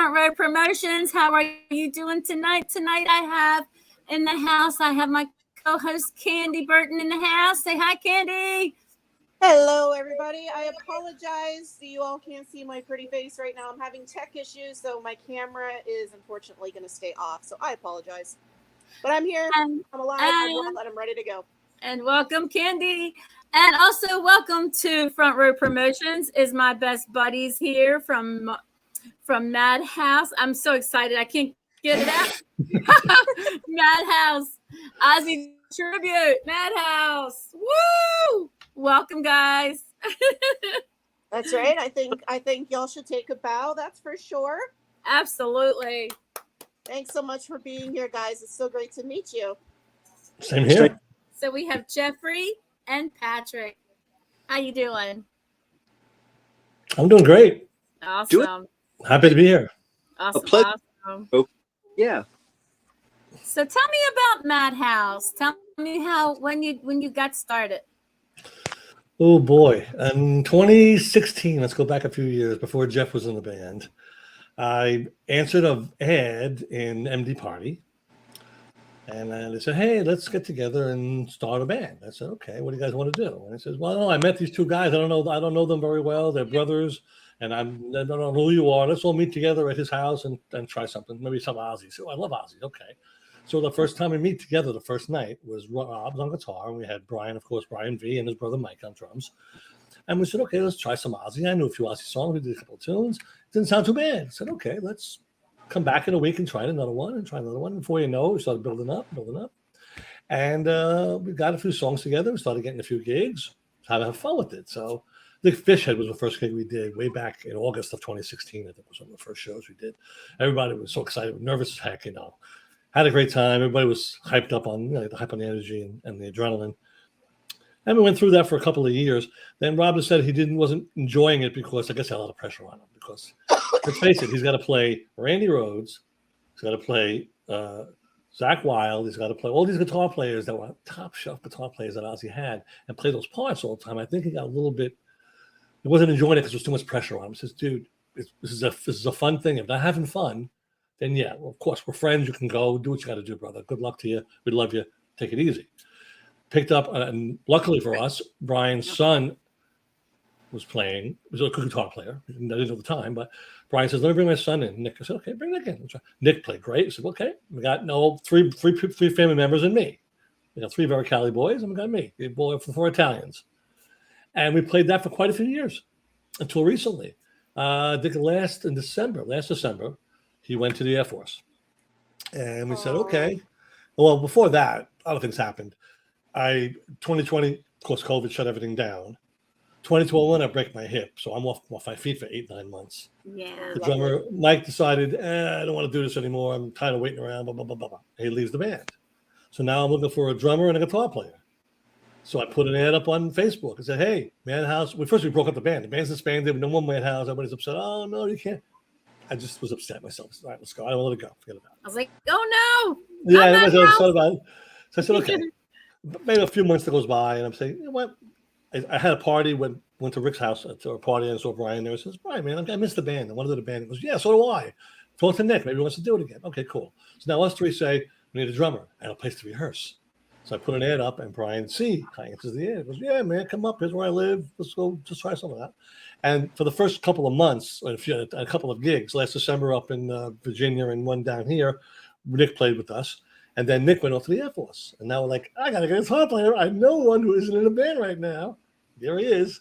Front Row Promotions. How are you doing tonight? Tonight I have in the house, I have my co-host Candy Burton in the house. Say hi, Candy. Hello, everybody. I apologize. You all can't see my pretty face right now. I'm having tech issues, so my camera is unfortunately going to stay off. So I apologize. But I'm here. I'm alive. I'm well, and I'm ready to go. And welcome, Candy. And also welcome to Front Row Promotions. Is my best buddies here from Madhouse. I'm so excited. I can't get it out. Madhouse. Ozzy Tribute. Madhouse. Woo! Welcome, guys. That's right. I think y'all should take a bow. That's for sure. Absolutely. Thanks so much for being here, guys. It's so great to meet you. Same here. So we have Jeffrey and Patrick. How you doing? I'm doing great. Awesome. Happy to be here. Awesome. Oh, yeah. So tell me about Madhouse. Tell me when you got started. Oh boy. In 2016, let's go back a few years before Jeff was in the band. I answered an ad in MD Party. And they said, hey, let's get together and start a band. I said, okay, what do you guys want to do? And he says, well, I met these two guys. I don't know them very well. They're brothers. And I don't know who you are. Let's all meet together at his house and try something. Maybe some Ozzy. So I love Ozzy. Okay. So the first time we meet together, the first night, was Rob on guitar. And we had Brian, of course, Brian V, and his brother Mike on drums. And we said, okay, let's try some Ozzy. I knew a few Ozzy songs. We did a couple of tunes. Didn't sound too bad. I said, okay, let's come back in a week and try another one. Before you know, we started building up. And we got a few songs together. We started getting a few gigs. How to have fun with it. So the Fishhead was the first gig we did way back in August of 2016. I think was one of the first shows we did. Everybody was so excited, nervous as heck, Had a great time. Everybody was hyped up on the hype on the energy and the adrenaline. And we went through that for a couple of years. Then Rob said he wasn't enjoying it because I guess he had a lot of pressure on him. Because let's face it, he's got to play Randy Rhoads, he's got to play Zakk Wylde, he's got to play all these guitar players that were top shelf guitar players that Ozzy had, and play those parts all the time. I think he got a little bit. He wasn't enjoying it because there was too much pressure on him. He says, "Dude, this is a fun thing. If not having fun, then yeah, well, of course we're friends. You can go do what you got to do, brother. Good luck to you. We love you. Take it easy." Picked up, and luckily for us, Brian's son was playing. He was a guitar player. I didn't know at the time, but Brian says, "Let me bring my son in." Nick, I said, "Okay, bring Nick in." Nick played great. I said, "Okay, we got three family members and me. We got three very Cali boys, and we got me, the boy for four Italians." And we played that for quite a few years until recently. I think last December, he went to the Air Force, and we said, "Okay." Well, before that, a lot of things happened. 2020, of course, COVID shut everything down. 2021, I break my hip, so I'm off my feet for 8-9 months. Yeah. The drummer Mike decided, I don't want to do this anymore. I'm tired of waiting around. Blah blah blah blah blah. He leaves the band. So now I'm looking for a drummer and a guitar player. So I put an ad up on Facebook and said, "Hey, Madhouse." We broke up the band. The band's disbanded. No more Madhouse. Everybody's upset. Oh no, you can't. I just was upset myself. I said, all right, let's go. I don't let it go. Forget about it. I was like, oh no. Yeah, I was upset about it. So I said, okay. Maybe a few months goes by, and I'm saying, you know what? I had a party, went to Rick's house to a party, and I saw Brian there. I says, "Brian, man, I missed the band. I want to do the band." He goes, "Yeah, so do I." Talk to Nick. Maybe he wants to do it again. Okay, cool. So now us three say, we need a drummer and a place to rehearse. So I put an ad up, and Brian C. answers the ad. He goes, "Yeah, man, come up. Here's where I live. Let's go just try some of that." And for the first couple of months, a couple of gigs, last December up in Virginia and one down here, Nick played with us. And then Nick went off to the Air Force. And now we're like, I got to get a guitar player. I know one who isn't in a band right now. There he is.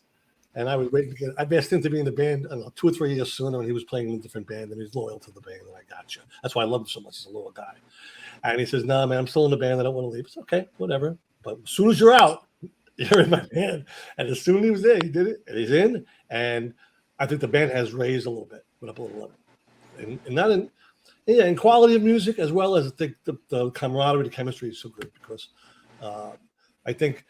And I was waiting to get, I've asked him to be in the band 2 or 3 years sooner, and he was playing in a different band, and he's loyal to the band. And I got you. That's why I love him so much. He's a loyal guy. And he says, "No, man, I'm still in the band. I don't want to leave." It's okay, whatever. But as soon as you're out, you're in my band. And as soon as he was there, he did it, and he's in. And I think the band has raised a little bit, went up a little level. And not in, yeah, in quality of music, as well as I think the camaraderie, the chemistry is so good because I think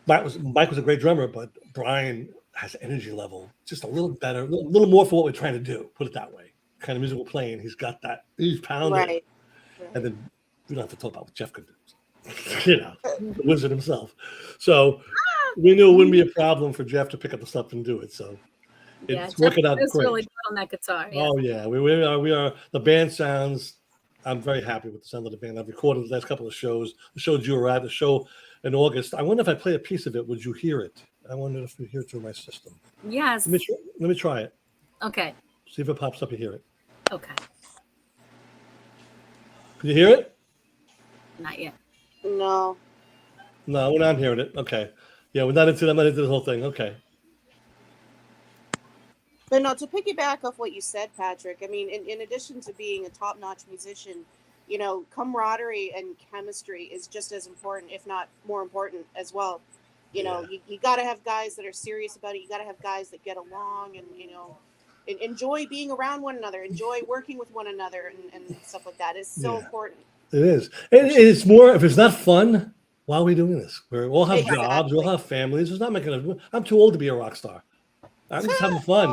Mike was a great drummer, but Brian has energy level just a little better, a little more for what we're trying to do. Put it that way. Kind of music we're playing, he's got that. He's pounding, Right. And then we don't have to talk about what Jeff could do. The wizard himself. So we knew it wouldn't be a problem for Jeff to pick up the stuff and do it. So Yeah, It's Jeff working out is great. really good on that guitar. Yeah. Oh yeah, we are. The band sounds. I'm very happy with the sound of the band. I've recorded the last couple of shows. The show you were at, the show in August. I wonder if I play a piece of it, would you hear it? I wonder if you hear it through my system. Yes. Let me try it. Okay. See if it pops up. You hear it? Okay. Can you hear it? Not yet. No. No, we're not hearing it. Okay. Yeah, we're not into that. I'm not into the whole thing. Okay. But no, to piggyback off what you said, Patrick, I mean, in addition to being a top-notch musician, you know, camaraderie and chemistry is just as important, if not more important as well. You know, you got to have guys that are serious about it. You got to have guys that get along and, you know, enjoy being around one another, enjoy working with one another and stuff like that is so important. It is. It's more, if it's not fun, why are we doing this? We all have Exactly. jobs, we all have families. It's not making I'm too old to be a rock star. I'm just having fun.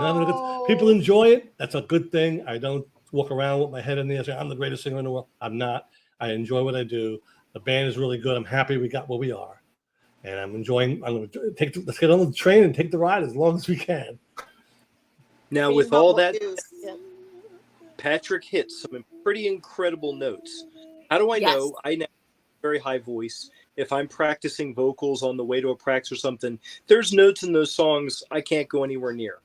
People enjoy it. That's a good thing. I don't walk around with my head in the air saying I'm the greatest singer in the world. I'm not. I enjoy what I do. The band is really good. I'm happy we got what we are. And I'm enjoying. Let's get on the train and take the ride as long as we can. Now, with all that, Patrick hits some pretty incredible notes. How do I know? I know very high voice. If I'm practicing vocals on the way to a practice or something, there's notes in those songs I can't go anywhere near.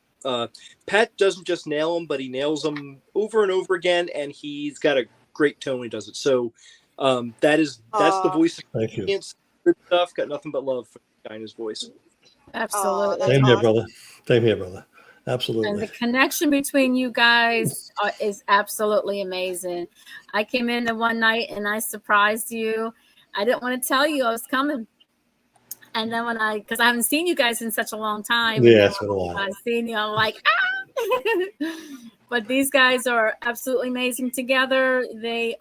Pat doesn't just nail them, but he nails them over and over again, and he's got a great tone when he does it. So that's the voice. Thank you. Good stuff. Got nothing but love for the guy in his voice. Absolutely. Same here, brother. Same here, brother. Absolutely. And the connection between you guys is absolutely amazing. I came in the one night and I surprised you. I didn't want to tell you I was coming. And then because I haven't seen you guys in such a long time. Yeah, it's been a while. I've seen you, I'm like, ah! But these guys are absolutely amazing together. They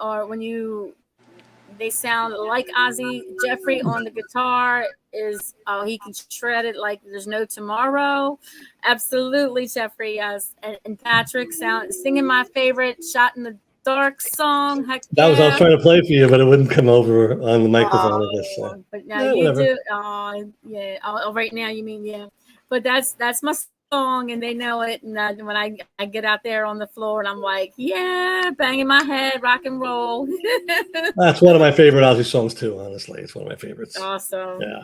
sound like Ozzy. Jeffrey on the guitar he can shred it like there's no tomorrow. Absolutely, Jeffrey, yes. And Patrick singing my favorite Shot in the Dark song. Heck that was I was trying to play for you, but it wouldn't come over on the microphone. I guess. So. But now you do. Yeah. Right now, you mean yeah. But that's my song, and they know it. And when I get out there on the floor, and I'm like, yeah, banging my head, rock and roll. That's one of my favorite Ozzy songs too. Honestly, it's one of my favorites. Awesome. Yeah.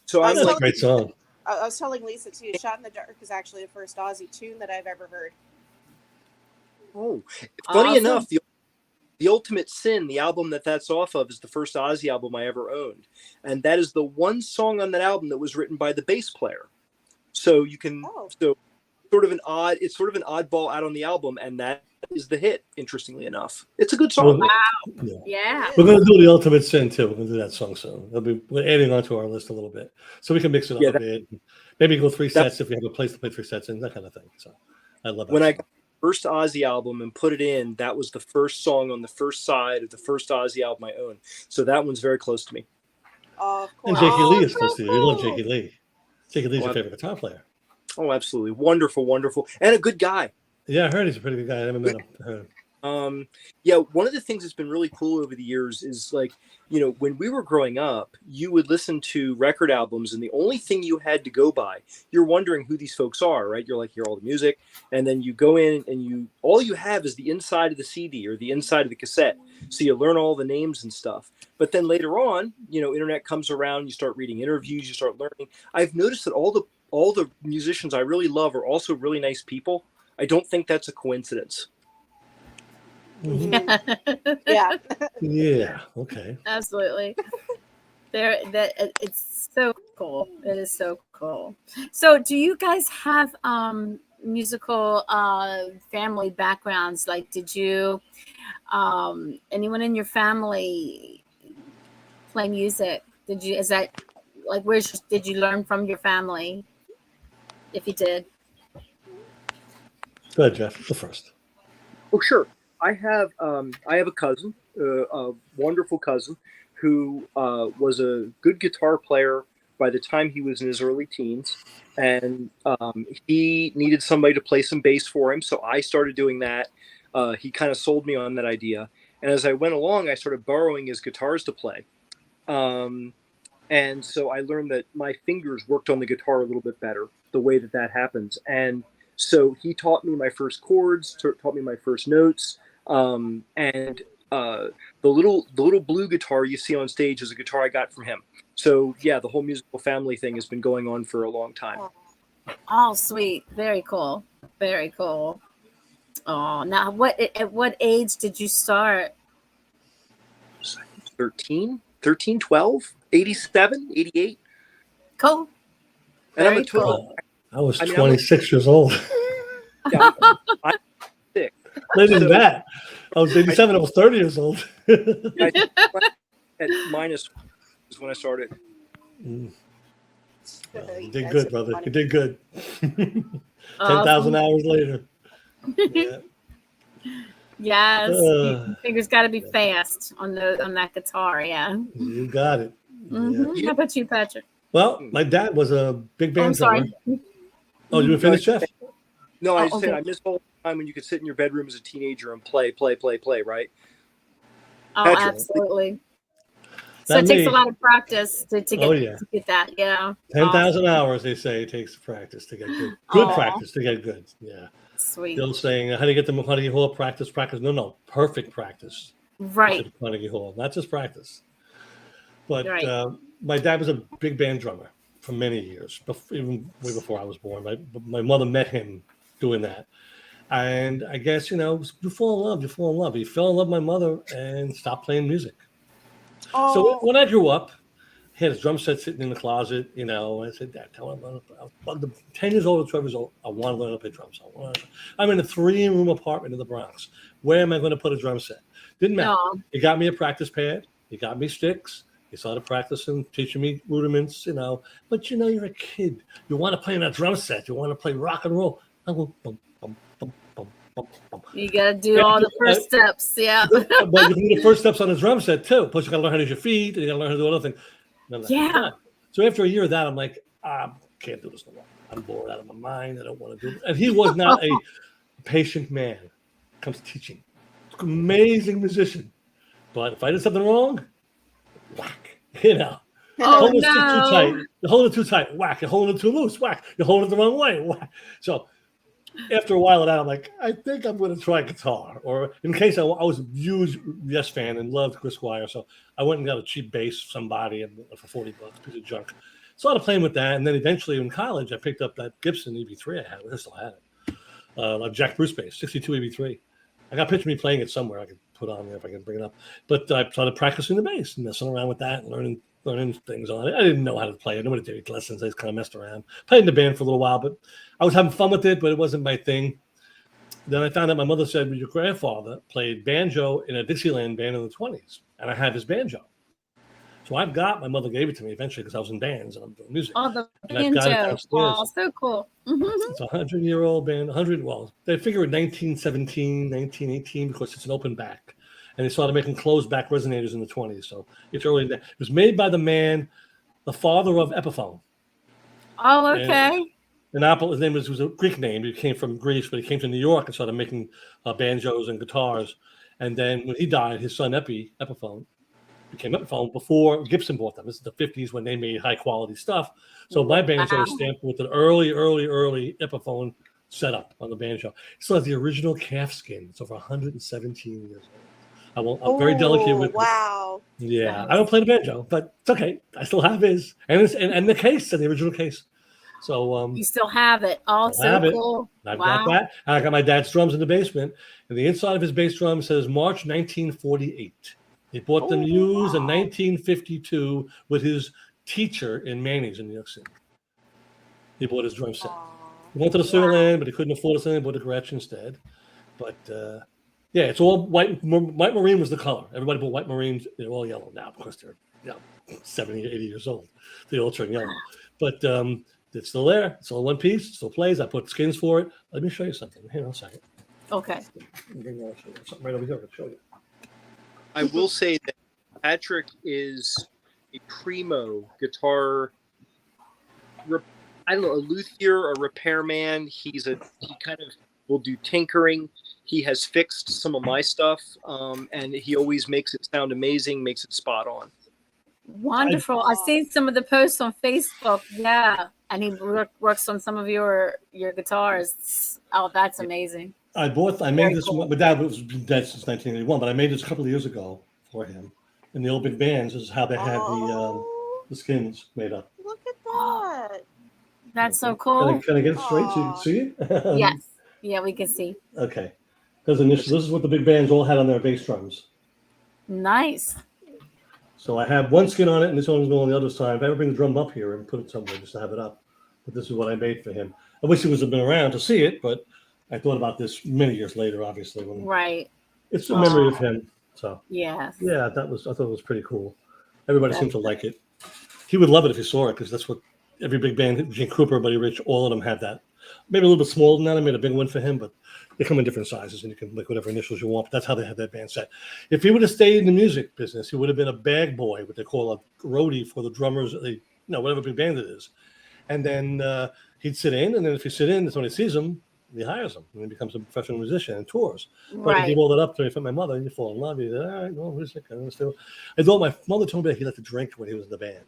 So that's a great song. I was telling Lisa too. "Shot in the Dark" is actually the first Ozzy tune that I've ever heard. Oh, funny enough, the Ultimate Sin, the album that's off of, is the first Ozzy album I ever owned, and that is the one song on that album that was written by the bass player. So you can it's sort of an oddball out on the album, and that is the hit. Interestingly enough, it's a good song. Wow. Yeah. We're going to do the Ultimate Sin too. We're going to do that song soon. We're adding onto our list a little bit, so we can mix it up a bit. Maybe go 3 sets if we have a place to play 3 sets in, that kind of thing. So I love that. When I got the first Ozzy album and put it in, that was the first song on the first side of the first Ozzy album I owned. So that one's very close to me. Of course. And Jakey Lee is close to you. You love Jakey Lee. Jakey Lee's your favorite guitar player. Oh, absolutely. Wonderful, wonderful. And a good guy. Yeah, I heard he's a pretty good guy. I never met him. Yeah, one of the things that's been really cool over the years is when we were growing up, you would listen to record albums and the only thing you had to go by, you're wondering who these folks are, right? You're like, hear all the music, and then you go in and all you have is the inside of the CD or the inside of the cassette. So you learn all the names and stuff. But then later on, internet comes around, you start reading interviews, you start learning. I've noticed that all the musicians I really love are also really nice people. I don't think that's a coincidence. Mm-hmm. Yeah. Yeah. Okay. Absolutely. It's so cool. It is so cool. So, do you guys have musical family backgrounds? Like, did you anyone in your family play music? Did you? Is that like did you learn from your family? If you did. Go ahead, Jeff. Go first. Oh, sure. I have a cousin, a wonderful cousin, who was a good guitar player by the time he was in his early teens, and he needed somebody to play some bass for him, so I started doing that. He kind of sold me on that idea, and as I went along, I started borrowing his guitars to play, and so I learned that my fingers worked on the guitar a little bit better, the way that happens, and So he taught me my first chords, taught me my first notes, and the little blue guitar you see on stage is a guitar I got from him. So yeah, the whole musical family thing has been going on for a long time. Oh, sweet. Very cool. Very cool. Oh, now at what age did you start? 13, 12, 87, 88. Cool. And I'm Very a total. I was I mean, 26 years old. Yeah, I'm sick. Later than So- that, I was 87. I was 30 years old. At minus is when I started. Mm. Well, you You did guys good, are brother. funny. You did good. Oh, 10,000 hours later. Yeah. yes. Uh, Fingers got to be fast on that guitar. Yeah. You got it. Yeah. Mhm. How about you, Patrick? Well, my dad was a big Oh, band I'm drummer. sorry. Oh, you were finished, Jeff? No, I Oh, just said okay. I miss all the time when you could sit in your bedroom as a teenager and play, right? Oh, Patrick. absolutely. So Not it takes me. a lot of practice to get, Oh, yeah. to get that. Yeah. 10,000 hours, they say, it takes practice to get good. Good Aw. practice to get good. Yeah. Sweet. The old saying, how do you get to Carnegie Hall? Practice. No. Perfect practice. Right. To Carnegie Hall, not just practice. But Right. my dad was a big band drummer for many years, even way before I was born. My mother met him doing that. And I guess, you fall in love. He fell in love with my mother and stopped playing music. Oh, So when I grew up, he had his drum set sitting in the closet, and I said, Dad, tell him I'm 10 years old or 12 years old. I want to learn to play drums. I'm in a 3-room apartment in the Bronx. Where am I going to put a drum set? Didn't matter. No. He got me a practice pad. He got me sticks. He started practicing, teaching me rudiments, But you're a kid. You want to play in a drum set. You want to play rock and roll. I go, bum, bum, bum, bum, bum, bum. You got to do all the first steps. Yeah. But you can do the first steps on a drum set too. Plus, you got to learn how to use your feet, and you got to learn how to do other things. And I'm like, Yeah. "Come on." So after a year of that, I'm like, I can't do this no more. I'm bored out of my mind. I don't want to do it. And he was not a patient man when it comes to teaching. Amazing musician. But if I did something wrong, whack. Oh, Hold the stick no. too tight. You're holding it too tight. Whack. You're holding it too loose. Whack. You're holding it the wrong way. Whack. So after a while of that, I'm like, I think I'm going to try guitar. Or in case I was a huge Yes fan and loved Chris Squire, so I went and got a cheap bass from somebody for $40, piece of junk. Started playing with that, and then eventually in college, I picked up that Gibson EV3 I had. I still had it. Like Jack Bruce bass, 62 EV3. I got a picture of me playing it somewhere. I could put on there if I can bring it up. But I started practicing the bass, messing around with that, and learning things on it. I didn't know how to play it. Nobody did lessons. I just kind of messed around. Played in the band for a little while, but I was having fun with it, but it wasn't my thing. Then I found out my mother said, well, your grandfather played banjo in a Dixieland band in the 20s, and I have his banjo. So my mother gave it to me eventually because I was in bands and I'm doing music. Oh, the And I've got it banjo. downstairs. Oh, so cool. Mhm. It's a 100-year-old band, they figure in 1917, 1918 because it's an open back. And they started making closed back resonators in the 20s. So it's early. It was made by the father of Epiphone. Oh, okay. His name was a Greek name. He came from Greece, but he came to New York and started making banjos and guitars. And then when he died, his son Epiphone became Epiphone before Gibson bought them. This is the 50s when they made high quality stuff. So my banjo is stamped with an early Epiphone setup on the banjo. It still has the original calf skin. It's over 117 years old. I'm very delicate with it. Wow. Yeah, I don't play the banjo, but it's okay. I still have his and the case and the original case. So You still have it. Oh, I have so it. cool. I've Wow. got that. And I got my dad's drums in the basement, and the inside of his bass drum says March 1948. He bought them used in 1952 with his teacher in Manny's in New York City. He bought his drum set. He went to the Silverland, but he couldn't afford it, so he bought a Gretsch instead. But yeah, it's all white. White Marine was the color. Everybody bought White Marines. They're all yellow now because they're 70, 80 years old. They all turn yellow. But it's still there. It's all one piece. It still plays. I put skins for it. Let me show you something. Hang on a second. Okay. Something right over here. I'll show you. I will say that Patrick is a primo guitar. I don't know, a luthier, a repairman. He kind of will do tinkering. He has fixed some of my stuff, and he always makes it sound amazing, makes it spot on. Wonderful. I've seen some of the posts on Facebook. Yeah. And he works on some of your guitars. Oh, that's amazing. I made this. My dad was dead since 1981, but I made this a couple of years ago for him. In the old big bands, this is how they had the skins made up. Look at that. That's so cool. Can I get it straight so you can see it? Yes. Yeah, we can see. Okay. Because this is what the big bands all had on their bass drums. Nice. So I have one skin on it, and this one's on the other side. If I ever bring the drum up here and put it somewhere just to have it up. But this is what I made for him. I wish he would have been around to see it, but I thought about this many years later, obviously. Right. It's a memory of him. So yeah, I thought it was pretty cool. Everybody seemed to like it. He would love it if he saw it because that's what every big band, Gene Krupa, Buddy Rich, all of them had that. Maybe a little bit smaller than that. I made a big one for him, but they come in different sizes and you can make whatever initials you want. But that's how they had that band set. If he would have stayed in the music business, he would have been a bag boy, what they call a roadie for the drummers, whatever big band it is. And then he'd sit in, and then if you sit in, that's when he sees him. He hires him and he becomes a professional musician and tours. But he gave all that up to me from my mother, and you fall in love. He said, all right, well, who's it? I thought my mother told me that he liked to drink when he was in the band.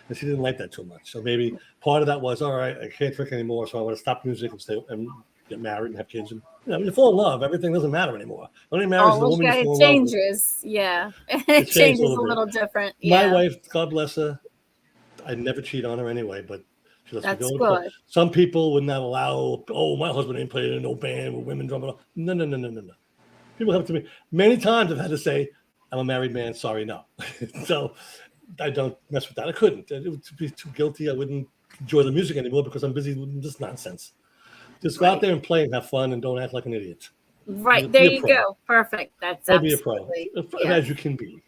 And she didn't like that too much. So maybe part of that was, all right, I can't drink anymore, so I want to stop music and stay and get married and have kids. And when you fall in love, everything doesn't matter anymore. Only matters the woman you fall in love with. It changes. Yeah. It changes a little different. My wife, God bless her, I never cheat on her anyway, but that's good. Some people would not allow, my husband ain't playing in no band with women drumming. No. People come to me many times. I've had to say, I'm a married man. Sorry, no. So I don't mess with that. I couldn't. It would be too guilty. I wouldn't enjoy the music anymore because I'm busy with this nonsense. Just go out there and play and have fun and don't act like an idiot. Right. There you go. Perfect. That's absolutely. Be a pro, as you can be.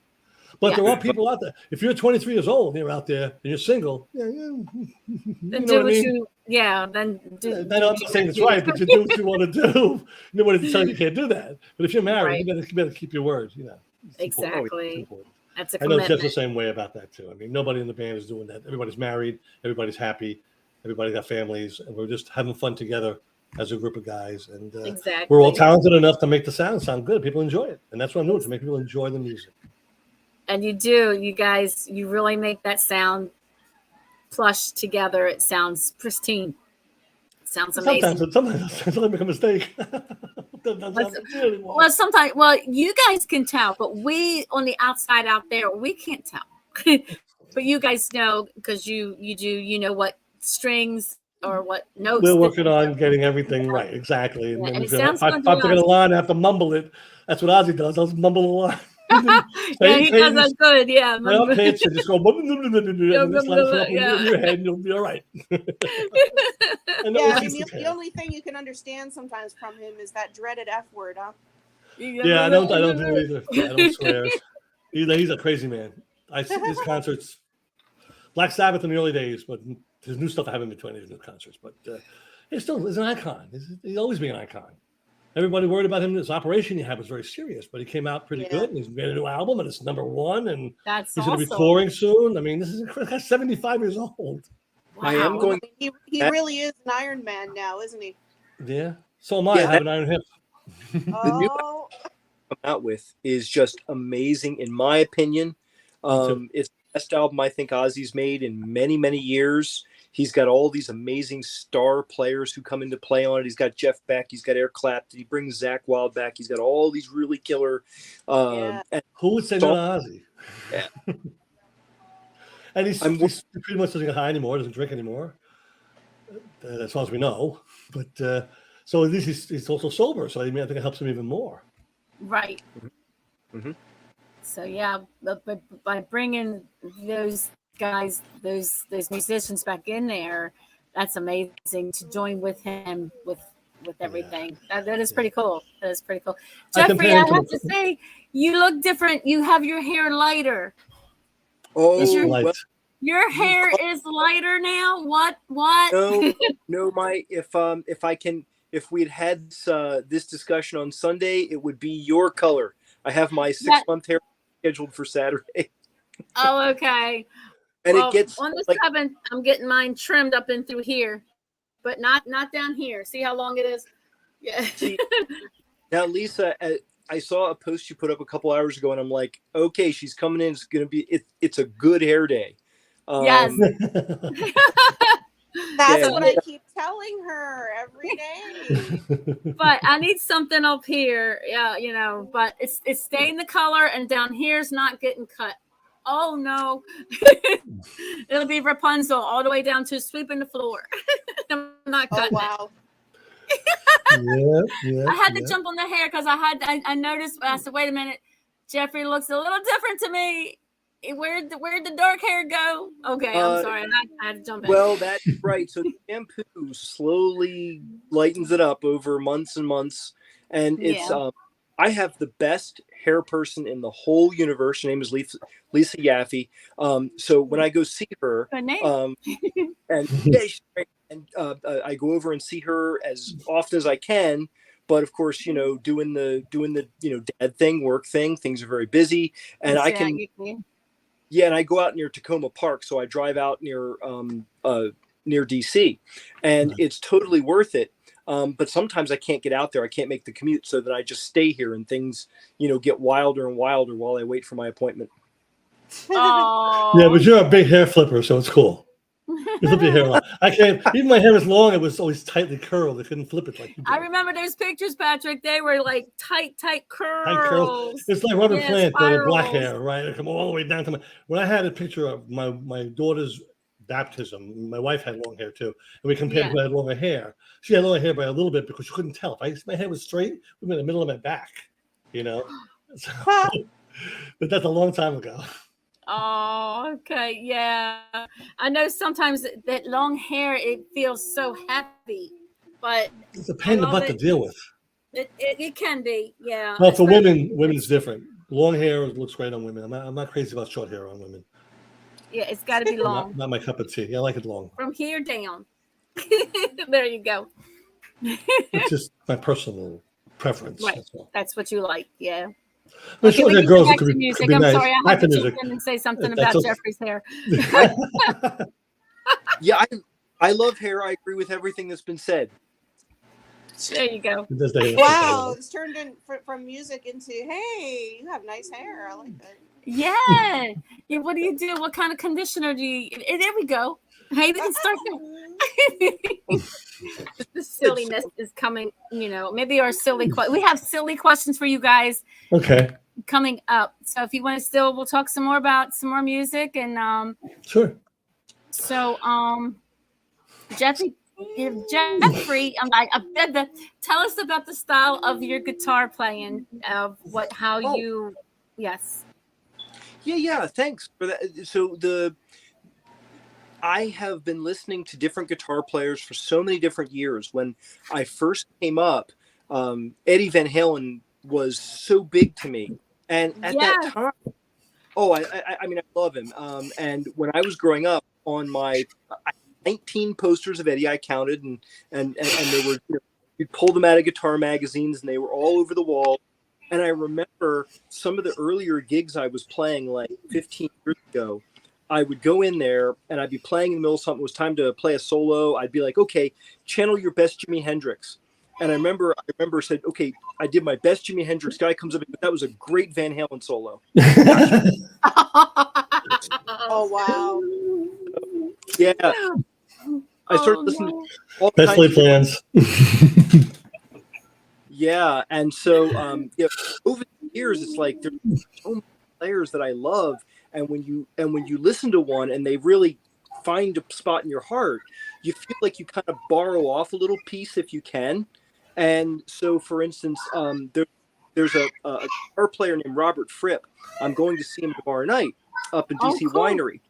But there are people out there. If you're 23 years old and you're out there and you're single, then do what you then do. I'm not saying it's right, but you do what you want to do. Nobody tells you can't do that. But if you're married, you better keep your word. Exactly. That's a commitment. I know Jeff's the same way about that too. I mean, nobody in the band is doing that. Everybody's married. Everybody's happy. Everybody got families, and we're just having fun together as a group of guys. And we're all talented enough to make the sound good. People enjoy it, and that's what I'm doing, to make people enjoy the music. And you guys, you really make that sound plush together. It sounds pristine. It sounds amazing. Sometimes I make a mistake. Well, you guys can tell, but we on the outside out there, we can't tell. But you guys know because you know what strings or what notes. We're working on getting everything right. Exactly. Yeah, and it sounds if I forget a line, I have to mumble it. That's what Ozzy does. I'll mumble a line. Yeah, he does that good. Yeah. Pitch and just go in your head, and you'll be all right. The only thing you can understand sometimes from him is that dreaded F word, huh? Yeah, I don't do it either. I don't swear. He's a crazy man. His concerts, Black Sabbath in the early days, but his new stuff I haven't been to any of his new concerts. But he still is an icon. He's always been an icon. Everybody worried about him. This operation he had was very serious, but he came out pretty good. And he's made a new album, and it's #1. And he's going to be touring soon. I mean, this is 75 years old. Wow. I am going. He really is an Iron Man now, isn't he? Yeah. So am I. I have an iron hip. The new album I'm out with is just amazing, in my opinion. It's the best album I think Ozzy's made in many, many years. He's got all these amazing star players who come into play on it. He's got Jeff Beck. He's got Eric Clapton. He brings Zakk Wylde back. He's got all these really killer. Who would say no to Ozzy? Yeah. And he pretty much doesn't get high anymore. Doesn't drink anymore, as far as we know. But so at least he's also sober. So I think it helps him even more. Right. Mm-hmm. So yeah, but by bringing those guys, those musicians back in there, that's amazing to join with him with everything. That is pretty cool. That is pretty cool. Jeffrey, I have to say, you look different. You have your hair lighter. Oh, your hair is lighter now. What? No. If we'd had this discussion on Sunday, it would be your color. I have my 6-month hair scheduled for Saturday. Oh, okay. And it gets on the 7th. I'm getting mine trimmed up in through here, but not down here. See how long it is? Yeah. Now, Lisa, I saw a post you put up a couple hours ago, and I'm like, okay, she's coming in. It's gonna be it's a good hair day. Yes. That's Yeah. what I keep telling her every day. But I need something up here. Yeah, you know, but it's staying the color, and down here's not getting cut. Oh no. It'll be Rapunzel all the way down to sweeping the floor. I'm not Oh cutting it. wow. I had to jump on the hair because I noticed. I said, "Wait a minute, Jeffrey looks a little different to me. Where'd the dark hair go?" Okay, I'm sorry. I had to jump in. Well, that's right. So the shampoo slowly lightens it up over months and months, and it's I have the best hair person in the whole universe. Her name is Lisa Yaffe. So when I go see her, Good name. and yeah, she's great. And I go over and see her as often as I can. But of course, you know, doing the dad thing, work thing, things are very busy, and I can. Yeah, and I go out near Tacoma Park, so I drive out near DC, and it's totally worth it. But sometimes I can't get out there. I can't make the commute, so that I just stay here, and things, get wilder and wilder while I wait for my appointment. Oh. Yeah, but you're a big hair flipper, so it's cool. You flip your hair a lot. I can't. Even my hair was long. It was always tightly curled. I couldn't flip it like you did. I remember those pictures, Patrick. They were like tight curls. Tight curls. It's like Robert Plant, but with black spirals. hair, right? It come all the way down to my. When I had a picture of my daughter's baptism, my wife had long hair too, and we compared who had longer hair. She had longer hair by a little bit because you couldn't tell. If my hair was straight, it would be in the middle of my back, So, but that's a long time ago. Oh, okay. Yeah. I know sometimes that long hair, it feels so happy, but It's a pain in the butt to deal with. It can be. Yeah. Well, for women it's different. Long hair looks great on women. I'm not crazy about short hair on women. Yeah, it's got to be long. Not my cup of tea. I like it long. From here down. There you go. It's just my personal preference. Right. That's what you like. Yeah. But short hair girls could be music. I'm nice. Sorry, I had to jump in and say something about Jeffrey's hair. Yeah, I love hair. I agree with everything that's been said. There you go. Wow, it's turned in from music into, hey, you have nice hair. I like that. Yeah. Yeah. What do you do? What kind of conditioner do you? There we go. Hey, we can start the silliness is coming. Maybe our silly. We have silly questions for you guys. Okay. Coming up. So if you want to we'll talk some more about some more music and Sure. So Jeffrey, tell us about the style of your guitar playing. Yes. Yeah. Thanks for that. So I have been listening to different guitar players for so many different years. When I first came up, Eddie Van Halen was so big to me, and at that time, I mean, I love him. And when I was growing up, on my 19 posters of Eddie, I counted, and they were, you'd pull them out of guitar magazines, and they were all over the wall. And I remember some of the earlier gigs I was playing, like 15 years ago. I would go in there and I'd be playing in the middle of something. It was time to play a solo. I'd be like, okay, channel your best Jimi Hendrix. And I remember said, okay, I did my best Jimi Hendrix. Guy comes up, that was a great Van Halen solo. Oh, wow. Yeah. I started listening to all Best laid plans. Yeah. And so over the years, it's like there's so many players that I love. And when you listen to one and they really find a spot in your heart, you feel like you kind of borrow off a little piece if you can. And so, for instance, there's a guitar player named Robert Fripp. I'm going to see him tomorrow night up in DC cool. Winery.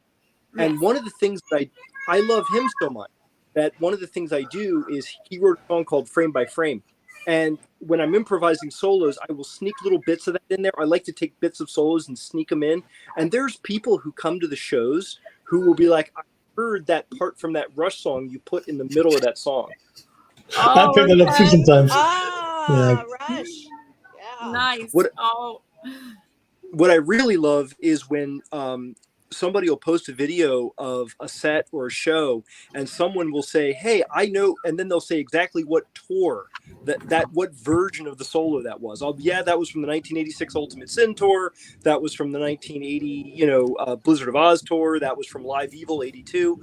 And one of the things that I love him so much, that one of the things I do is he wrote a song called Frame by Frame. And when I'm improvising solos, I will sneak little bits of that in there. I like to take bits of solos and sneak them in. And there's people who come to the shows who will be like, I heard that part from that Rush song you put in the middle of that song. I pick that up too sometimes. Rush. Yeah. Nice. What I really love is when somebody will post a video of a set or a show, and someone will say, "Hey, I know," and then they'll say exactly what tour what version of the solo that was. Yeah, that was from the 1986 Ultimate Sin tour. That was from the 1980, Blizzard of Oz tour. That was from Live Evil '82.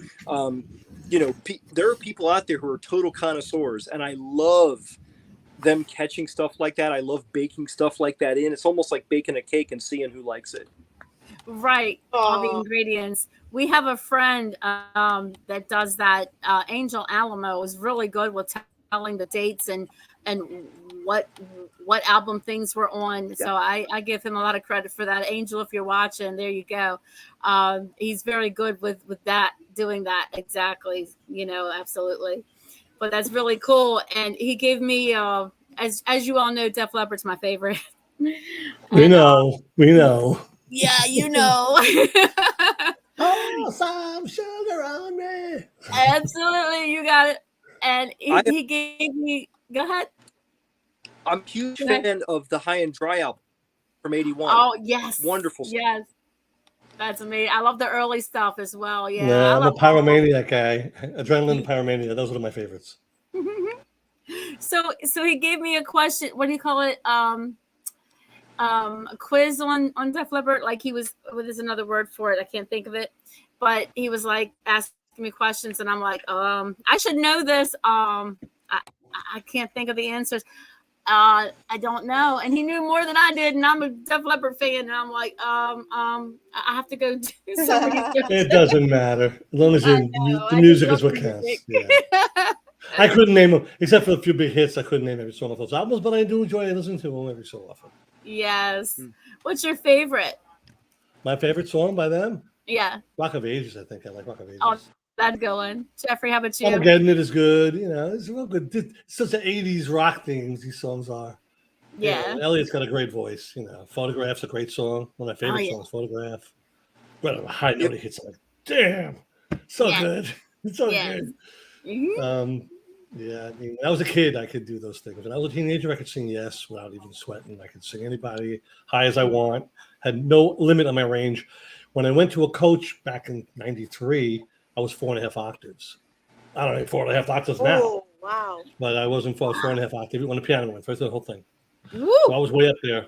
There are people out there who are total connoisseurs, and I love them catching stuff like that. I love baking stuff like that in. It's almost like baking a cake and seeing who likes it. Right. All the ingredients. We have a friend that does that. Angel Alamo is really good with telling the dates and what album things were on. Yeah. So I give him a lot of credit for that. Angel, if you're watching, there you go. He's very good with that, doing that. Exactly. Absolutely. But that's really cool. And he gave me, as you all know, Def Leppard's my favorite. We know. Yeah, Oh, some sugar on me. Absolutely, you got it. And he gave me. Go ahead. I'm a huge fan of the High and Dry album from '81. Oh yes, wonderful. Yes, that's amazing. I love the early stuff as well. Yeah, I'm a Pyromaniac guy. Adrenaline, Pyromania. Those are my favorites. So he gave me a question. What do you call it? A quiz on Def Leppard. Like there's another word for it. I can't think of it. But he was like asking me questions, and I'm like, I should know this. I can't think of the answers. I don't know. And he knew more than I did, and I'm a Def Leppard fan, and I'm like, I have to go do something. It doesn't matter. As long as the music is what counts. Yeah. I couldn't name them, except for a few big hits. I couldn't name every song of those albums, but I do enjoy listening to them every so often. Yes. What's your favorite? My favorite song by them? Yeah. Rock of Ages, I think. I like Rock of Ages. Oh, that's going. Jeffrey, how about you? Armageddon It is good. It's real good. It's such an 80s rock themes these songs are. Yeah. Elliot's got a great voice. Photograph's a great song. One of my favorite songs, Photograph. But a high note he hits, I'm like, damn, so good. It's so good. Mm-hmm. When I was a kid, I could do those things. When I was a teenager, I could sing Yes without even sweating. I could sing anybody high as I want. Had no limit on my range. When I went to a coach back in '93, I was 4.5 octaves. I don't know, 4.5 octaves now. Oh, wow. But I wasn't 4.5 octaves when the piano went first, the whole thing. Woo. So I was way up there.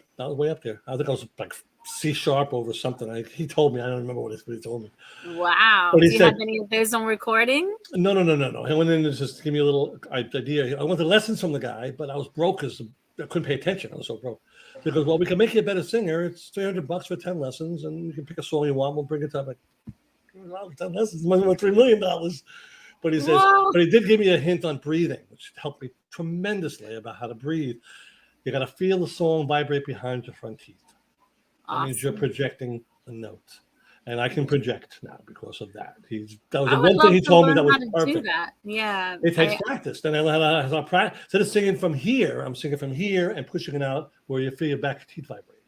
I think I was like C sharp over something. He told me. I don't remember what he told me. Wow. Do you have any of those on recording? No. I went in to just give me a little idea. I wanted lessons from the guy, but I was broke because I couldn't pay attention. I was so broke. He goes, well, we can make you a better singer. It's $300 for 10 lessons, and you can pick a song you want. We'll bring it to. I'm like, 10 lessons, $3 million. But he says, but he did give me a hint on breathing, which helped me tremendously about how to breathe. You got to feel the song vibrate behind your front teeth. That means you're projecting a note. And I can project now because of that. That was the one thing he told me that was perfect. Yeah. It takes practice. Then I learned how to practice. Instead of singing from here, I'm singing from here and pushing it out where you feel your back teeth vibrate.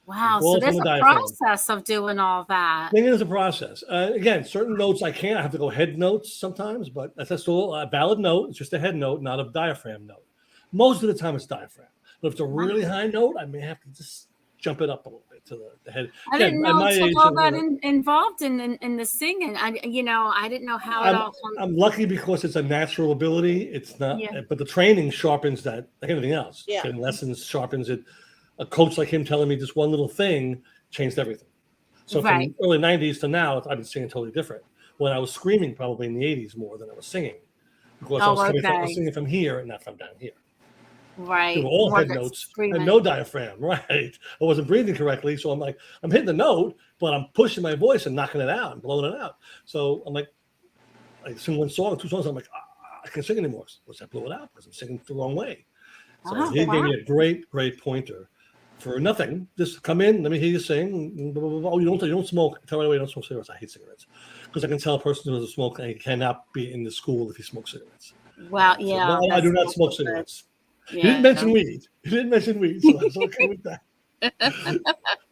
Wow. So there's a process of doing all that. Singing is a process. Again, certain notes I can't. I have to go head notes sometimes, but that's still a valid note. It's just a head note, not a diaphragm note. Most of the time it's diaphragm. But if it's a really high note, I may have to just jump it up a little bit to the head. I didn't know all that involved in the singing. I didn't know how it all. I'm lucky because it's a natural ability. It's not, but the training sharpens that like anything else. Yeah. Getting lessons sharpens it. A coach like him telling me just one little thing changed everything. So from early '90s to now, I've been singing totally different. When I was screaming, probably in the '80s more than I was singing, because I was singing from here and not from down here. Right. They were all head notes and no diaphragm. Right. I wasn't breathing correctly. So I'm hitting the note, but I'm pushing my voice and knocking it out and blowing it out. So I'm like, I sing one song, 2 songs. I'm like, I can't sing anymore. Was I blew it out because I'm singing the wrong way. So he gave me a great pointer for nothing. Just come in, let me hear you sing. Oh, you don't smoke. Tell me why you don't smoke cigarettes. I hate cigarettes because I can tell a person who doesn't smoke and he cannot be in the school if he smokes cigarettes. Wow. Yeah. So, no, I do not smoke cigarettes. Yeah, he didn't mention weed, so I was okay with that.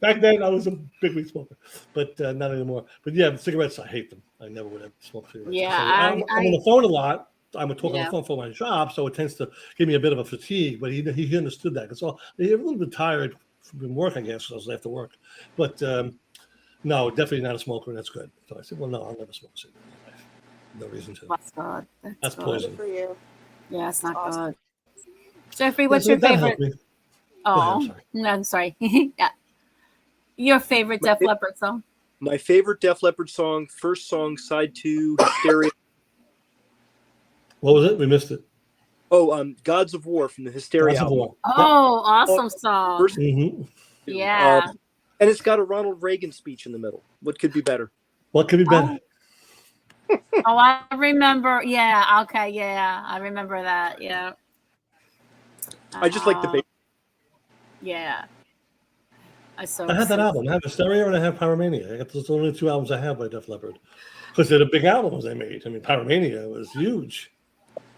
Back then, I was a big weed smoker, but not anymore. But yeah, cigarettes, I hate them. I never would have smoked cigarettes. Yeah, so I'm on the phone a lot. I'm talking on the phone for my job, so it tends to give me a bit of a fatigue. But he understood that. Because you're a little bit tired from work, I guess, because I was after work. But No, definitely not a smoker. That's good. So I said, well, no, I'll never smoke a cigarette in my life. No reason to. That's good. That's good. poison. Good for you. Yeah, it's not Awesome. good. Jeffrey, Yeah, what's so your that favorite? helped me. Go ahead, I'm Oh, sorry. no, I'm sorry. Yeah. Your favorite Def Leppard song? My favorite Def Leppard song, first song, side 2, Hysteria. What was it? We missed it. Oh, Gods of War from the Hysteria Gods of album. War. Oh, awesome song. First- Mm-hmm. Yeah. And it's got a Ronald Reagan speech in the middle. What could be better? What could be better? Oh, I remember. Yeah. Okay. Yeah. I remember that. Yeah. I just like the bass. Yeah. I I have that album. I have Hysteria and I have Pyromania. I got those only 2 albums I have by Def Leppard. Because they're the big albums they made. I mean, Pyromania was huge.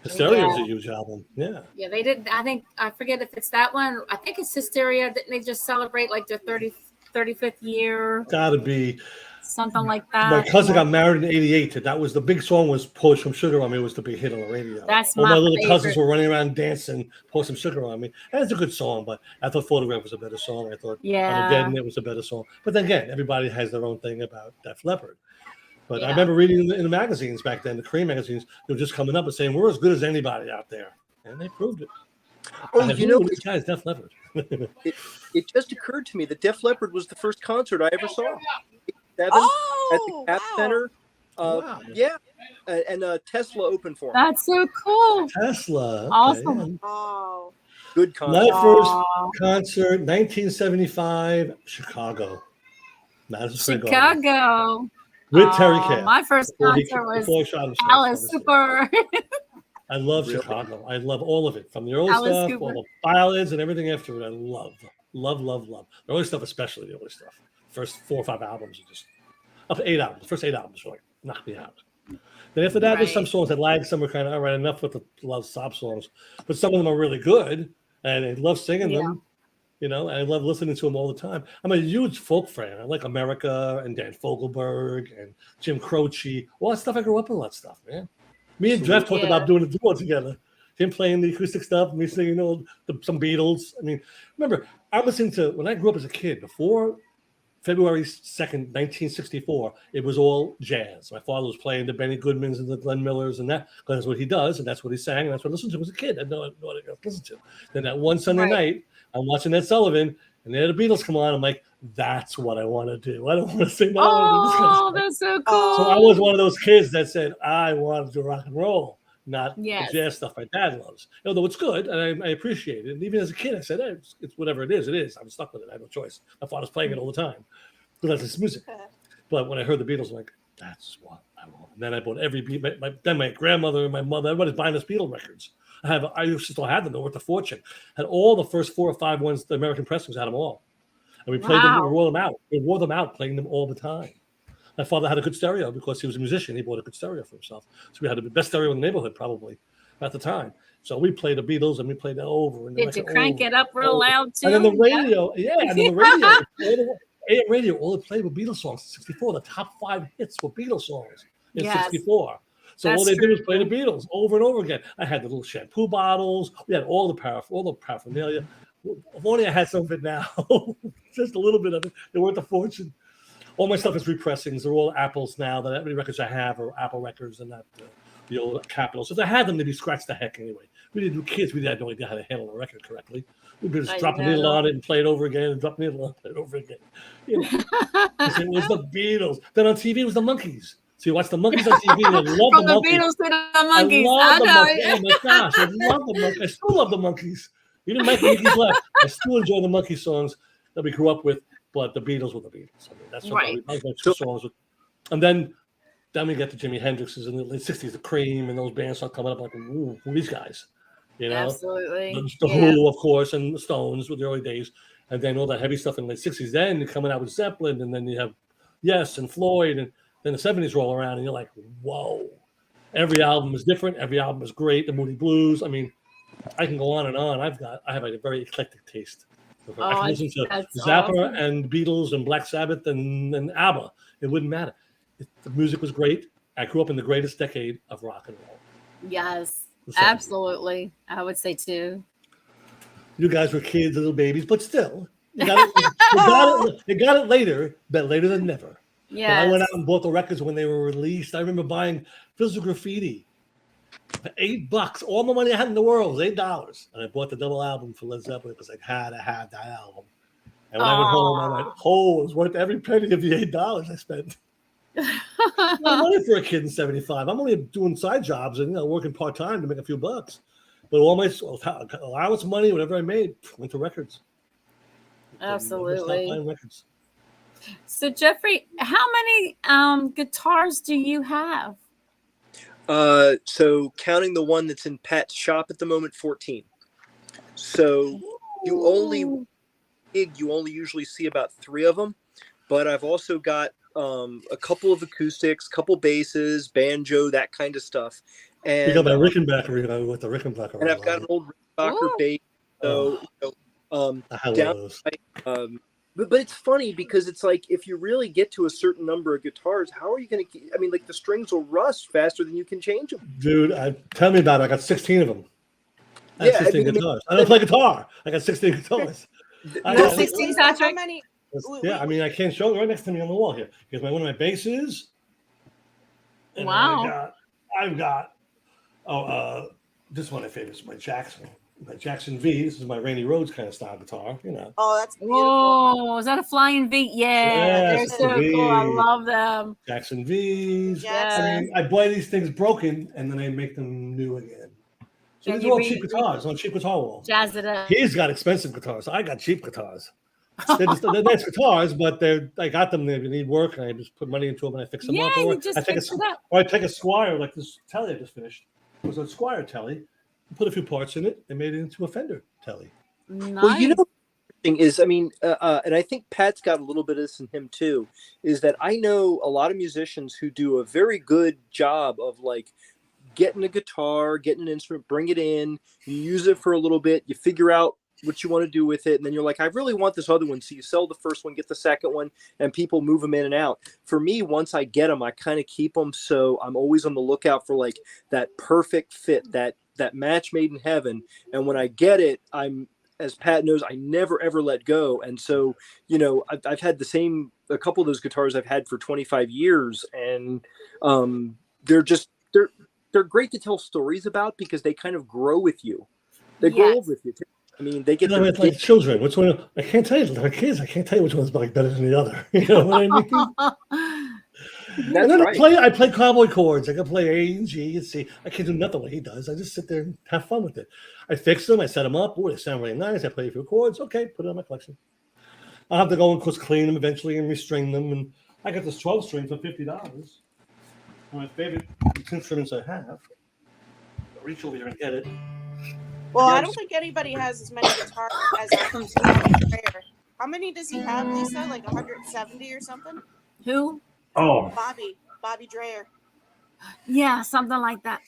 Hysteria was a huge album. Yeah. Yeah, they did. I forget if it's that one. I think it's Hysteria. Didn't they just celebrate like their 35th year? Gotta be. Something like that. My cousin got married in '88. That was the big song. Was "Pour Some Sugar on Me." Was the big hit on the radio. That's all my my little favorite. cousins were running around dancing, "Pour Some Sugar on Me." And it's a good song, but I thought "Photograph" was a better song. I thought "Armageddon" it was a better song. But then again, everybody has their own thing about Def Leppard. But I remember reading in the magazines back then, the Cream magazines, they were just coming up and saying we're as good as anybody out there, and they proved it. Oh, you know, this guy's Def Leppard. it just occurred to me that Def Leppard was the first concert I ever saw. At the Cap Center. Wow. Yeah, and Tesla opened for him. That's so cool. Tesla. Okay. Awesome. Oh. Good concert. My first concert, 1975, Chicago. Madison Square Garden. Chicago. With Terry Kath. My first concert was Alice Cooper. I love Really? Chicago. I love all of it, from the early Alice stuff, Cooper. all the ballads and everything after it. I love. The early stuff, especially the early stuff. First 4 or 5 albums are just up to 8 albums. The first 8 albums were like knock me out. Then after that, there's some songs that lag. Some are kind of all right enough with the love sob songs, but some of them are really good, and I love singing them. You know, and I love listening to them all the time. I'm a huge folk fan. I like America and Dan Fogelberg and Jim Croce. All that stuff. I grew up with all that stuff, man. Me and Jeff talked about doing a duo together. Him playing the acoustic stuff, me singing some Beatles. I mean, remember, I listened to, when I grew up as a kid, before February 2nd, 1964, it was all jazz. My father was playing the Benny Goodmans and the Glenn Millers and that, because that's what he does, and that's what he sang, and that's what I listened to as a kid. I know what I listened to. Then that one Sunday night, I'm watching Ed Sullivan, and there the Beatles come on. I'm like, that's what I want to do. I don't want to sing that. Oh, that's so cool. So I was one of those kids that said, I want to do rock and roll, not the jazz stuff my dad loves. Although it's good, and I appreciate it. And even as a kid, I said, hey, it's whatever it is, it is. I'm stuck with it. I have no choice. My father's playing it all the time. Because that's his music. But when I heard the Beatles, I'm like, that's what I want. And then I bought every Beatle. Then my grandmother and my mother, everybody's buying us Beatle records. I used to still have them. They're worth a fortune. Had all the first 4 or 5 ones, the American pressings, had them all. And we played them, we wore them out. We wore them out, playing them all the time. My father had a good stereo because he was a musician. He bought a good stereo for himself. So we had the best stereo in the neighborhood, probably, at the time. So we played the Beatles, and we played that over. And did you crank it up real loud, too? And then the radio, and then the radio, AM radio, all it played were Beatles songs in 64. The top 5 hits were Beatles songs in 64. So all they did was play the Beatles over and over again. I had the little shampoo bottles. We had all the paraphernalia. If only I had some of it now, just a little bit of it. They're worth a fortune. All my stuff is repressings. They're all Apples now. That every records I have are Apple records and not the old Capitol. So if I had them, they'd be scratched the heck anyway. We didn't do kids. We had no idea how to handle a record correctly. We'd just drop a needle on it and play it over again, and drop a needle on it, play it over again. You know, it was the Beatles. Then on TV, it was the Monkees. So you watch the Monkees on TV, and I love From the the Monkees. Beatles to the Monkees. I love the Monkees. Oh my gosh, I love the Monkees. I still love the Monkees. Even Mike Monkees left. I still enjoy the Monkey songs that we grew up with, but the Beatles were the Beatles. I mean, that's what my 2 songs. And then we get the Jimi Hendrixes in the late 60s, the Cream, and those bands start coming up like, ooh, who are these guys? You know, absolutely. The Who, of course, and the Stones with the early days, and then all that heavy stuff in the late 60s. Then you're coming out with Zeppelin, and then you have Yes and Floyd, and then the 70s roll around, and you're like, whoa. Every album is different. Every album is great. The Moody Blues. I mean, I can go on and on. I have a very eclectic taste. I can listen to Zappa and Beatles and Black Sabbath and ABBA. It wouldn't matter. The music was great. I grew up in the greatest decade of rock and roll. Yes, absolutely. I would say too. You guys were kids, little babies, but still, They got it later, but later than never. Yeah. I went out and bought the records when they were released. I remember buying Physical Graffiti for $8. All the money I had in the world was $8. And I bought the double album for Led Zeppelin because I had to have that album. And when I went home, I went, oh, it was worth every penny of the $8 I spent. Not money for a kid in 75. I'm only doing side jobs and working part-time to make a few bucks. But all my allowance money, whatever I made, went to records. Absolutely. Buying records. So Jeffrey, how many guitars do you have? So counting the one that's in Pat's shop at the moment, 14. So you only usually see about 3 of them, but I've also got a couple of acoustics, couple basses, banjo, that kind of stuff. And you got my Rickenbacker with the Rickenbacker. And I've got an old Rickenbacker bass. So I love those. But it's funny because it's like if you really get to a certain number of guitars, how are you going to? I mean, like the strings will rust faster than you can change them. Dude, tell me about it. I got 16 of them. I got 16 guitars. I don't play guitar. I got 16 guitars. You got 16, Patrick? How many? Yeah, I mean, I can't show it right next to me on the wall here. Here's one of my basses. And wow. I've got this is one of my favorites, my Jackson V. This is my Randy Rhoads kind of style guitar, Oh, that's beautiful. Whoa, is that a flying V? Yeah, Yes, they're so V. cool. I love them. Jackson V's. Yeah. I mean, I buy these things broken and then I make them new again. So these are all cheap guitars on cheap guitar wall. Jazz it up. He's got expensive guitars. I got cheap guitars. They're nice guitars, but I got them. They need work, and I just put money into them and I fix them up. Yeah, you just fix it up. Or I take a Squier like this Telly I just finished. It was a Squier Telly. Put a few parts in it and made it into a Fender Telly. Nice. Well, the thing is, I mean, and I think Pat's got a little bit of this in him too, is that I know a lot of musicians who do a very good job of like getting a guitar, getting an instrument, bring it in, you use it for a little bit, you figure out what you want to do with it, and then you're like, I really want this other one. So you sell the first one, get the second one, and people move them in and out. For me, once I get them, I kind of keep them. So I'm always on the lookout for like that perfect fit, that match made in heaven. And when I get it, I'm, as Pat knows, I never ever let go. And so, I've had a couple of those guitars I've had for 25 years, and they're great to tell stories about because they kind of grow with you. They grow with you. I mean, they get it's like children. Which one? I can't tell you. Like kids, I can't tell you which one's like better than the other. You know what I mean? That's right. I play cowboy chords. I can play A and G and C. I can't do nothing like he does. I just sit there and have fun with it. I fix them. I set them up. Oh, they sound really nice. I play a few chords. Okay, put it on my collection. I'll have to go and clean them eventually and restring them. And I got this 12 string for $50. One of my favorite instruments I have. I'll reach over here and get it. Well, I don't think anybody has as many guitars as Bobby Dreyer. How many does he have, Lisa? Like 170 or something? Who? Oh. Bobby Dreyer. Yeah, something like that.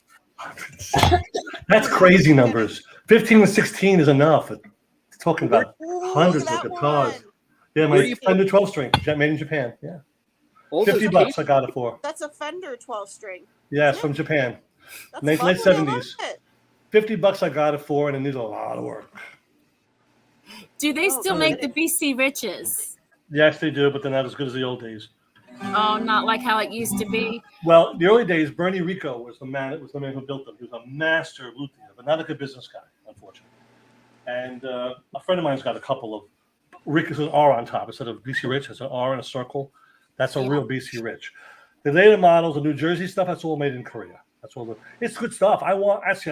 That's crazy numbers. 15 and 16 is enough. It's talking about hundreds of guitars. One. Yeah, my Fender 12 string, made in Japan. Yeah. $50 I got it for. That's a Fender 12 string. Yeah, it's from Japan. That's late lovely. 70s. $50 I got it for, and it needs a lot of work. Do they still make the BC Riches? Yes, they do, but they're not as good as the old days. Oh, not like how it used to be. Well, the early days, Bernie Rico was the man who built them. He was a master luthier, but not a good business guy, unfortunately. And a friend of mine's got a couple of Rico's with an R on top instead of BC Rich. It's an R in a circle. That's a real BC Rich. The later models, the New Jersey stuff, that's all made in Korea. That's all. It's good stuff. I'd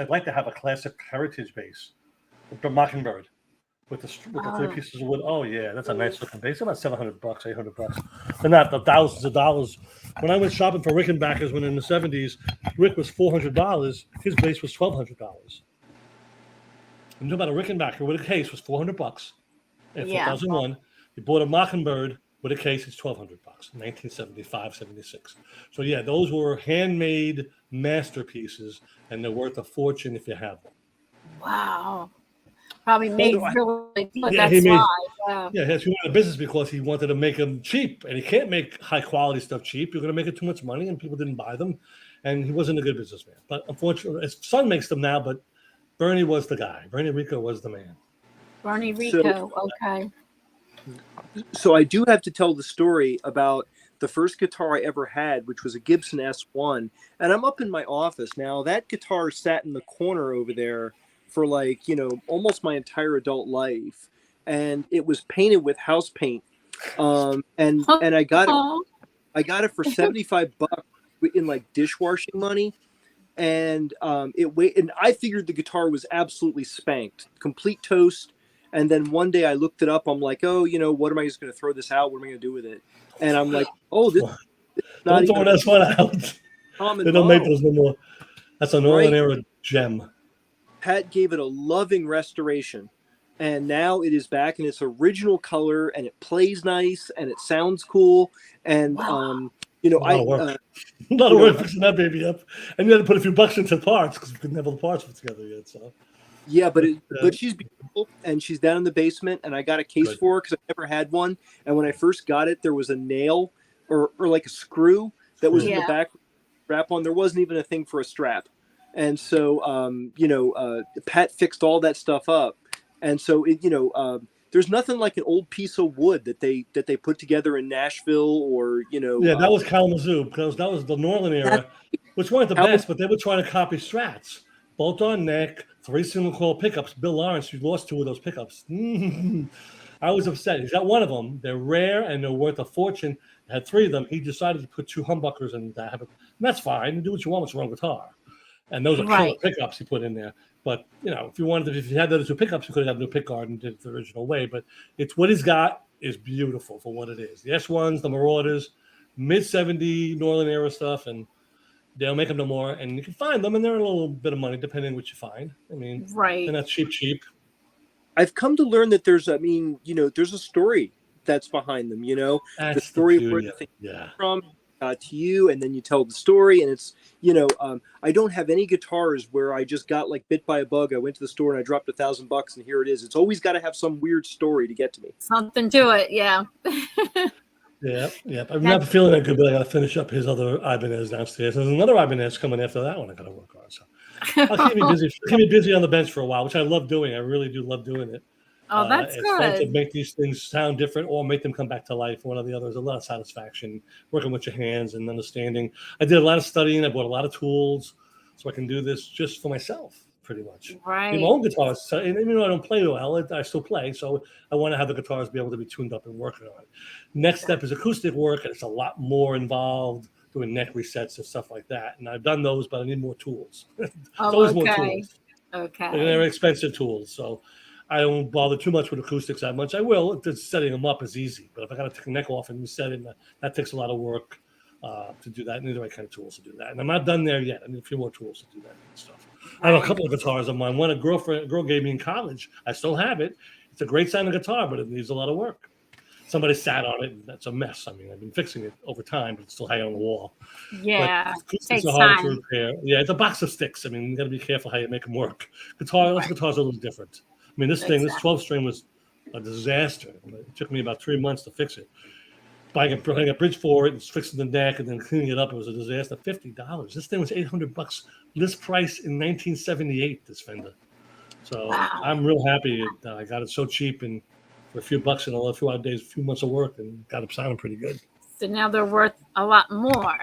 like to have a classic heritage bass, the Mockingbird, with the 3 pieces of wood. Oh yeah, that's a nice looking bass. About $700, $800. They're not the thousands of dollars. When I went shopping for Rickenbackers when in the 70s, Rick was $400. His bass was $1,200. I'm talking about a Rickenbacker with a case was $400. In 2001, you bought a Mockingbird with a case. It's $1,200. 1975, 76. So yeah, those were handmade masterpieces, and they're worth a fortune if you have them. Wow. Probably made really good. Yeah, That's why. Yeah, he went out of business because he wanted to make them cheap, and he can't make high quality stuff cheap. You're going to make it too much money, and people didn't buy them, and he wasn't a good businessman. But unfortunately, his son makes them now. But Bernie was the guy. Bernie Rico was the man. Bernie Rico. Okay. So I do have to tell the story about the first guitar I ever had, which was a Gibson S1. And I'm up in my office. Now, that guitar sat in the corner over there for like, almost my entire adult life. And it was painted with house paint. And I got it for $75 in like dishwashing money. And and I figured the guitar was absolutely spanked, complete toast. And then one day I looked it up. I'm like, oh, what am I just going to throw this out? What am I going to do with it? And I'm like, oh, this is not don't throw this one out. They don't make those no more. That's a Northern era gem. Pat gave it a loving restoration, and now it is back in its original color, and it plays nice, and it sounds cool. And a lot of work fixing that baby up, and you had to put a few bucks into parts because we couldn't have all the parts put together yet. So. Yeah, but she's beautiful, and she's down in the basement, and I got a case for her because I never had one. And when I first got it, there was a nail or like a screw that was in the back strap on. There wasn't even a thing for a strap. And so, Pat fixed all that stuff up. And so, there's nothing like an old piece of wood that they put together in Nashville or, Yeah, that was Kalamazoo because that was the Northern era, which weren't the best, but they were trying to copy Strats. Bolt-on neck, 3 single coil pickups. Bill Lawrence, you lost 2 of those pickups. I was upset. He's got one of them. They're rare and they're worth a fortune. I had 3 of them. He decided to put 2 humbuckers and have it. And that's fine. You do what you want with your own guitar. And those are killer pickups he put in there. But if you had the other 2 pickups, you could have new pickguard and did it the original way. But it's what he's got is beautiful for what it is. The S1s, the Marauders, mid-70 Northern era stuff, and they don't make them no more, and you can find them, and they're a little bit of money depending on what you find. I mean, they're not cheap. I've come to learn that there's a story that's behind them. That's the story of where the thing from to you, and then you tell the story, and it's I don't have any guitars where I just got like bit by a bug. I went to the store and I dropped $1,000, and here it is. It's always got to have some weird story to get to me. Something to it, yeah. Yeah. I'm not feeling that good, but I got to finish up his other Ibanez downstairs. There's another Ibanez coming after that one I got to work on. So I'll keep me busy on the bench for a while, which I love doing. I really do love doing it. Oh, that's it's fun to make these things sound different or make them come back to life. One or the other. There's a lot of satisfaction working with your hands and understanding. I did a lot of studying. I bought a lot of tools so I can do this just for myself. Pretty much. Right. My own guitars, and even though I don't play well, I still play. So I want to have the guitars be able to be tuned up and working on it. Next step is acoustic work, and it's a lot more involved, doing neck resets and stuff like that. And I've done those, but I need more tools. More tools. Okay. And they're expensive tools, so I don't bother too much with acoustics that much. I will. Just setting them up is easy, but if I got to take a neck off and reset it, that takes a lot of work to do that. I need the right kind of tools to do that. And I'm not done there yet. I need a few more tools to do that and stuff. I have a couple of guitars of mine. One a girl gave me in college. I still have it. It's a great sounding guitar, but it needs a lot of work. Somebody sat on it, and that's a mess. I mean, I've been fixing it over time, but it's still hanging on the wall. Yeah, it's hard to repair. Yeah, it's a box of sticks. I mean, you got to be careful how you make them work. Guitars are a little different. I mean, this 12-string was a disaster. It took me about 3 months to fix it. Buying a bridge for it and fixing the neck and then cleaning it up, it was a disaster. $50. This thing was $800 list price in 1978. This Fender. So I'm real happy that I got it so cheap and for a few bucks and a few odd days, a few months of work, and got them sounding pretty good. So now they're worth a lot more.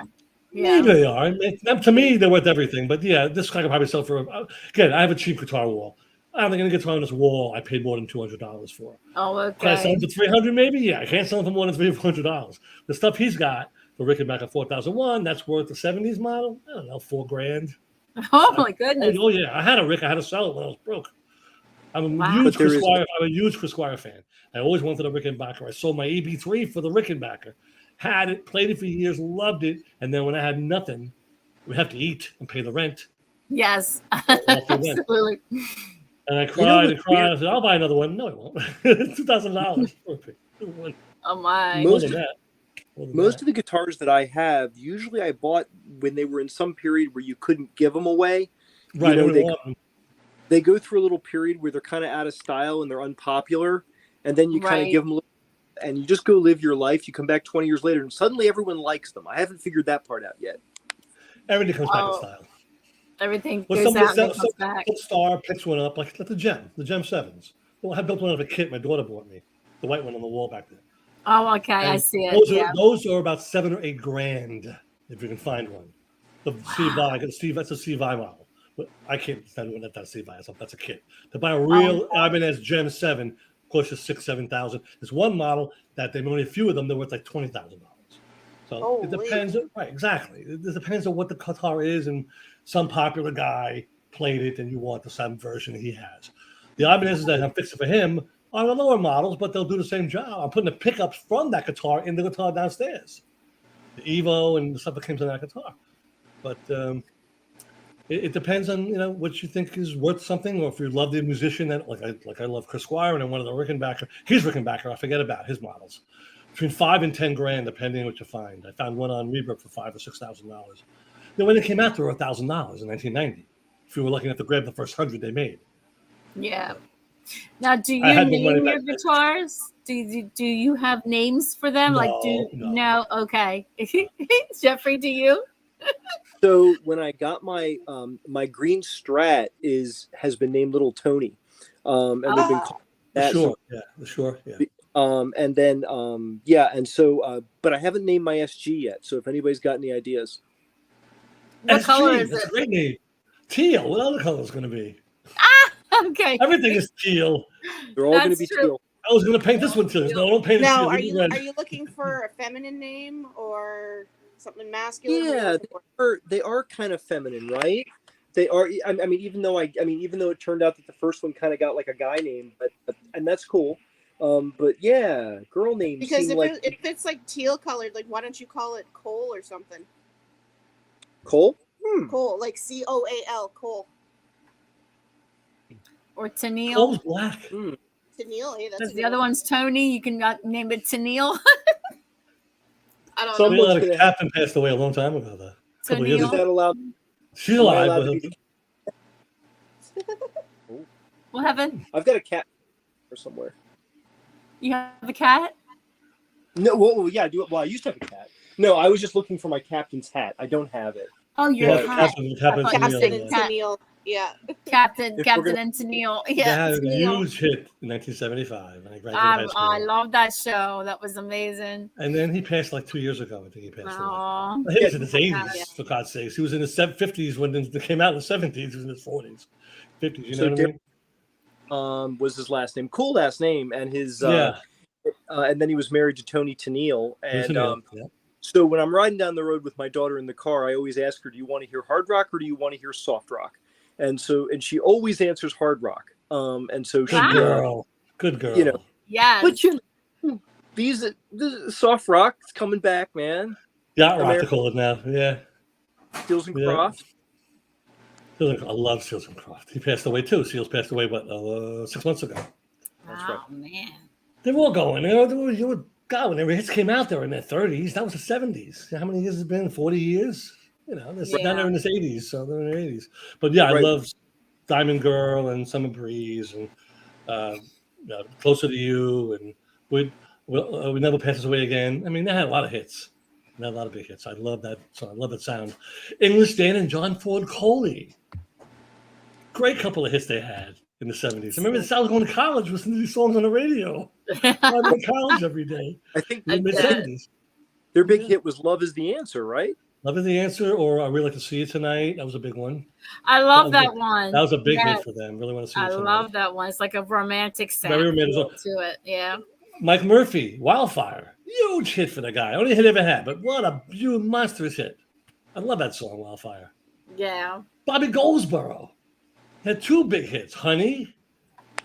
Yeah, maybe they are. To me, they're worth everything. But yeah, this I could probably sell for. Again, I have a cheap guitar wall. I don't think any guitar on this wall I paid more than $200 for. Oh, okay. Can I sell it for $300? Maybe. Yeah, I can't sell it for more than $300. The stuff he's got, the Rickenbacker 4001, that's worth the '70s model. I don't know, $4,000. Oh my goodness. Oh yeah, I had a Rick. I had to sell it when I was broke. I'm a huge Chris Squire fan. I always wanted a Rickenbacker. I sold my EB3 for the Rickenbacker. Had it, played it for years, loved it, and then when I had nothing, we have to eat and pay the rent. Yes, absolutely. And I cried and cried. I said, "I'll buy another one." No, I won't. $2,000. Oh my! Most of the guitars that I have, usually I bought when they were in some period where you couldn't give them away. Right. They go through a little period where they're kind of out of style and they're unpopular, and then you kind of give them, and you just go live your life. You come back 20 years later, and suddenly everyone likes them. I haven't figured that part out yet. Everything comes back in style. Everything goes out and comes back. Star picks one up, like the Gem 7s. Well, I built one of a kit my daughter bought me. the white one on the wall back there. Oh, okay. I And see it. those are about $7 or $8 grand if you can find one. The CV, that's a CV model. But I can't stand when that's CV. That's a kit. To buy a real Ibanez Gen 7 costs you $6,000-7,000. There's one model that they only a few of them. They're worth like $20,000. So it depends. Right, exactly. It depends on what the guitar is, and some popular guy played it, and you want the same version he has. The Ibanez's that I'm fixing for him are the lower models, but they'll do the same job. I'm putting the pickups from that guitar in the guitar downstairs, the Evo and the stuff that comes in that guitar. But it depends on what you think is worth something, or if you love the musician that like I love Chris Squire and one of the Rickenbacker. He's Rickenbacker. I forget about his models. Between $5,000 and $10,000, depending on what you find. I found one on Reverb for $5,000 or $6,000. When it came out, they were $1,000 in 1990. If you were lucky enough to grab the first 100 they made. Yeah. Now, do you name your guitars? Do you have names for them? No. Okay. Jeffrey, do you? So when I got my my green Strat has been named Little Tony, and they've been called that. Sure. And then and so but I haven't named my SG yet. So if anybody's got any ideas, what color is that's it? A great name. Teal. What other color is going to be? Okay. Everything is teal. They're all going to be teal. I was going to paint this one teal. No, don't paint it teal. Now, are you looking for a feminine name or something masculine? Yeah, they are kind of feminine, right? They are. I mean, even though it turned out that the first one kind of got like a guy name, but and that's cool. But yeah, girl names. Because if it's like teal colored, like why don't you call it Cole or something? Cole? Cole, like COAL, Cole. Or Tennille. Cole's black. Tennille, hey, Because the other one's Tony. You can name it Tennille. I don't know. know. The captain passed away a long time ago, though. A couple years ago. Is that allowed? She's alive. What happened? I've got a cat or somewhere. You have a cat? No, well, yeah, I do. Well, I used to have a cat. No, I was just looking for my captain's hat. I don't have it. Oh, you're a cat. Captain and Tennille. Yeah. Captain and Tennille. Yeah. They had a huge hit in 1975. When I graduated high school. I love that show. That was amazing. And then he passed like 2 years ago. I think he passed away. He was in his 80s, for God's sakes. He was in his 50s when it came out in the 70s. He was in his 40s, 50s. You know what I mean? Was his last name. Cool last name. And his and then he was married to Tony Tennille. And so when I'm riding down the road with my daughter in the car, I always ask her, do you want to hear hard rock or do you want to hear soft rock? And she always answers hard rock. And so she, good girl. Yeah. But these soft rock is coming back, man. Yacht rock to call it now. Yeah. Seals and Croft. I love Seals and Croft. He passed away too. Seals passed away 6 months ago. That's right. Man. They were all going. God, when their hits came out, they were in their 30s. That was the 70s. How many years has it been? 40 years? Now they're in his 80s, so they're in their 80s. But yeah, I love Diamond Girl and Summer Breeze and Closer to You and We Never Pass Us Away Again. I mean, they had a lot of hits. They had a lot of big hits. I love that song. I love that sound. English Dan and John Ford Coley. Great couple of hits they had in the 70s. I remember I was going to college listening to these songs on the radio. I went to college every day. I think in the mid-70s. Their big hit was Love Is the Answer, right? Love Is the Answer, or I Really Like to See You Tonight. That was a big one. I love that one. That was a big hit for them. Really Want to See You Tonight. I love that one. It's like a romantic sound Very romantic to it. Yeah. Mike Murphy, Wildfire. Huge hit for the guy. Only hit ever had, but what a huge monstrous hit. I love that song, Wildfire. Yeah. Bobby Goldsboro had two big hits, Honey,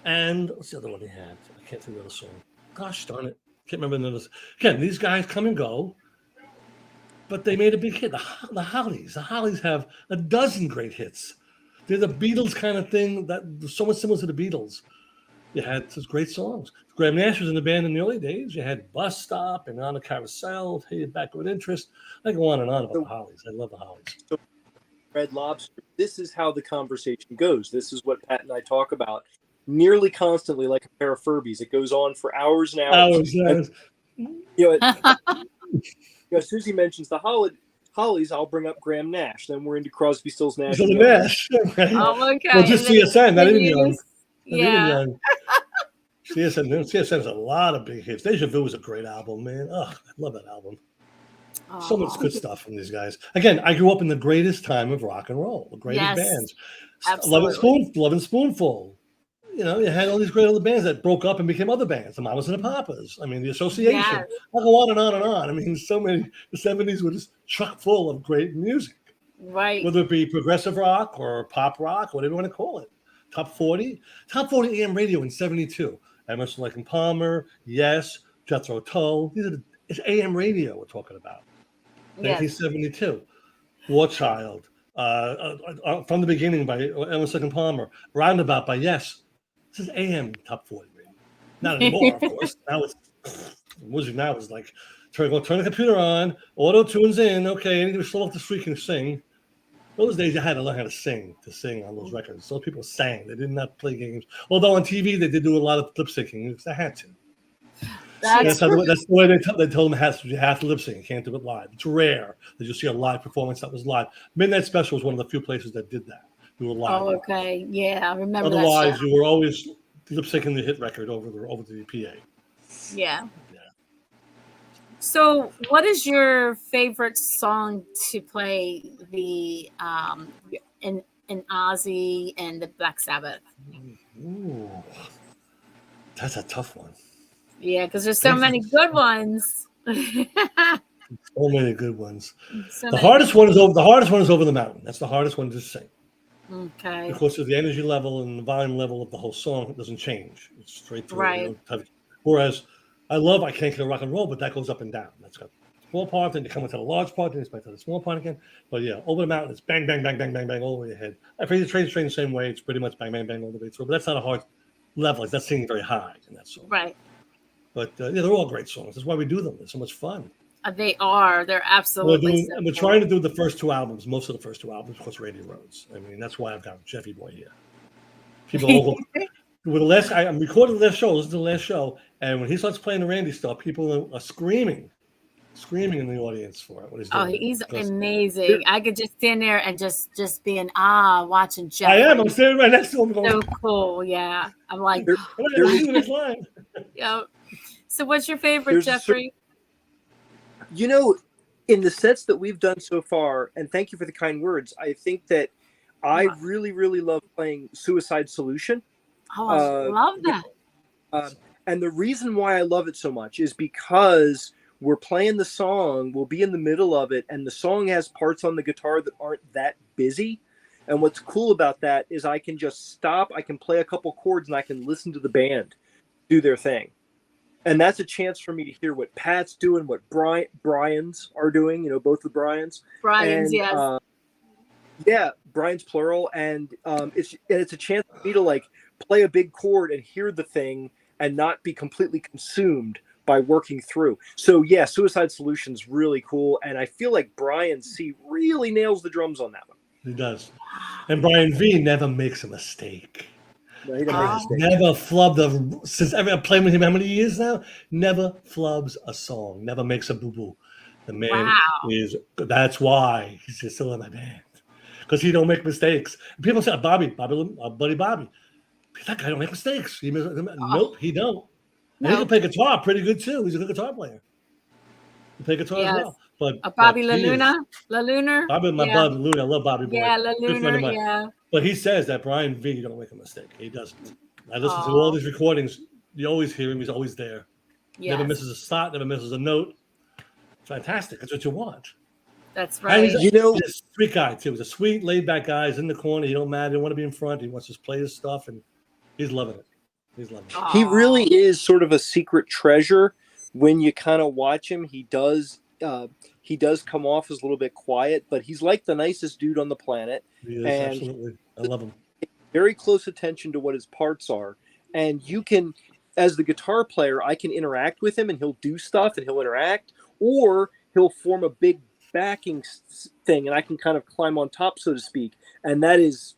and what's the other one he had? I can't think of the song. Gosh darn it. Can't remember the Again, these guys come and go, but they made a big hit. The Hollies. The Hollies have a dozen great hits. They're the Beatles kind of thing, that so much similar to the Beatles. You had those great songs. Graham Nash was in the band in the early days. You had Bus Stop and On the Carousel, Hey Back with Interest. I go on and on about the Hollies. I love the Hollies. So, Red Lobster, this is how the conversation goes. This is what Pat and I talk about nearly constantly, like a pair of Furbies. It goes on for hours and hours. And, Susie mentions the Hollies. I'll bring up Graham Nash. Then we're into Crosby, Stills, Nash. Nash. Oh, okay. Well, just CSN. Not even young. Yeah. CSM has a lot of big hits. Deja Vu was a great album, man. Oh, I love that album. So much good stuff from these guys. Again, I grew up in the greatest time of rock and roll, the greatest bands. Absolutely. Love and Spoonful. You know, you had all these great other bands that broke up and became other bands. The Mamas and the Papas. I mean, the Association. Yes. I'll go on and on and on. I mean, so many. The 70s were just chock full of great music. Right. Whether it be progressive rock or pop rock, whatever you want to call it. Top 40 AM radio in 72. Emerson, Lake and Palmer, Yes, Jethro Tull. It's AM radio we're talking about. Yes. 1972. War Child. From the Beginning by Emerson, Lake and Palmer. Roundabout by Yes. This is AM top 40 radio. Not anymore, of course. Now music now is like turn the computer on, auto tunes in, okay, and you slow off the streak and sing. Those days you had to learn how to sing on those records. So people sang. They did not play games. Although on TV they did do a lot of lip syncing because they had to. That's the way they told them you have to lip sync. You can't do it live. It's rare that you see a live performance that was live. Midnight Special was one of the few places that did that. You were live. Oh, okay. Yeah, I remember that. Otherwise, you were always lip syncing the hit record over the PA. Yeah. So, what is your favorite song to play in Ozzy and the Black Sabbath? Ooh, that's a tough one. Yeah, because there's so many good ones. So many good ones. The hardest one is Over the Mountain. That's the hardest one to sing. Okay. Of course, the energy level and the volume level of the whole song doesn't change. It's straight through. Right. Whereas I love I Can't Get a Rock and Roll, but that goes up and down. That's got a small part, then you come into the large part, then it's back to the small part again. But yeah, Over the Mountain, it's bang, bang, bang, bang, bang, bang, all the way ahead. I play the Train the same way. It's pretty much bang, bang, bang all the way through. But that's not a hard level. It's not singing very high in that song. Right. But yeah, they're all great songs. That's why we do them. They're so much fun. They are. They're absolutely. We're trying to do the first two albums, most of the first two albums, of course, Radio Roads. I mean, that's why I've got Jeffy Boy here. People with the last, I'm recording the last show, listen to the last show, and when he starts playing the Randy stuff, people are screaming in the audience for it. What he's doing. He's amazing. I could just stand there and just be in awe watching Jeff. I am. I'm standing right next to him. Going, so cool. Yeah. I'm like, yeah. So what's your favorite, Jeffrey? In the sets that we've done so far, and thank you for the kind words, I think that I really, really love playing Suicide Solution. Oh, I love that. And the reason why I love it so much is because we're playing the song, we'll be in the middle of it, and the song has parts on the guitar that aren't that busy. And what's cool about that is I can just stop, I can play a couple chords, and I can listen to the band do their thing. And that's a chance for me to hear what Pat's doing, what Brian's are doing, both the Brian's. Brian's, yes. Yeah, Brian's plural. And it's a chance for me to play a big chord and hear the thing and not be completely consumed by working through. So yeah, Suicide Solution's really cool. And I feel like Brian C really nails the drums on that one. He does. And Brian V never makes a mistake. No, he never flubbed since I've played with him how many years now? Never flubs a song, never makes a boo-boo. The man that's why he's still in my band. Because he don't make mistakes. People say, Buddy Bobby. That guy don't make mistakes. Nope, he don't. And he can play guitar pretty good too. He's a good guitar player. He play guitar as well. But Bobby LaLuna. Bobby, my bud, Luna. I love Bobby Boy. Yeah, LaLuna, yeah. But he says that Brian V don't make a mistake. He doesn't. I listen to all these recordings. You always hear him. He's always there. Yes. Never misses a spot. Never misses a note. Fantastic. That's what you want. That's right. He's a sweet guy too. He's a sweet, laid-back guy. He's in the corner. He don't matter. He don't want to be in front. He wants to play his stuff, and he's loving it. He really is sort of a secret treasure. When you kind of watch him, he does come off as a little bit quiet, but he's like the nicest dude on the planet. He is, absolutely. I love him. Very close attention to what his parts are. And you can, as the guitar player, I can interact with him and he'll do stuff and he'll interact, or he'll form a big backing thing and I can kind of climb on top, so to speak. And that is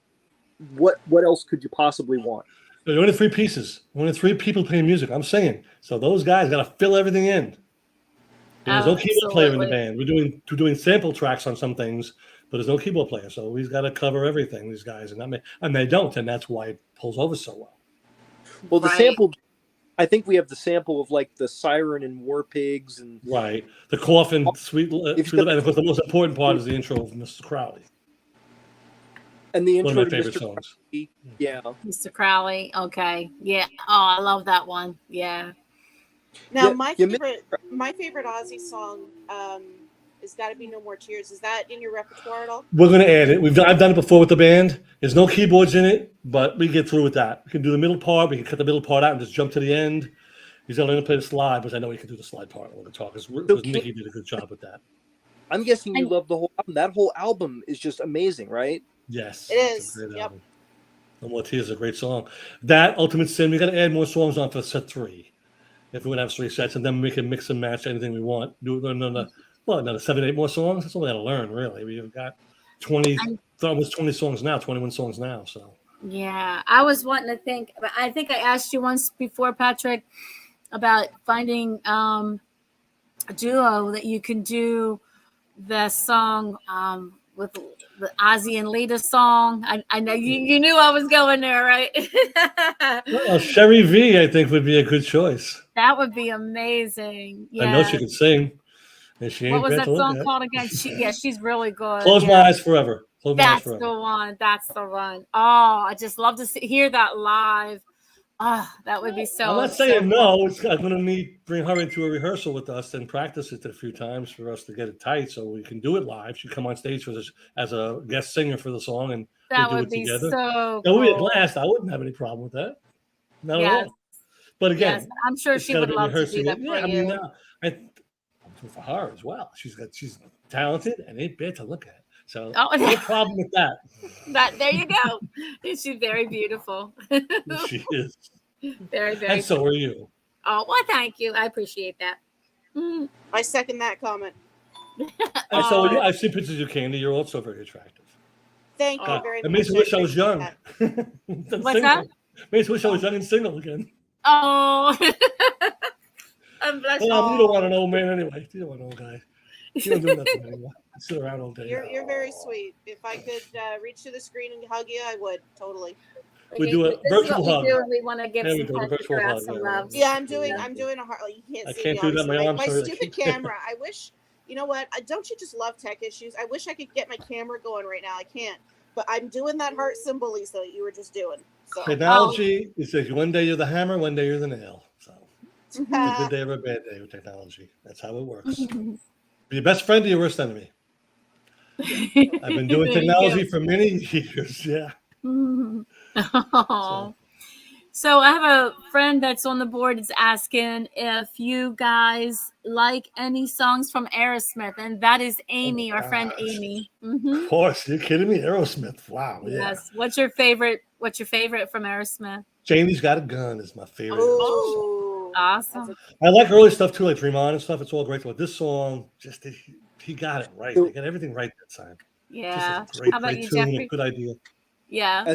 what else could you possibly want? There are only three pieces. Only three people playing music. I'm singing. So those guys got to fill everything in. There's no keyboard player in the band. We're doing sample tracks on some things, but there's no keyboard player. So he's got to cover everything, these guys. And they don't. And that's why it pulls over so well. Well, the I think we have the sample of like the siren and War Pigs and Right. The coffin, sweet, If sweet, and of course the most important part is the intro of Mr. Crowley. the One intro of my to favorite Mr. songs. Crowley. Yeah. Mr. Crowley. Okay. Yeah. Oh, I love that one. Yeah. Now, Yeah, my yeah, favorite Ozzy song has got to be "No More Tears." Is that in your repertoire at all? We're going to add it. I've done it before with the band. There's no keyboards in it, but we can get through with that. We can do the middle part. We can cut the middle part out and just jump to the end. He's going to play the slide, because I know he can do the slide part when we talk. Because Mickey did a good job with that. I'm guessing you love the whole album. That whole album is just amazing, right? Yes. It it's is. a great Yep. album. No More Tears is a great song. That, Ultimate Sin, we got to add more songs on for set 3. If we would have 3 sets, and then we can mix and match anything we want. Do another 7, 8 more songs. That's all we got to learn, really. We've got almost 20 songs now, 21 songs now. So Yeah. I was wanting to think, but I think I asked you once before, Patrick, about finding a duo that you can do the song with the Ozzy and Lita song. I know you knew I was going there, right? well, Sherry V, I think, would be a good choice. That would be amazing. Yeah. I know she could sing, and she What ain't was bad that to look song at. called again? She's really good. Close Yeah. My Eyes Forever. Close My Eyes That's Forever. the one. That's the one. Oh, I just love to hear that live. Oh, that would be so. I'm not saying no. I'm going to bring her into a rehearsal with us and practice it a few times for us to get it tight, so we can do it live. She come on stage with us as a guest singer for the song, and That we'll do would it be together. so That would be a cool. blast. I wouldn't have any problem with that. Not Yes. at all. But again, Yes, I'm sure it's she gotta would be love to rehearsing do that it. for Yeah, I you. mean, for her as well. She's talented and ain't bad to look at. So no problem with that. There you go. She's very beautiful. She is. Very, very. And so are you. Oh, well, thank you. I appreciate that. Mm. I second that comment. And so are you. I've seen pictures of you, Candy. You're also very attractive. Thank you Oh. very It much. makes me wish I was young. What's that? Makes me wish I was young and single again. Oh. I'm blushing. Well, you don't want an old man anyway. You don't want an old guy. You don't do nothing anymore. You sit around all day. You're very sweet. If I could reach to the screen and hug you, I would totally. We do a This is virtual what hug. we do, and we want to give There we some go, the Patrick virtual out hug, some yeah. love. Yeah, I'm doing a heart. You can't I see can't me, do that. My obviously. arms My hurt. stupid camera. I wish. You know what? Don't you just love tech issues? I wish I could get my camera going right now. I can't. But I'm doing that heart symbol, Lisa, that you were just doing. So. Technology, it says one day you're the hammer, one day you're the nail. So it's a good day or a bad day with technology. That's how it works. Be your best friend or your worst enemy. I've been doing technology for many years. Yeah. Oh. So I have a friend that's on the board is asking if you guys like any songs from Aerosmith, and that is Amy, our friend Amy. Of course, you're kidding me. Aerosmith. Wow. Yeah. Yes. What's your favorite from Aerosmith? Janie's Got a Gun is my favorite. Oh, Awesome. I like early stuff too, like Fremont and stuff. It's all great. But this song, just he got it right. They got everything right that time. Yeah. Just a great, How about great you, tune, Jeffrey? a good idea. Yeah.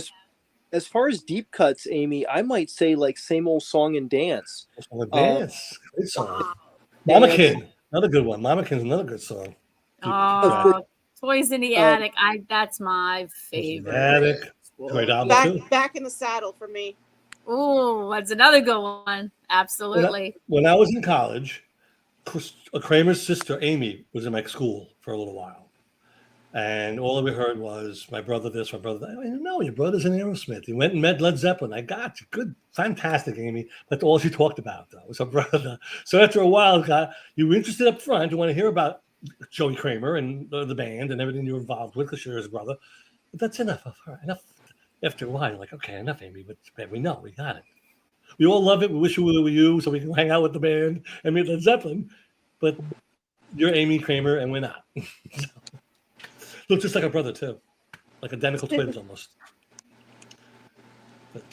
As far as deep cuts, Amy, I might say like Same Old Song and Dance. Dance. Great song. wow. Mama Dance. Kin, another good one. Mama Kin's another good song. Oh, Toys in the Attic. That's my favorite. Attic. Great album too. Back in the saddle for me. Oh, that's another good one. Absolutely. When I was in college, Kramer's sister Amy was in my school for a little while. And all we heard was my brother this, my brother that. I didn't know your brother's in Aerosmith. He went and met Led Zeppelin. I got you. Good, fantastic, Amy. That's all she talked about, though, was her brother. So after a while, you were interested up front. You want to hear about Joey Kramer and the band and everything you're involved with because you're his brother. But that's enough of her. Enough. After a while, you're like, okay, enough, Amy. But we know, we got it. We all love it. We wish we were you so we can hang out with the band and meet Led Zeppelin. But you're Amy Kramer and we're not. So, look just like our brother too, like identical twins almost. But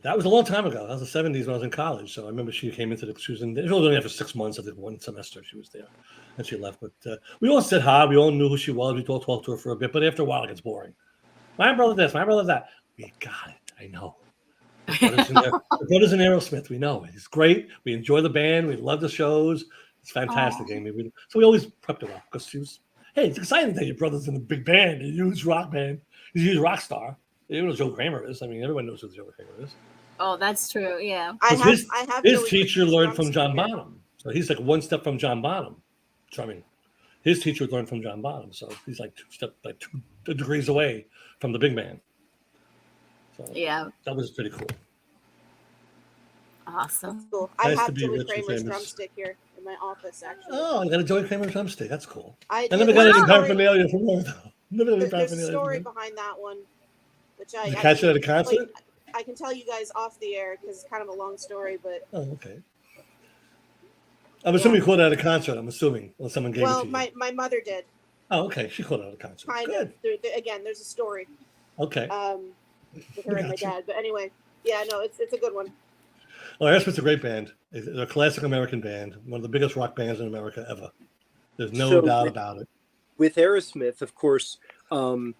that was a long time ago. That was the 70s when I was in college. So I remember she came into she was only there for 6 months. I think 1 semester she was there, and she left. But we all said hi. We all knew who she was. We all talked to her for a bit. But after a while, it gets boring. My brother this, my brother that. We got it. I know. The brothers in Aerosmith. We know it. It's great. We enjoy the band. We love the shows. It's fantastic, Amy. So we always prepped her up because she was. Hey, it's exciting that your brother's in a big band, a huge rock band. He's a huge rock star. You know who Joe Kramer is. I mean, everyone knows who Joe Kramer is. Oh, that's true. Yeah. I 'Cause have I have his Joey teacher Kramer's learned from drumstick John here. Bonham, so he's like one step from John Bonham drumming. His teacher learned from John Bonham, so he's like two degrees away from the big man. So Yeah. that was pretty cool. Awesome. That's cool. I Nice to have be Joey rich and Kramer's famous. drumstick here in my office, actually. Oh, I got a Joey Kramer drumstick. That's cool. I I never did- got there's any a story- paraphernalia from her, though. Never got any There's a paraphernalia from story her. behind that one, which Did you catch it at a concert? I can tell you guys off the air because it's kind of a long story, but Oh, okay. I'm assuming you caught it at a concert. I'm assuming, or someone gave it well, to you. my mother did. Oh, okay. She caught it at a concert. Kind Good. of. Again, there's a story Okay. with her and my Gotcha. dad. But anyway, yeah, no, it's a good one. Well, Aerosmith's a great band. They're a classic American band, one of the biggest rock bands in America ever. There's no So doubt about it. With Aerosmith, of course, I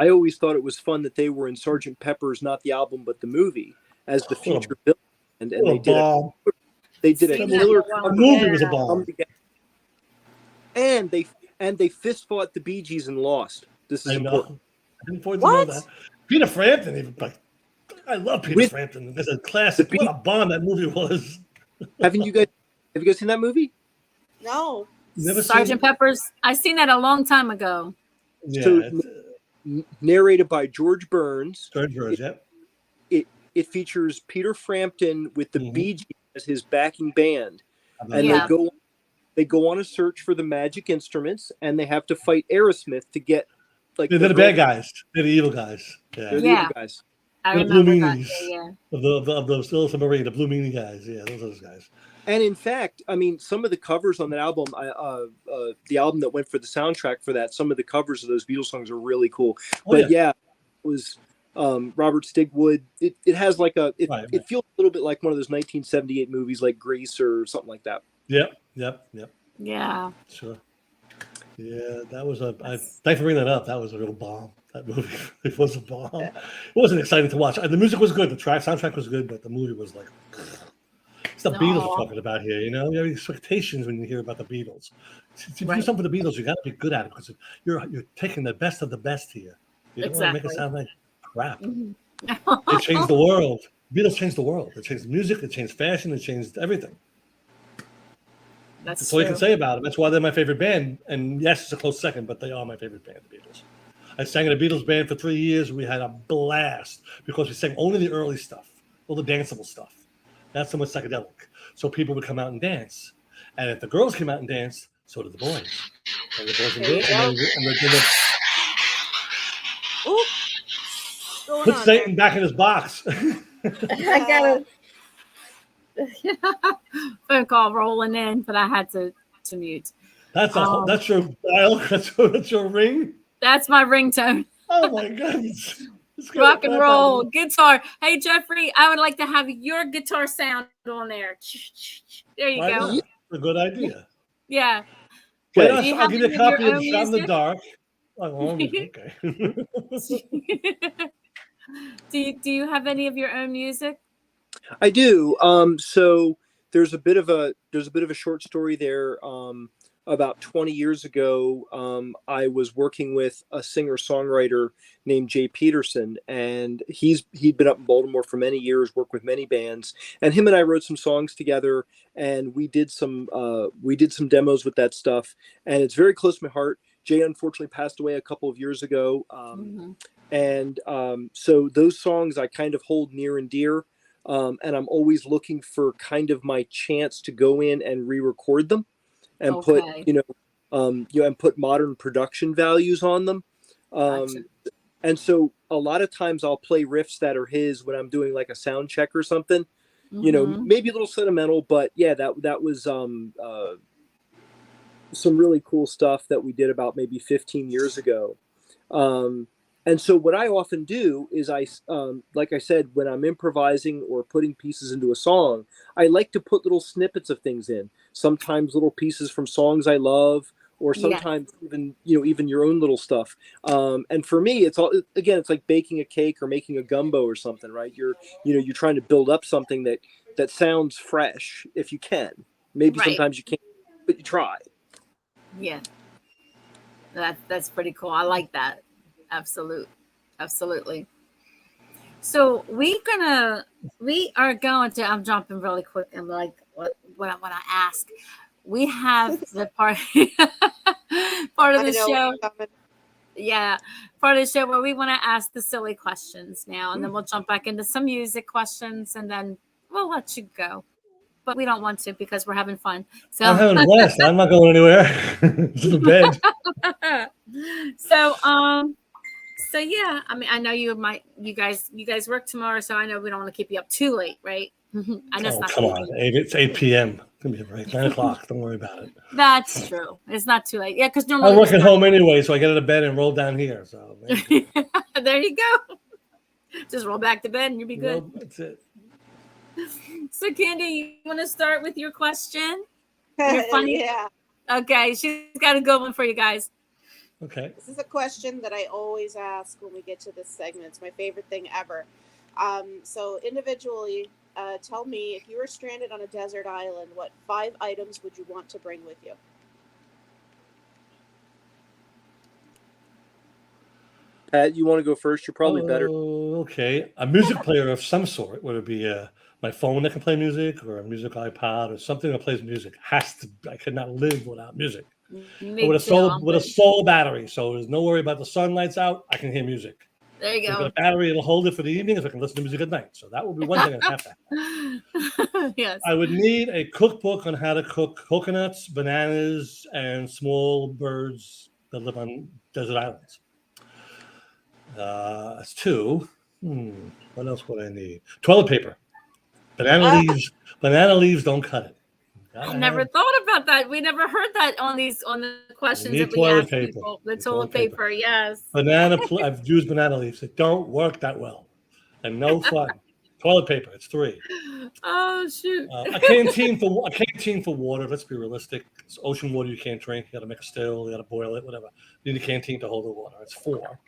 always thought it was fun that they were in Sgt. Pepper's, not the album but the movie, as the What a- feature villain, and What they a did bomb. they did a Seen killer that The one. movie was a Yeah. come bomb. together. And they fist fought the Bee Gees and lost. This is I important. know. I didn't to know What? that. Peter Frampton, even like, I love Peter With- Frampton. It's a classic. The What a bomb that movie was. Have you guys seen that movie? No. Never seen Sergeant Pepper's. I seen that a long time ago. Yeah, So- it's, Narrated by George Burns. George Burns, yep. It features Peter Frampton with the Mhm. Bee Gees as his backing band, and Yeah. they go on a search for the magic instruments, and they have to fight Aerosmith to get like They're the bad guys. They're the evil guys. They're Yeah. the Yeah. evil guys. I The Blue remember that. Meanies. Yeah. Of the Still Submarine, the Blue Meanie guys. Yeah, those guys. And in fact, I mean, some of the covers on that album, the album that went for the soundtrack for that, some of the covers of those Beatles songs are really cool. Oh, But yeah, it was Robert Stigwood. It has like Right. it feels a little bit like one of those 1978 movies like Grease or something like that. Yep. Yeah. Sure. Yeah, that was thanks for bringing that up. That was a real bomb. That movie it was a bomb. It wasn't exciting to watch. The music was good. The soundtrack was good, but the movie was like, it's the Beatles No. we're talking about here. You know, you have expectations when you hear about the Beatles. To do Right. something for the Beatles, you got to be good at it because you're taking the best of the best here. You don't want to make it Exactly. sound like crap. Mhm. They changed the world. Beatles changed the world. They changed music. They changed fashion. They changed everything. That's That's all you can true. say about them. That's why they're my favorite band. And yes, it's a close second, but they are my favorite band, the Beatles. I sang in a Beatles band for 3 years. We had a blast because we sang only the early stuff, all the danceable stuff. Not so much psychedelic. So people would come out and dance. And if the girls came out and danced, so did the boys. And the boys would There you do it. go. And they Ooh. What's going put on Satan back in his box. I got a phone call rolling in, but I had to mute. That's Um, your dial. That's your ring. That's my ringtone. Oh my goodness. It's good. Rock and roll guitar. Hey Jeffrey, I would like to have your guitar sound on there. There you Why go. not? It's a good idea. Yeah. Wait, Okay. Do you I'll have give you a any of your copy of own Shot in the music? Dark. Oh, okay. Do you have any of your own music? I do. So there's a bit of a short story there. About 20 years ago, I was working with a singer-songwriter named Jay Peterson, and he'd been up in Baltimore for many years, worked with many bands, and him and I wrote some songs together, and we did some demos with that stuff, and it's very close to my heart. Jay unfortunately passed away a couple of years ago, and so those songs I kind of hold near and dear, and I'm always looking for kind of my chance to go in and re-record them. And Okay. and put modern production values on them. Gotcha. And so a lot of times I'll play riffs that are his when I'm doing like a sound check or something, Mhm. maybe a little sentimental, but yeah, that was some really cool stuff that we did about maybe 15 years ago. And so what I often do is like I said, when I'm improvising or putting pieces into a song, I like to put little snippets of things in. Sometimes little pieces from songs I love, or Yeah. sometimes even your own little stuff. And for me, it's like baking a cake or making a gumbo or something, right? You're trying to build up something that sounds fresh if you can. Maybe Right. sometimes you can't, but you try. Yeah. That's pretty cool. I like that. Absolutely. So we are going to. I'm jumping really quick. I'm like, what I want to ask. We have the part part of I the know show. what's coming. Yeah, part of the show where we want to ask the silly questions now, and then we'll jump back into some music questions, and then we'll let you go. But we don't want to because we're having fun. So I'm having a blast. I'm not going anywhere. To the bed. so yeah, I mean, I know you guys work tomorrow, so I know we don't want to keep you up too late, right? I know it's Oh, not come too on. late. It's 8 p.m. It's going to be right. 9 o'clock. Don't worry about it. That's true. It's not too late. Yeah, because I normally work at home anyway, so I get out of bed and roll down here. So there you go. Just roll back to bed and you'll be good. Well, that's it. So, Candy, you want to start with your question? You're funny. Yeah. Okay, she's got a good one for you guys. Okay. This is a question that I always ask when we get to this segment. It's my favorite thing ever. So individually, tell me, if you were stranded on a desert island, what 5 items would you want to bring with you? Pat, you want to go first? You're probably better. Okay. A music player of some sort. Would it be my phone that can play music, or a music iPod, or something that plays music? I could not live without music. Me With too, a solar battery, so there's no worry about the sun lights out. I can hear music. There you With go. a battery, it'll hold it for the evening, so I can listen to music at night. So that would be one thing I'd have to have. Yes. I would need a cookbook on how to cook coconuts, bananas, and small birds that live on desert islands. That's 2. What else would I need? Toilet paper. Banana leaves don't cut it. I never thought about that. We never heard that on the questions that we toilet asked paper. people. The toilet paper, yes. I've used banana leaves. It don't work that well, and no fun. Toilet paper. It's 3. Oh shoot. A canteen for water. Let's be realistic. It's ocean water you can't drink. You got to make a still. You got to boil it. Whatever. You need a canteen to hold the water. It's 4.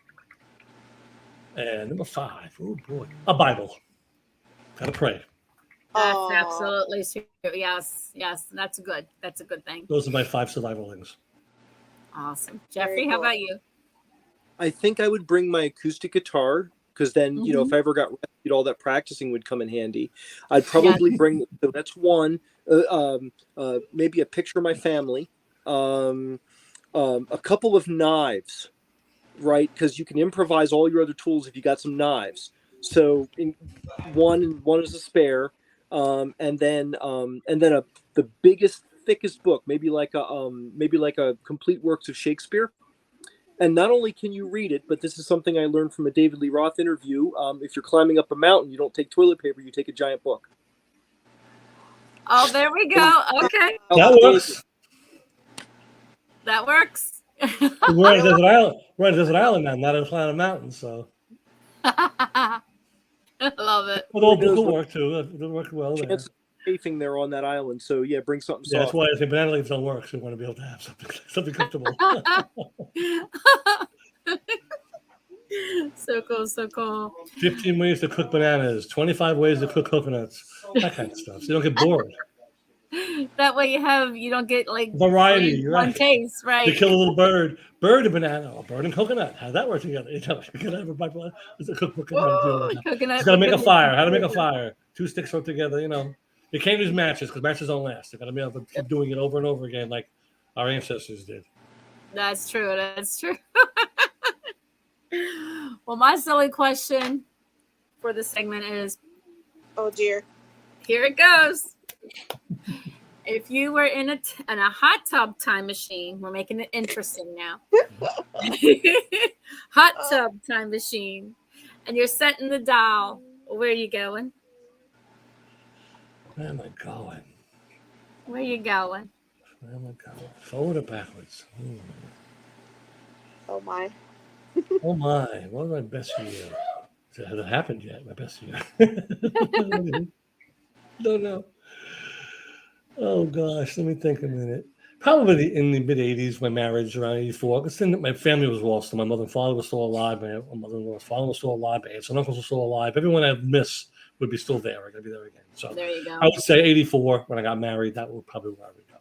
And number 5. Oh boy, a Bible. Gotta pray. That's absolutely true. Yes. That's a good thing. Those are my 5 survival things. Awesome. Jeffrey, how about you? I think I would bring my acoustic guitar, because then, if I ever got rescued, all that practicing would come in handy. I'd probably bring, so that's 1, maybe a picture of my family, a couple of knives, right? Because you can improvise all your other tools if you got some knives. So one is a spare, and then the biggest, thickest book, maybe like a complete works of Shakespeare. And not only can you read it, but this is something I learned from a David Lee Roth interview. If you're climbing up a mountain, you don't take toilet paper, you take a giant book. Oh, there we go. Okay. That works. That works. We're on a desert island. We're on a desert island now, not on a mountain. So I love it. although a book will work too. It'll work well there. Chances of chafing there on that island. So yeah, bring something Yeah, soft. that's why I think banana leaves don't work. So we want to be able to have something comfortable. So cool. 15 ways to cook bananas, 25 ways to cook coconuts, that kind of stuff. So you don't get bored. That way you don't get like Variety, one right? taste, right? You kill a little bird and banana, or bird and coconut. How does that work together? You can have a cookbook. Ooh, coconut. You got to make a fire. How to make a fire? 2 sticks thrown together. You can't use matches because matches don't last. You got to be able to keep doing it over and over again, like our ancestors did. That's true. Well, my silly question for this segment is, Oh dear. here it goes. If you were in a hot tub time machine, we're making it interesting now. Hot tub time machine, and you're setting the dial. Where are you going? Where am I going? Where are you going? Where am I going? Forward or backwards? Oh my. Oh my! What was my best year? It hasn't happened yet. My best year. Don't know. Oh gosh, let me think a minute. Probably in the mid '80s, my marriage around '84. Because then my family was all still. My mother and father were still alive. My mother-in-law's father was still alive. My aunts and uncles were still alive. Everyone I miss would be still there. I'm gonna be there again. So There you go. I would say '84 when I got married. That would probably where I would go.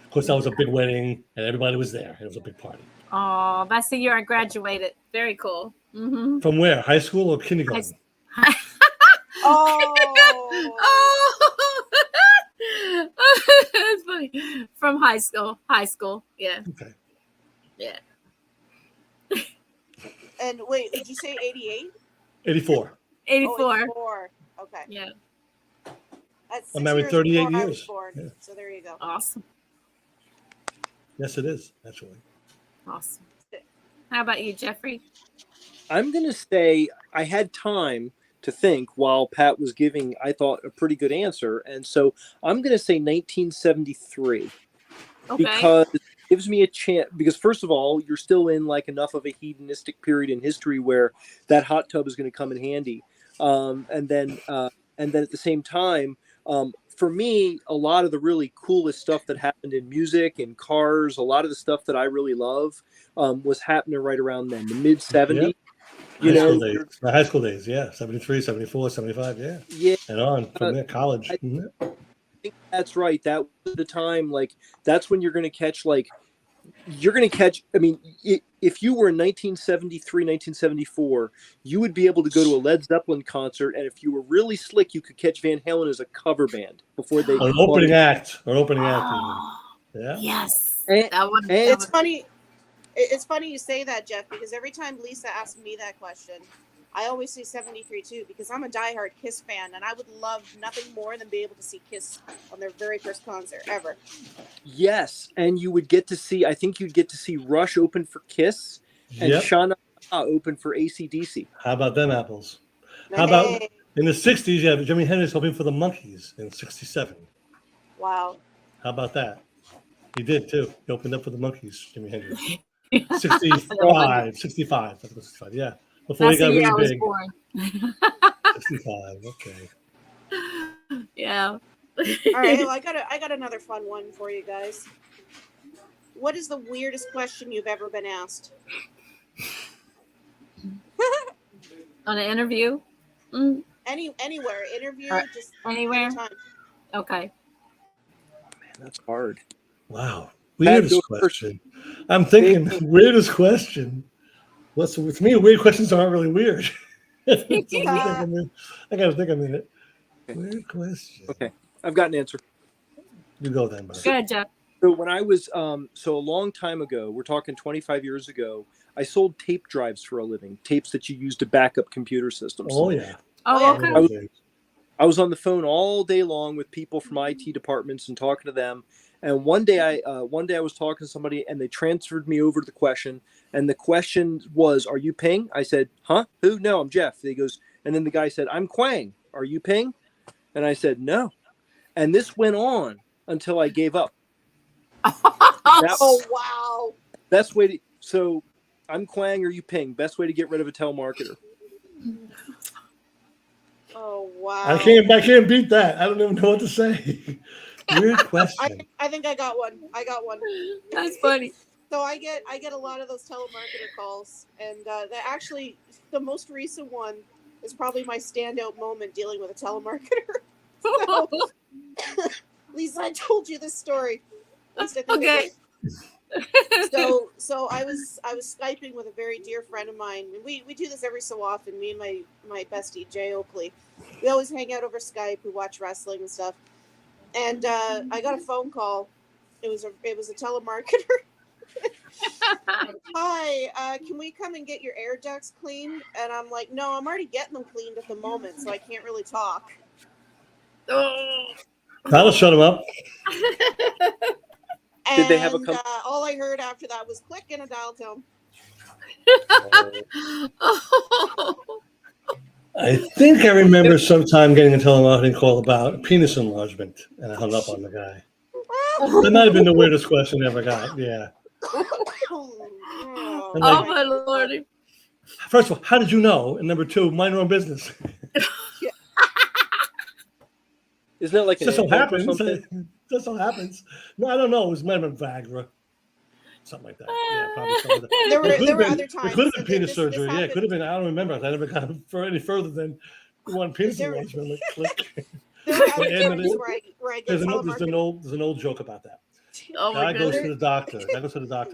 Of course, that was a big wedding, and everybody was there. It was a big party. Oh, that's the year I graduated. Very cool. Mm-hmm. From where? High school or kindergarten? Oh. Oh, it's funny. From high school. Yeah. Okay. Yeah. And wait, did you say 88? 84. 84. Oh, 84. Okay. Yeah. That's I'm 6 married years 38 before I was years. born. Yeah. So there you go. Awesome. Yes, it is, actually. Awesome. How about you, Jeffrey? I'm going to say I had time to think while Pat was giving, I thought, a pretty good answer. And so I'm going to say 1973 Okay. because it gives me a chance. Because first of all, you're still in like enough of a hedonistic period in history where that hot tub is going to come in handy. And then at the same time, for me, a lot of the really coolest stuff that happened in music and cars, a lot of the stuff that I really love was happening right around then, the mid 70s. Yep. You High school know, days. My high school days, yeah. 73, 74, 75, yeah. yeah, And on from there, college. I Mhm. think that's right. That was the time, like, that's when you're going to catch, I mean, if you were in 1973, 1974, you would be able to go to a Led Zeppelin concert. And if you were really slick, you could catch Van Halen as a cover band before they. Or an opening act. Or opening act, Oh, even. Yeah. yes. And- That one. It's funny. It's funny you say that, Jeff, because every time Lisa asks me that question, I always say 73 too, because I'm a diehard Kiss fan, and I would love nothing more than be able to see Kiss on their very first concert ever. Yes, and you would get to see. I think you'd get to see Rush open for Kiss and Yep. Shana open for AC/DC. How about them apples? How about Hey, in the 60s, you have Jimi Hendrix opening for the Monkees in 67. wow. How about that? He did too. He opened up for the Monkees, Jimi Hendrix. 65, 65. I think it was 65, yeah. Before That's he the got year I really was big. born. 65, okay. Yeah. All right, well, I got another fun one for you guys. What is the weirdest question you've ever been asked? On an interview? Mm, Anywhere, interview, just anywhere? anytime. Okay. Man, that's hard. Wow. Pat, Weirdest go first. question. I'm thinking, weirdest question. To me, weird questions aren't really weird. So I gotta think a minute. Okay. Weird question. Okay, I've got an answer. You go then, bud. Go ahead, Jeff. So when I was, so a long time ago, we're talking 25 years ago, I sold tape drives for a living, tapes that you use to back up computer systems. Oh yeah. Oh, yeah. okay. I was on the phone all day long with people from IT departments and talking to them. And one day I was talking to somebody and they transferred me over to the question. And the question was, "Are you Ping?" I said, "Huh? Who? No, I'm Jeff." He goes, and then the guy said, "I'm Quang. Are you Ping?" And I said, "No." And this went on until I gave up. Oh, wow. Best way to, so I'm Quang, are you Ping? Best way to get rid of a telemarketer. Oh, wow. I can't beat that. I don't even know what to say. Weird question. I think I got one. That's funny. So I get a lot of those telemarketer calls, and the most recent one is probably my standout moment dealing with a telemarketer. So, Lisa, I told you this story. At least I think I Okay. did. So I was Skyping with a very dear friend of mine, and we do this every so often. Me and my bestie Jay Oakley, we always hang out over Skype. We watch wrestling and stuff. And I got a phone call. It was a telemarketer. Hi, can we come and get your air ducts cleaned? And I'm like, no, I'm already getting them cleaned at the moment, so I can't really talk. Oh. That'll shut him up. And Did they have a all I heard after that was click and a dial tone. I think I remember sometime getting a telemarketing call about penis enlargement, and I hung up on the guy. That might have been the weirdest question I ever got. Yeah. Oh, I'm Oh like, my lordy. first of all, how did you know? And number two, mind your own business. Isn't that like It an just so implant or happens. something? Just so happens. No, I don't know. It was might have been Viagra. Something like that. Yeah, probably something like that. There It could were have other been- times. It could have been that penis this surgery. Yeah, it happened. could have been. I don't remember. I never got for any further than one penis There- enlargement. Like, click. There were other And times where I get There's an telemarketer. old joke about that. Oh my Guy goes goodness. to the doctor.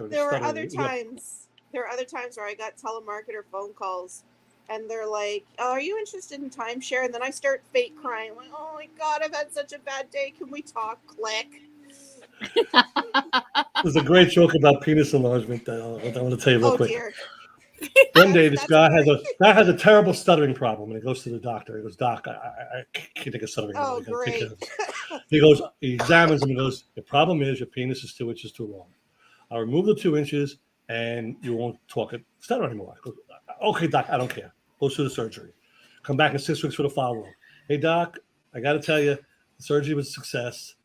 With There were stuttering. other times. There were other times where I got telemarketer phone calls, and they're like, oh, "Are you interested in timeshare?" And then I start fake crying. I'm like, "Oh my god, I've had such a bad day. Can we talk?" Click. There's a great joke about penis enlargement that I want to tell you real Oh quick. dear. One day, this That's guy great. has a terrible stuttering problem, and he goes to the doctor. He goes, "Doc, I can't take a stuttering." Oh, You gotta take great. care of this." He goes, he examines him and goes, "The problem is your penis is 2 inches too long. I'll remove the 2 inches, and you won't stutter anymore." I go, "Okay, Doc, I don't care." Goes through the surgery. Come back in 6 weeks for the follow-up. "Hey, Doc, I got to tell you, the surgery was a success,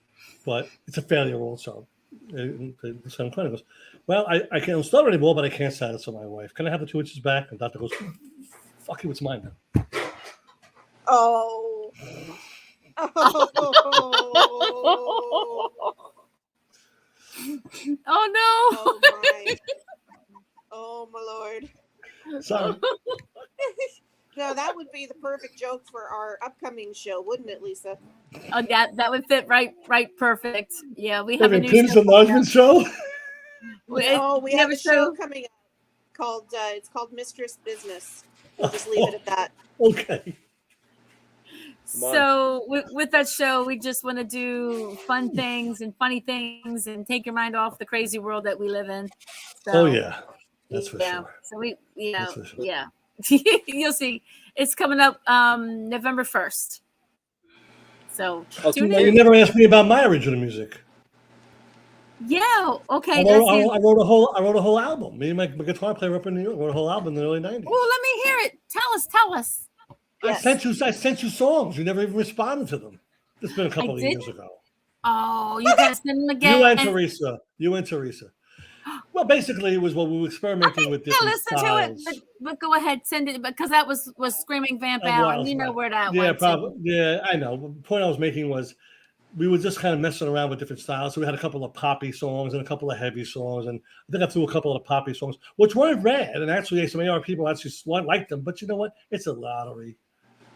but it's a failure also." And the son goes, "Well, I can't stutter anymore, but I can't satisfy my wife. Can I have the 2 inches back?" And the doctor goes, "Fuck you, it's mine now." Oh. Oh no! Oh my. Oh my lord. Sorry. No, that would be the perfect joke for our upcoming show, wouldn't it, Lisa? Oh, that would fit right perfect. Yeah, we have a Wait, new penis show. enlargement show? We have a show coming up called it's called Mistress Business. We'll just leave it at that. Okay. So with that show, we just want to do fun things and funny things and take your mind off the crazy world that we live in. So, Oh yeah, that's for sure. So we, That's for sure. yeah, you'll see. It's coming up November 1st. So tune You in. never asked me about my original music. Yeah. Okay. I wrote a whole album. Me and my guitar player up in New York wrote a whole album in the early '90s. Oh, let me hear it. Tell us. Yes. I sent you songs. You never even responded to them. It's been a couple of years ago. Oh, you gotta send them again. You and Teresa. Well, basically, it was what we were experimenting with different listen styles. to it, but go ahead, send it because that was Screaming Vamp Out, and you know where that yeah, went. probably. Yeah, I know. The point I was making was we were just kind of messing around with different styles. So we had a couple of poppy songs and a couple of heavy songs, and I think I threw a couple of poppy songs, which weren't bad. And actually, some AR people actually liked them. But you know what? It's a lottery.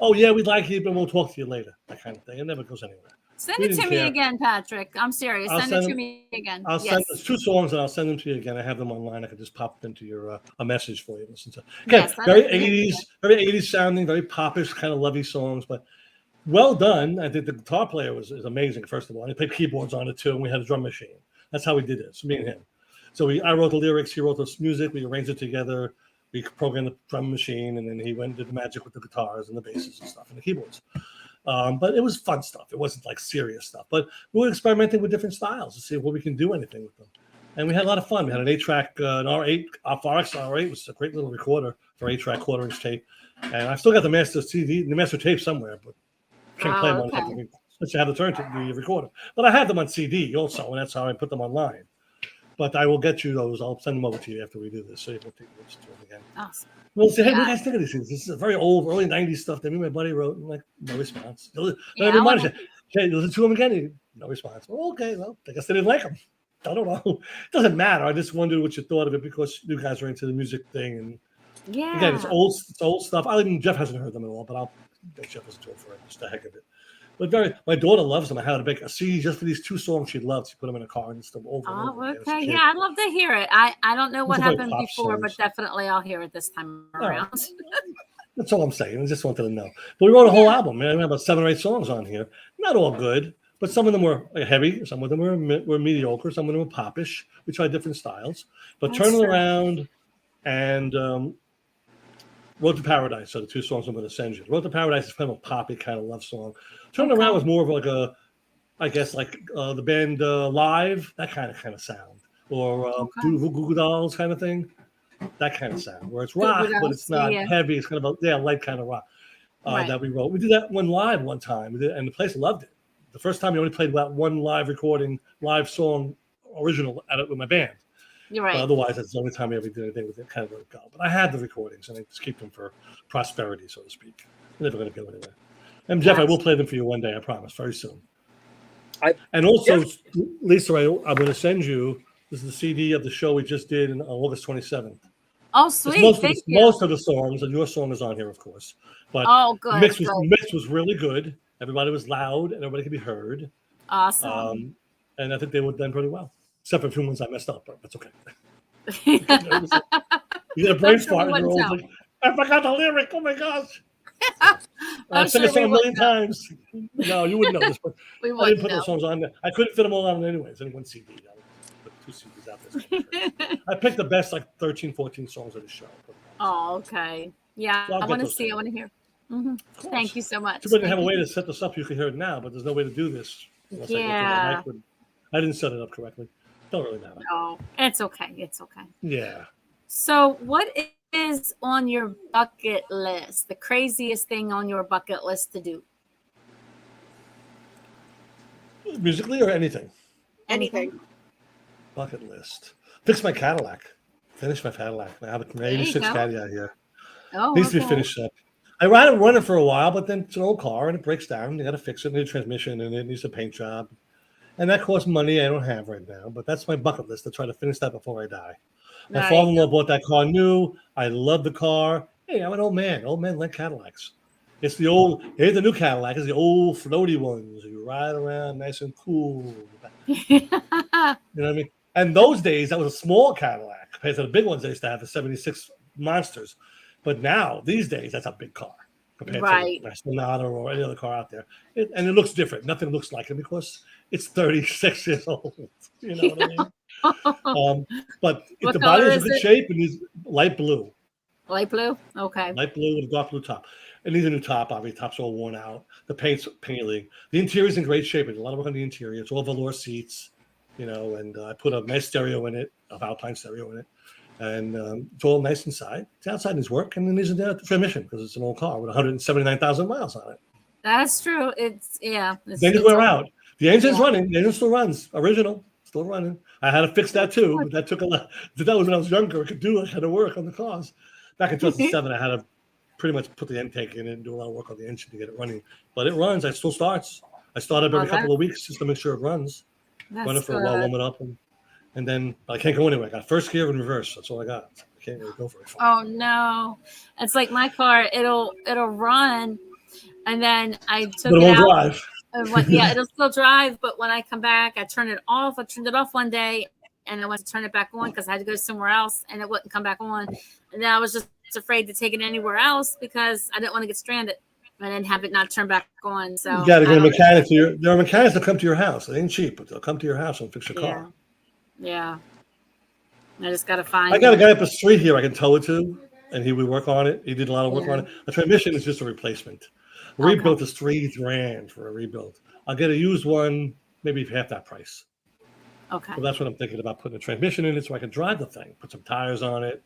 Oh yeah, we'd like you, but we'll talk to you later. That kind of thing. It never goes anywhere. Send it to me again, Patrick. I'm serious. Send it to me again. There's 2 songs, and I'll send them to you again. I have them online. I can just pop them to your a message for you to listen to. Again, very 80s sounding, very popish, kind of lovey songs, but well done. I think the guitar player is amazing. First of all, he played keyboards on it too, and we had a drum machine. That's how we did this, me and him. So I wrote the lyrics, he wrote the music, we arranged it together. We programmed the drum machine, and then he went and did the magic with the guitars and the basses and stuff and the keyboards. But it was fun stuff. It wasn't like serious stuff. But we were experimenting with different styles to see if we can do anything with them. And we had a lot of fun. We had an 8-track, an R8, Forex R8, which is a great little recorder for 8-track quarter-inch tape. And I've still got the master CD, the master tape somewhere, but can't play them on it. Unless you have the turn to the recorder. But I have them on CD also, and that's how I put them online. But I will get you those. I'll send them over to you after we do this, so you can take them again. Awesome. Well, say, hey, what do you guys think of these things? This is a very old, early '90s stuff that me and my buddy wrote. And like, no response. Hey, listen to them again. No response. Well, okay, well, I guess they didn't like them. I don't know. It doesn't matter. I just wondered what you thought of it because you guys are into the music thing, and again, it's old stuff. I mean, Jeff hasn't heard them at all, but I'll get Jeff listen to it for just the heck of it. But my daughter loves them. I had to make a CD just for these 2 songs she loved. She put them in a car and stuff over. Okay, yeah, I'd love to hear it. I don't know what happened before, but definitely I'll hear it this time around. That's all I'm saying. I just wanted to know. But we wrote a whole album. I have about 7 or 8 songs on here. Not all good, but some of them were heavy. Some of them were mediocre. Some of them were popish. We tried different styles. But Turn It Around and Road to Paradise. So the 2 songs I'm going to send you. Road to Paradise is kind of a poppy kind of love song. Turn It Around was more of like the band Live, that kind of sound. Or Goo Goo Dolls kind of thing. That kind of sound. Where it's rock, but it's not heavy. It's kind of a light kind of rock that we wrote. We did that one live one time, and the place loved it. The first time we only played about one live song, original at it with my band. You're right. Otherwise, that's the only time we ever did anything with it. Kind of let it go. But I had the recordings, and I just keep them for prosperity, so to speak. They're never going to go anywhere. And Jeff, I will play them for you one day. I promise, very soon. Lisa, I'm going to send you. This is the CD of the show we just did on August 27th. Oh, sweet! Most of the songs, and your song is on here, of course. But good. Mix was really good. Everybody was loud, and everybody could be heard. Awesome. And I think they would done pretty well, except for a few ones I messed up, but that's okay. You get a brain fart, and you're old. I forgot the lyric. Oh my gosh. I'm I've sung sure the song we a million wouldn't know. times. No, you wouldn't know this, but We I didn't wouldn't put those know. songs on there. I couldn't fit them all on anyways. In one CD. I put 2 CDs out there. I picked the best, like 13, 14 songs of the show. Oh, okay. Yeah, So I'll I get want to those see. I to want to hear. Of course. Thank you so much. Too bad I didn't have a Thank way you. to set this up. You can hear it now, but there's no way to do this. unless I go to the Yeah. mic with- I didn't set it up correctly. Don't really matter. No, it's okay. It's okay. Yeah. So, what is on your bucket list? The craziest thing on your bucket list to do? Musically or anything? Anything. Bucket list. Fix my Cadillac. Finish my Cadillac. I have an There you 86 go. Caddy out here. Oh, Needs to be okay. finished up. I ran it running for a while, but then it's an old car and it breaks down. You got to fix it. Need a transmission and it needs a paint job. And that costs money I don't have right now. But that's my bucket list to try to finish that before I die. My Right. father-in-law bought that car new. I love the car. Hey, I'm an old man. Old men like Cadillacs. It's the old, here's the new Cadillac. It's the old floaty ones. You ride around nice and cool. You know what I mean? And those days, that was a small Cadillac compared to the big ones they used to have, the 76 Monsters. But now, these days, that's a big car compared Right. to my Sonata or any other car out there. And it looks different. Nothing looks like it because it's 36 years old. You know what I mean? But if What the body color is in is good it? shape, it needs light blue. Light blue? Okay. Light blue with a dark blue top. It needs a new top. Obviously, the top's all worn out. The paint's painting. The interior's in great shape. There's a lot of work on the interior. It's all velour seats, you know, and I put a nice stereo in it, a Alpine stereo in it. And it's all nice inside. It's outside needs work, and it needs a transmission because it's an old car with 179,000 miles on it. That's true. It's, yeah. It's, They it's wear all- out. The engine's Yeah. running. The engine still runs. Original, still running. I had to fix that too, but that took a lot. That was when I was younger. I could do it. I had to work on the cars. Back in 2007, I had to pretty much put the intake in it and do a lot of work on the engine to get it running. But it runs. It still starts. I start up every Oh, couple of weeks just to make sure it runs. That's Run it for a while, good. warm it up, and then I can't go anywhere. I got first gear and reverse. That's all I got. I can't really go very far. Oh no. It's like my car, it'll run and then I took But it it won't out. drive. Yeah, it'll still drive, but when I come back, I turn it off. I turned it off one day and I went to turn it back on because I had to go somewhere else and it wouldn't come back on. And then I was just afraid to take it anywhere else because I didn't want to get stranded and then have it not turn back on. So You got to I get a don't- mechanic to your. There are mechanics that come to your house. They ain't cheap, but they'll come to your house and fix your car. Yeah. I just gotta find I got a guy up the street here I can tow it to, and he would work on it. He did a lot of work Yeah. on it. The transmission is just a replacement. Okay. Rebuilt is $3,000 for a rebuild. I'll get a used one, maybe half that price. Okay. So that's what I'm thinking about, putting a transmission in it so I can drive the thing, put some tires on it,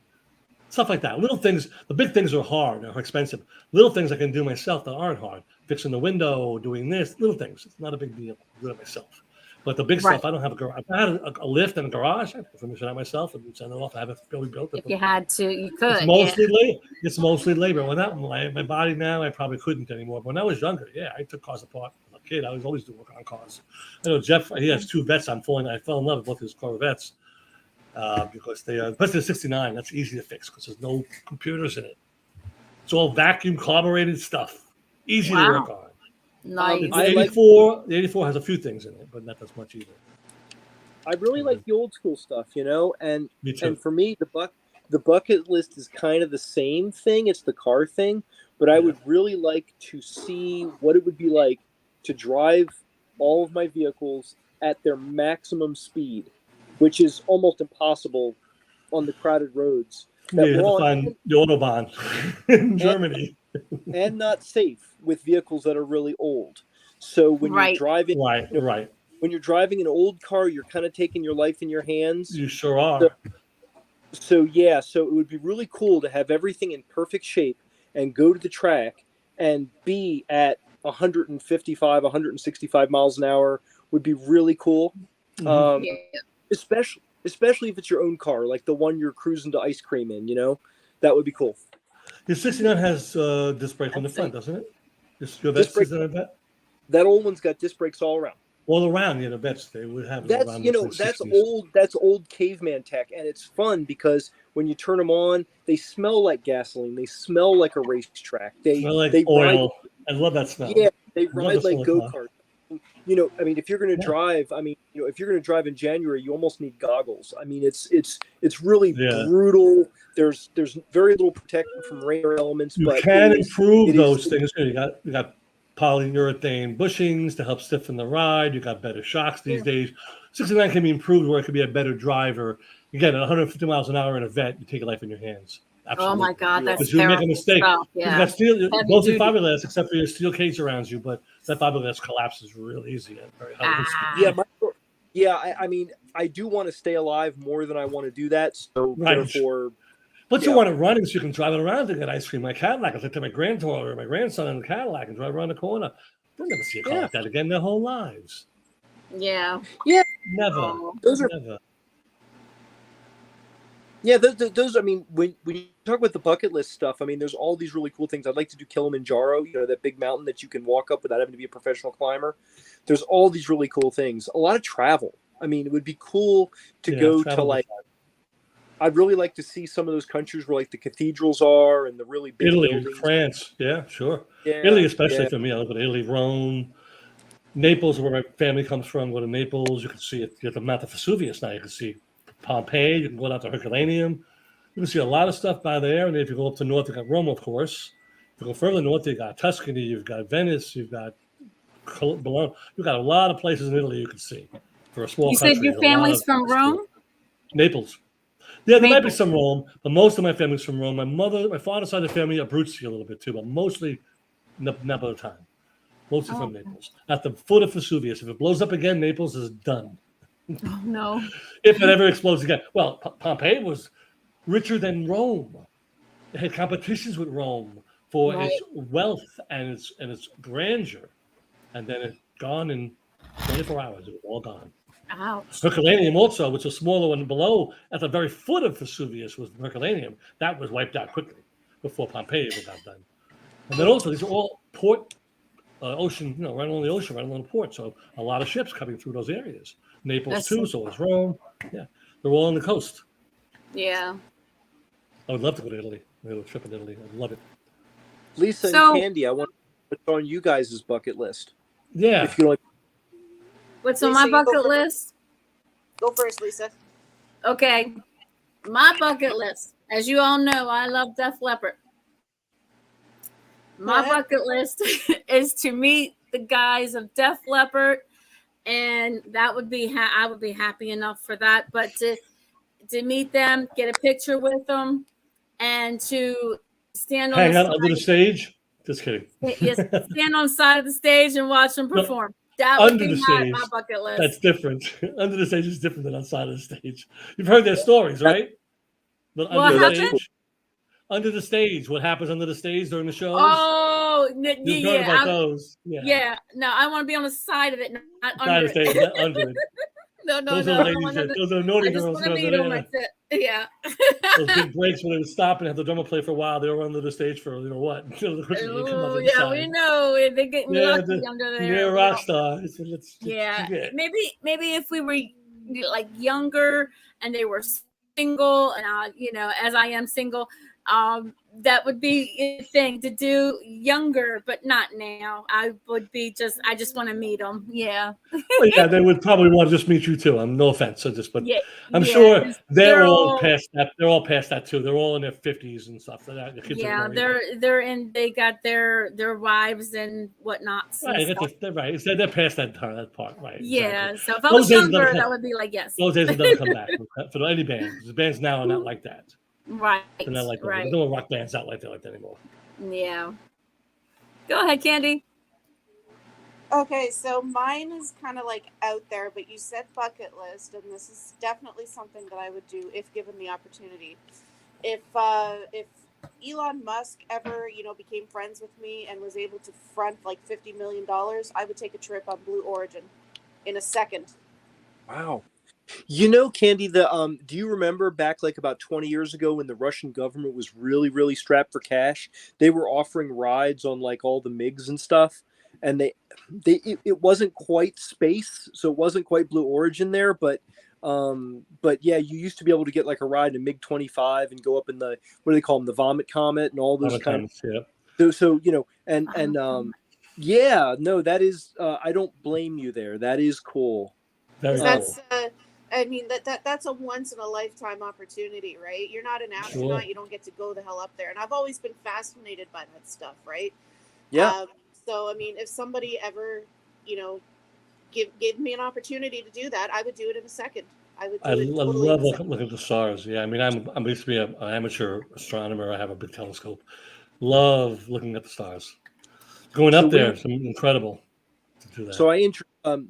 stuff like that. Little things. The big things are hard, are expensive. Little things I can do myself that aren't hard. Fixing the window, doing this, little things. It's not a big deal. I do it myself. But the big Right. stuff, I don't have a garage. If I had a lift and a garage, I'd finish it out myself and send it off. I have it fully built. If you had to, you could. It's mostly labor. It's mostly labor. When that my body now, I probably couldn't anymore. But when I was younger, yeah, I took cars apart. As a kid, I was always doing work on cars. I know Jeff. He has 2 vets. I fell in love with both his Corvettes because they are. Especially the '69. That's easy to fix because there's no computers in it. It's all vacuum carbureted stuff. Easy Wow. to work on. Nice. The I like- 84. The 84 has a few things in it, but not as much either. I really like the old school stuff, you know, and Me too. and for me, the bucket list is kind of the same thing. It's the car thing, but I Yeah. would really like to see what it would be like to drive all of my vehicles at their maximum speed, which is almost impossible on the crowded roads Yeah, you that have we're to on, find the Autobahn in Germany. and not safe with vehicles that are really old. So when Right. you're driving, Right. when you're driving an old car, you're kind of taking your life in your hands. You sure are. So yeah, so it would be really cool to have everything in perfect shape and go to the track and be at 155, 165 miles an hour would be really cool. Mhm. Yeah. Especially if it's your own car, like the one you're cruising to ice cream in, you know, that would be cool. Your 69 has disc brake on the front, doesn't it? Your Disc Vets, brake- is that a vet? That old one's got disc brakes all around. All around, the Vets, they would have it That's around you know the that's 60s. old. That's old caveman tech, and it's fun because when you turn them on, they smell like gasoline. They smell like a racetrack. They Smell like they ride oil. I love that smell. Yeah, they love ride the like smell go of car. karts. You know, I mean, if you're going to Yeah. drive, I mean, if you're going to drive in January, you almost need goggles. I mean, it's really Yeah. brutal. There's very little protection from radar elements, You but can it is- improve it those is- things. You got polyurethane bushings to help stiffen the ride. You got better shocks these days. 69 can be improved where it can be a better driver. Again, at 150 miles an hour in a vet, you take your life in your hands. Oh Absolutely. my God, that's Because you make a terrible mistake. stuff. You Yeah. got steel, Heavy mostly duty. fiberglass, except for your steel cage around you, but that fiberglass collapses real easy at very high speed. I mean, I do want to stay alive more than I want to do that. So Right. therefore, But you Yeah. want it running so you can drive it around to get ice cream. My Cadillac, I take my granddaughter or my grandson in the Cadillac and drive around the corner. They'll never see a car Yeah. like that again their whole lives. Yeah. Never. Oh. those are Never. those. I mean, when you talk about the bucket list stuff, I mean, there's all these really cool things. I'd like to do Kilimanjaro. You know, that big mountain that you can walk up without having to be a professional climber. There's all these really cool things. A lot of travel. I mean, it would be cool to Yeah, go to travel like. I'd really like to see some of those countries where like the cathedrals are and the really big Italy, buildings. France. Yeah, sure. Yeah, Italy, especially yeah. for me. I look at Italy, Rome, Naples, where my family comes from. Go to Naples. You can see it. You have the Mount of Vesuvius now. You can see Pompeii. You can go down to Herculaneum. You can see a lot of stuff by there. And if you go up to north, you got Rome, of course. If you go further north, you got Tuscany. You've got Venice. You've got Bologna. You've got a lot of places in Italy you can see for a small You country. said your There's a lot family's of from places to Rome? do. Naples. Yeah, there might be Naples. some Rome, but most of my family's from Rome. My father's side of the family, Abruzzi a little bit too, but mostly Napolitan. Mostly from Naples. At the foot of Vesuvius. If it blows up again, Naples is done. Oh, no. If it ever explodes again. Well, Pompeii was richer than Rome. It had competitions with Rome for its wealth and its grandeur. And then it gone in 24 hours. It was all gone. Ouch. Herculaneum also, which was smaller one below, at the very foot of Vesuvius was Herculaneum. That was wiped out quickly before Pompeii ever got done. And then also, these are all port, ocean, right along the ocean, right along the port. So a lot of ships coming through those areas. Naples That's too, so is Rome. Yeah, they're all on the coast. Yeah. I would love to go to Italy. I would trip in Italy. I'd love it. Lisa So- and Candy, I want to put on you guys' bucket list. Yeah. If you like, What's on Lisa, my you go bucket first. list? Go first, Lisa. Okay. My bucket list. As you all know, I love Def Leppard. My Okay. bucket list is to meet the guys of Def Leppard, and that would be I would be happy enough for that. But to meet them, get a picture with them, and to stand on Hang the out under the stage. Just kidding. yes, stand on the side of the stage and watch them perform. That would Under be the my stage. bucket list. That's different. Under the stage is different than outside of the stage. You've heard their stories, right? But What under the happened? stage, under the stage, what happens under the stage during the shows? Oh, You've heard about those. yeah. No, I want to be on the side of it, not Side under of the it. stage, not under it. No, Those no. are I ladies. wanna- Those are naughty I just girls. want to Girls meet are them. there. That's it. Yeah. Those big breaks when they would stop and have the drummer play for a while. They were under the stage for what? Until the curtain would come up Oh, on the yeah, side. we know. They get Yeah, lucky under there. You're a We rock don't- star. So let's Yeah. forget. Maybe if we were like younger and they were single, and as I am single, that would be a thing to do younger, but not now. I just want to meet them. Yeah. Well, yeah, they would probably want to just meet you too. No offense, but Yeah. I'm yeah, sure 'cause they're all past that. They're all past that too. They're all in their 50s and stuff. The kids are married. they got their wives and whatnots. and Right, stuff. they're right. They're past that part, right? Yeah. Exactly. So if I Those was days don't younger, come. that would be like yes. Those days will never come back for any band. The bands now are not like that. Right. They're not like that. Right. No rock bands out like that anymore. Yeah. Go ahead, Candy. Okay, so mine is kind of like out there, but you said bucket list, and this is definitely something that I would do if given the opportunity. If Elon Musk ever, became friends with me and was able to front like $50 million, I would take a trip on Blue Origin in a second. wow. Candy, do you remember back like about 20 years ago when the Russian government was really, really strapped for cash? They were offering rides on like all the MiGs and stuff, and it wasn't quite space, so it wasn't quite Blue Origin there, but yeah, you used to be able to get like a ride in MiG-25 and go up in the, what do they call them, the Vomit Comet and all those kind of. Yeah. So yeah, no, that is. I don't blame you there. That is cool. Very cool. That's I mean that's a once in a lifetime opportunity, right? You're not an astronaut, Sure. you don't get to go the hell up there. And I've always been fascinated by that stuff, right? Yeah. So I mean, if somebody ever, you know, give me an opportunity to do that, I would do it in a second. I would do I it totally love in a second. looking at the stars. Yeah, I mean, I'm used to be an amateur astronomer. I have a big telescope. Love looking at the stars. Going So up there is incredible to do that. So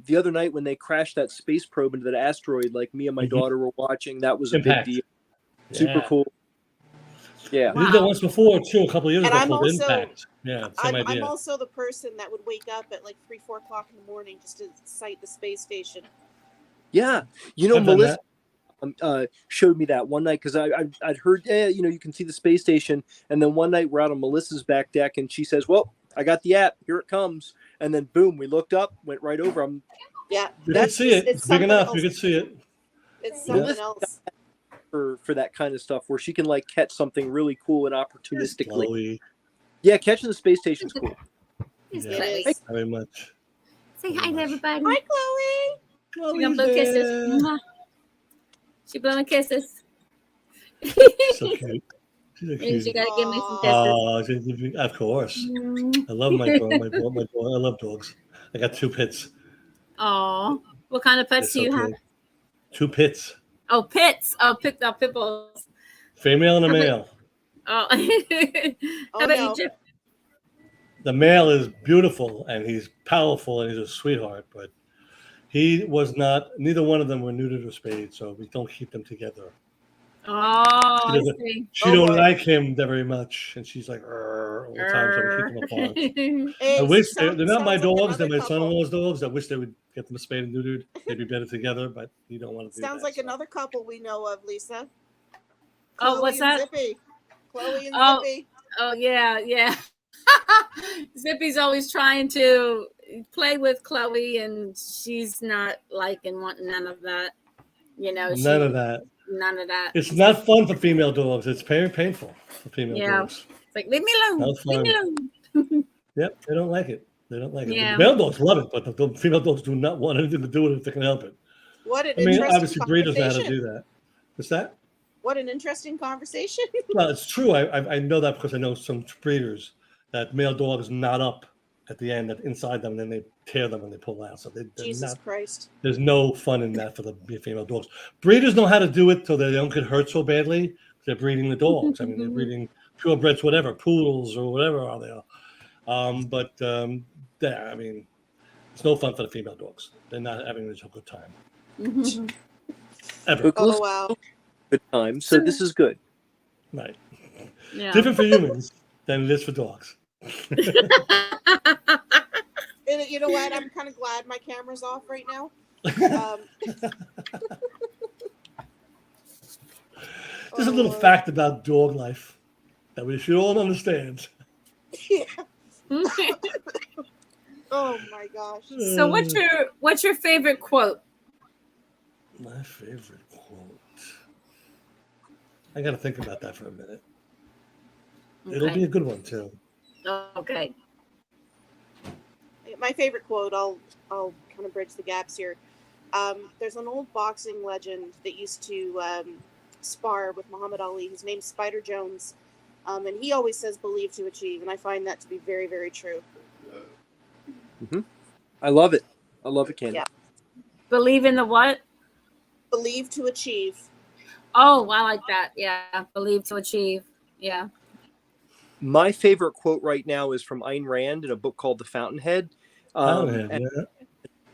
the other night when they crashed that space probe into that asteroid, like me and my daughter were watching, that was a Impact. big deal. Yeah. Super cool. Yeah. We did that once before too, a couple of years And ago I'm called also- Impact. Yeah, same I'm idea. also the person that would wake up at like 3-4 o'clock in the morning just to sight the space station. Yeah. You know, I've done Melissa that. showed me that one night because I'd heard, you know, you can see the space station. And then one night we're out on Melissa's back deck and she says, well, I got the app. Here it comes. And then boom, we looked up, went right over. Yeah, You could see it. It's big something enough. else. You could see it. It's something else. For that kind of stuff where she can like catch something really cool and opportunistically. Chloe. Yeah, catching the space station's cool. It's Yeah. Chloe. It is. Very much. Say hi to everybody. Hi, Chloe. She gonna blow kisses. Mwah. She blowing kisses. So cute. She's a And cutie. she gotta give me some kisses. Oh, of course. Mm. I love my dog. My dog. I love dogs. I got 2 pits. Aw. What kind of pets do you have? 2 pits. Oh, pits. Oh, pit bulls. Female and a How about- male. Oh. Oh, How about no. you, Jeff? The male is beautiful and he's powerful and he's a sweetheart, but he was not. Neither one of them were neutered or spayed, so we don't keep them together. Oh, I doesn't- see. She Oh, don't boy. like him very much, and she's like all the time, so we keep them apart. I It wish they're sounds not my like dogs. They're another my son-in-law's dogs. I wish they would get them spayed and neutered. They'd be better together, but you don't want to do Sounds that. like so. another couple we know of, Lisa. Oh, Chloe what's and that? Zippy. Chloe and Oh. Zippy. Oh, yeah. Zippy's always trying to play with Chloe, and she's not liking wanting none of that. You know, None of that. None of that. It's not fun for female dogs. It's very painful for female Yeah. dogs. It's like, leave me alone. That's Leave me alone. Yep, they don't like it. They don't like it. Yeah. The male dogs love it, but the female dogs do not want anything to do with it if they can help it. What an I mean, interesting obviously, breeders know how to conversation. do that. What's that? What an interesting conversation. Well, it's true. I know that because I know some breeders that male dogs knot up at the end, that inside them, and then they tear them and they pull out. So they're Jesus not, Christ. there's no fun in that for the female dogs. Breeders know how to do it so they don't get hurt so badly. They're breeding the dogs. I mean, they're breeding purebreds, whatever, poodles or whatever are they. Yeah, I mean, it's no fun for the female dogs. They're not having a good time ever. But Oh, wow. good time. So this is good. Right. Yeah. Different for humans than it is for dogs. And you know what? I'm kind of glad my camera's off right now. Just a little Lord. fact about dog life that we should all understand. Yeah. Oh my gosh. So what's your favorite quote? My favorite quote. I got to think about that for a minute. It'll be a good one too. Okay. My favorite quote, I'll kind of bridge the gaps here. There's an old boxing legend that used to spar with Muhammad Ali. His name's Spider Jones. And he always says, believe to achieve. And I find that to be very, very true. I love it. I love it, Candy. Yeah. Believe in the what? Believe to achieve. Oh, I like that. Yeah. Believe to achieve. Yeah. My favorite quote right now is from Ayn Rand in a book called The Fountainhead. And the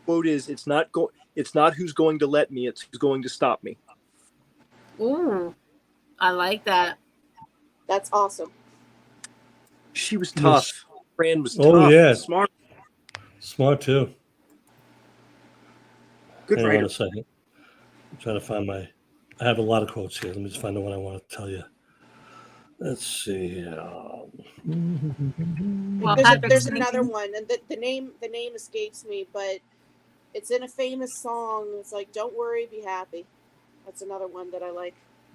quote is, it's not who's going to let me, it's who's going to stop me. Ooh. I like that. That's awesome. She was tough. Rand was tough. Oh, yeah. Smart. Smart too. Good Hang on writer. a second. I'm trying to find I have a lot of quotes here. Let me just find the one I want to tell you. Let's see. Well, There's another one, and the name escapes me, but it's in a famous song. It's like, "Don't worry, be happy." That's another one that I like.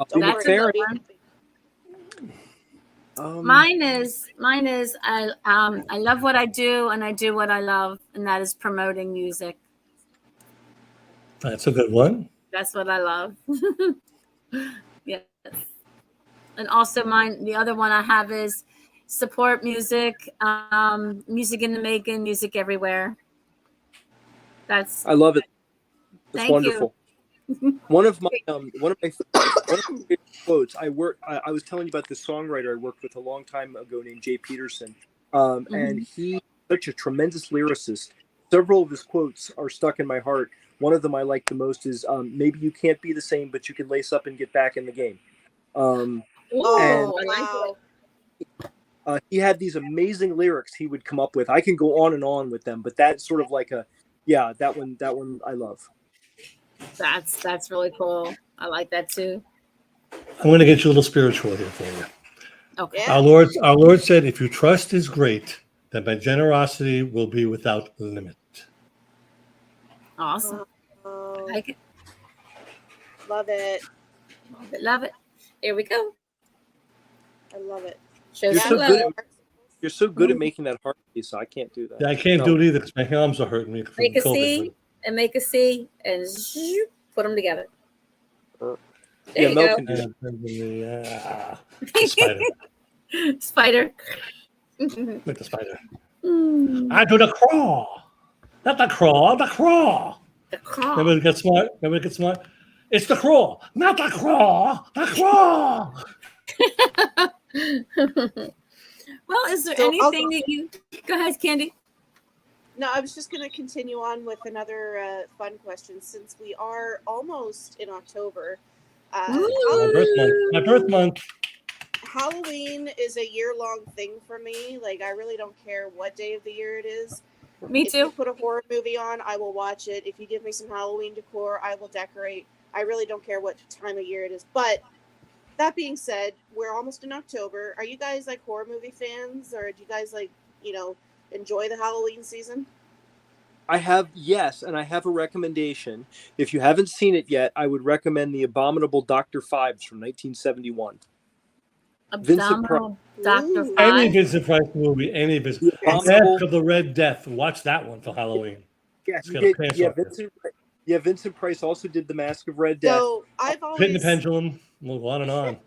Don't That's worry, a good be one. happy. Mine is I love what I do and I do what I love, and that is promoting music. That's a good one. That's what I love. Yes. And also the other one I have is support music, music in the making, music everywhere. I love it. That's Thank wonderful. One of my favorite quotes. I was telling you about this songwriter I worked with a long time ago named Jay Peterson, and he's such a tremendous lyricist. Several of his quotes are stuck in my heart. One of them I like the most is maybe you can't be the same, but you can lace up and get back in the game. Wow. He had these amazing lyrics he would come up with. I can go on and on with them, but that's sort of like that one I love. That's really cool. I like that too. I'm going to get you a little spiritual here for you. Okay. Yeah. Our Lord said, if your trust is great, then my generosity will be without limit. Awesome. Oh, I like it. love it. Love it. Here we go. I love it. Shows You're some so love. good. You're so good at making that heart piece. I can't do that. Yeah, I can't No. do it either because my arms are hurting me from Make a COVID. C and make a C and zoop, put them together. Yeah, There you Mel go. can do that. Spider. Spider. Like the spider. Mm. I do the crawl. Not the crawl, the crawl. The crawl. Remember to get smart? Remember to get smart? It's the crawl, not the crawl. The crawl. Well, is there So anything that you go ahead, Candy? No, I was just going to continue on with another fun question since we are almost in October. Ooh. My birth month. Halloween is a year-long thing for me. Like, I really don't care what day of the year it is. Me If you too. put a horror movie on, I will watch it. If you give me some Halloween decor, I will decorate. I really don't care what time of year it is. But that being said, we're almost in October. Are you guys like horror movie fans, or do you guys like, enjoy the Halloween season? I have and I have a recommendation. If you haven't seen it yet, I would recommend The Abominable Dr. Phibes from 1971. Vincent Abdominal Dr. Ooh. Any Five. Vincent Price movie, any Vincent. The Abominable- Mask of the Red Death. Watch that one for Halloween. Yeah, It's he got a did, pants yeah, off there. Vincent Price also did The Mask of Red Death. So I've Hitting the always pendulum. We'll go on and on. Did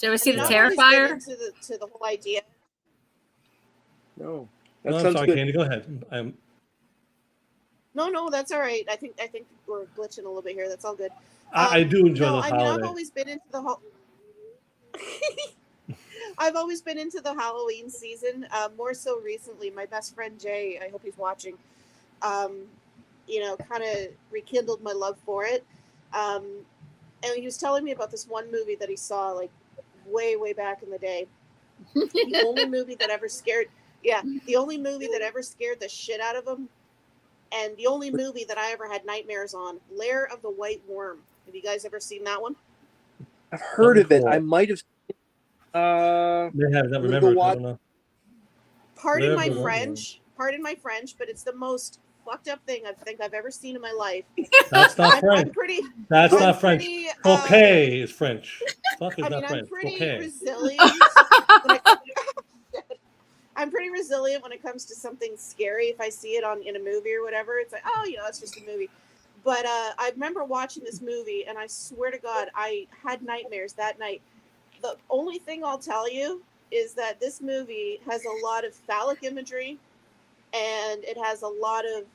you ever see I've the always been Terrifier? into the whole idea. No, that No, I'm sounds sorry, good. Candy. Go ahead. No, that's all right. I think we're glitching a little bit here. That's all good. I do enjoy No, the I mean, holiday. I've always been into the whole. I've always been into the Halloween season. More so recently, my best friend Jay, I hope he's watching. Kind of rekindled my love for it. And he was telling me about this one movie that he saw like way back in the day. The only movie that ever scared. Yeah, the only movie that ever scared the shit out of him. And the only movie that I ever had nightmares on, Lair of the White Worm. Have you guys ever seen that one? I've heard of it. Cool. I might have. They have that. Little Remember? I Wat- don't know. Pardon Lair of my the White French, but it's the most fucked up thing I think I've ever seen in my life. That's not I'm French. pretty. That's I'm not French. pretty, Coquet is French. Fuck is I mean, not I'm French. pretty Coquet. resilient. when it- I'm pretty resilient when it comes to something scary. If I see it in a movie or whatever, it's like, oh, it's just a movie. But I remember watching this movie, and I swear to God, I had nightmares that night. The only thing I'll tell you is that this movie has a lot of phallic imagery, and it has a lot of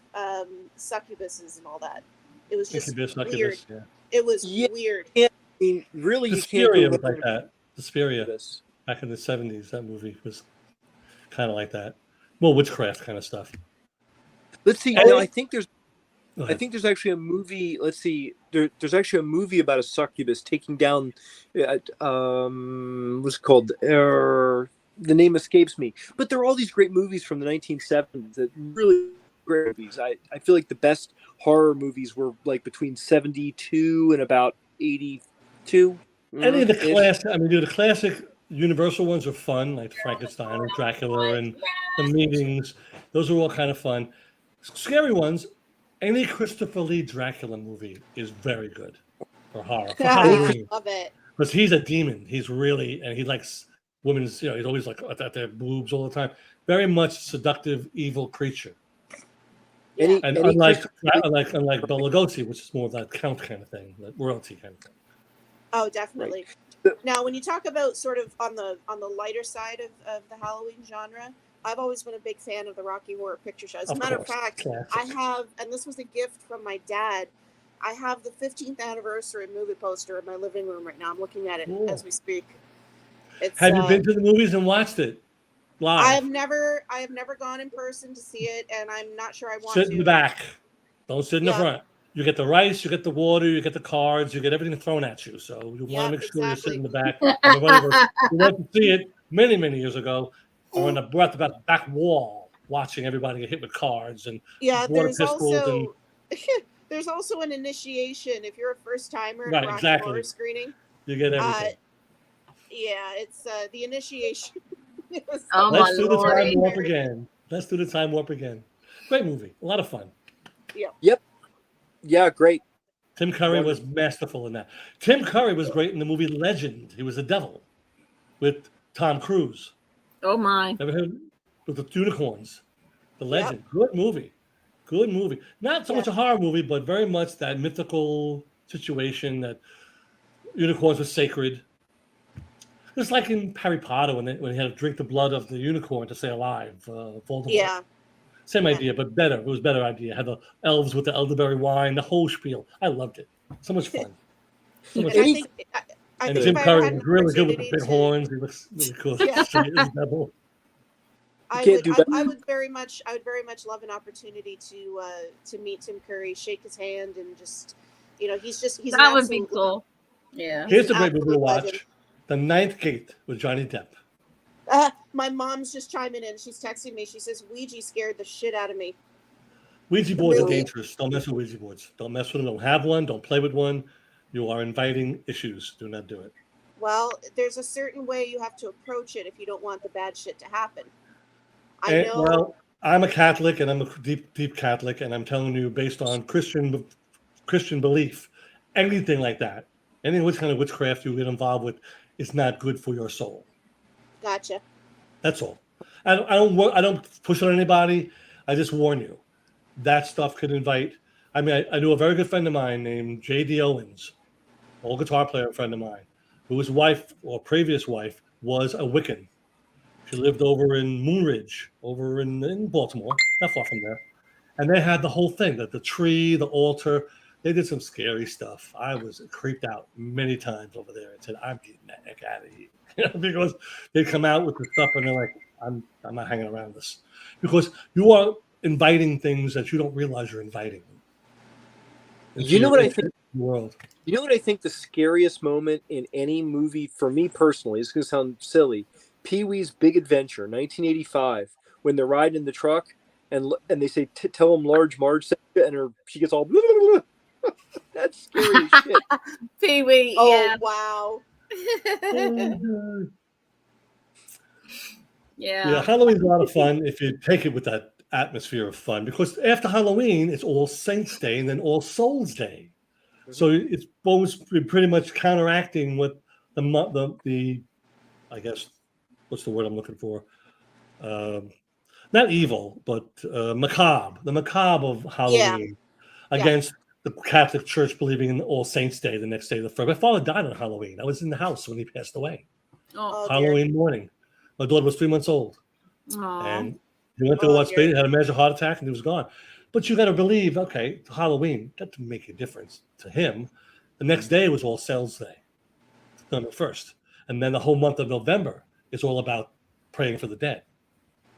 succubuses and all that. It was just Incubus, weird. succubus, yeah. It was Yeah. weird. I mean, really, you can't Suspiria go was like wrong that. Suspiria with this. back in the 70s. That movie was kind of like that. Well, witchcraft kind of stuff. Let's see. And- Now, I think there's Go ahead. actually a movie. Let's see. There's actually a movie about a succubus taking down. What's it called? The name escapes me. But there are all these great movies from the 1970s that really great movies. I feel like the best horror movies were like between 72 and about 82. Any of the ish. classic, the classic Universal ones are fun, like Frankenstein and Dracula and The Meetings. Those are all kind of fun. Scary ones, any Christopher Lee Dracula movie is very good for horror. For Halloween. Love it. Because he's a demon. He's really, and he likes women's, he's always like at their boobs all the time. Very much seductive, evil creature. Yeah. And Any unlike Christmas- unlike Bela Lugosi, which is more of that count kind of thing, that royalty kind of thing. Oh, definitely. Right. Now, when you talk about sort of on the lighter side of the Halloween genre, I've always been a big fan of the Rocky Horror Picture Show. As a matter of course, fact, classic. I have, and this was a gift from my dad, I have the 15th anniversary movie poster in my living room right now. I'm looking at it Cool. as we speak. It's, Have you been to the movies and watched it live? I have never gone in person to see it, and I'm not sure I want Sit to. in the back. Don't sit in the Yeah. front. You get the rice, you get the water, you get the cards, you get everything thrown at you. So you want Yeah, to make sure you sit exactly. in the back. And one of us who went to see it many, many years ago are on the we're at the back wall watching everybody get hit with cards and Yeah, water there's pistols also there's also an initiation if you're a first timer at Right, a Rocky exactly. Horror screening. you get everything. Yeah, it's the initiation. It was Oh, Let's my do the Lord. time warp again. Let's do the time warp again. Great movie. A lot of fun. Yeah, great. Tim Curry was masterful in that. Tim Curry was great in the movie Legend. He was the devil with Tom Cruise. Oh my. Ever heard with the unicorns? The Legend. Good movie. Good movie. Not so much a horror movie, but very much that mythical situation that unicorns were sacred. Just like in Harry Potter when he had to drink the blood of the unicorn to stay alive. Voldemort. Yeah. Same idea, but better. It was a better idea. Had the elves with the elderberry wine, the whole spiel. I loved it. So much fun. So much And fun. I And think Jim if I ever had Curry an was really good with the opportunity big to- horns. He looks really cool. Yeah. You can't do that. I would very much love an opportunity to meet Tim Curry, shake his hand, and just he's an That would be absolute- cool. Yeah. Here's a an great movie to absolute watch. legend. The Ninth Gate with Johnny Depp. My mom's just chiming in. She's texting me. She says Ouija scared the shit out of me. Ouija boards are Really? dangerous. Don't mess with Ouija boards. Don't mess with them. Don't have one. Don't play with one. You are inviting issues. Do not do it. Well, there's a certain way you have to approach it if you don't want the bad shit to happen. I And, know. well, I'm a Catholic, and I'm a deep Catholic, and I'm telling you, based on Christian belief, anything like that, any which kind of witchcraft you get involved with, is not good for your soul. Gotcha. That's all. I don't push on anybody. I just warn you. That stuff could invite. I mean, I knew a very good friend of mine named J.D. Owens, old guitar player friend of mine, whose wife or previous wife was a Wiccan. She lived over in Moonridge, over in Baltimore, not far from there. And they had the whole thing, the tree, the altar. They did some scary stuff. I was creeped out many times over there and said, I'm getting the heck out of here. Because they come out with the stuff and they're like, I'm not hanging around this. Because you are inviting things that you don't realize you're inviting. You know what I think? World. You know what I think the scariest moment in any movie for me personally, it's going to sound silly, Pee-wee's Big Adventure, 1985, when they're riding in the truck and they say, tell him Large Marge said it, and she gets all, blah, blah, blah. That's scary as shit. Pee-wee. Oh Yeah. wow. Yeah. Yeah, Halloween's a lot of fun if you take it with that atmosphere of fun, because after Halloween, it's All Saints Day and then All Souls Day. So it's always pretty much counteracting what the I guess, what's the word I'm looking for? Not evil, but macabre. The macabre of Halloween against the Catholic Church believing in All Saints Day, the next day of the first. My father died on Halloween. I was in the house when he passed away. Oh. Halloween morning. My daughter was 3 months old. Aw. And he went to watch baby, had a major heart attack, and he was gone. But you got to believe, okay, Halloween, that didn't make a difference to him. The next day was All Souls Day, November 1st. And then the whole month of November is all about praying for the dead,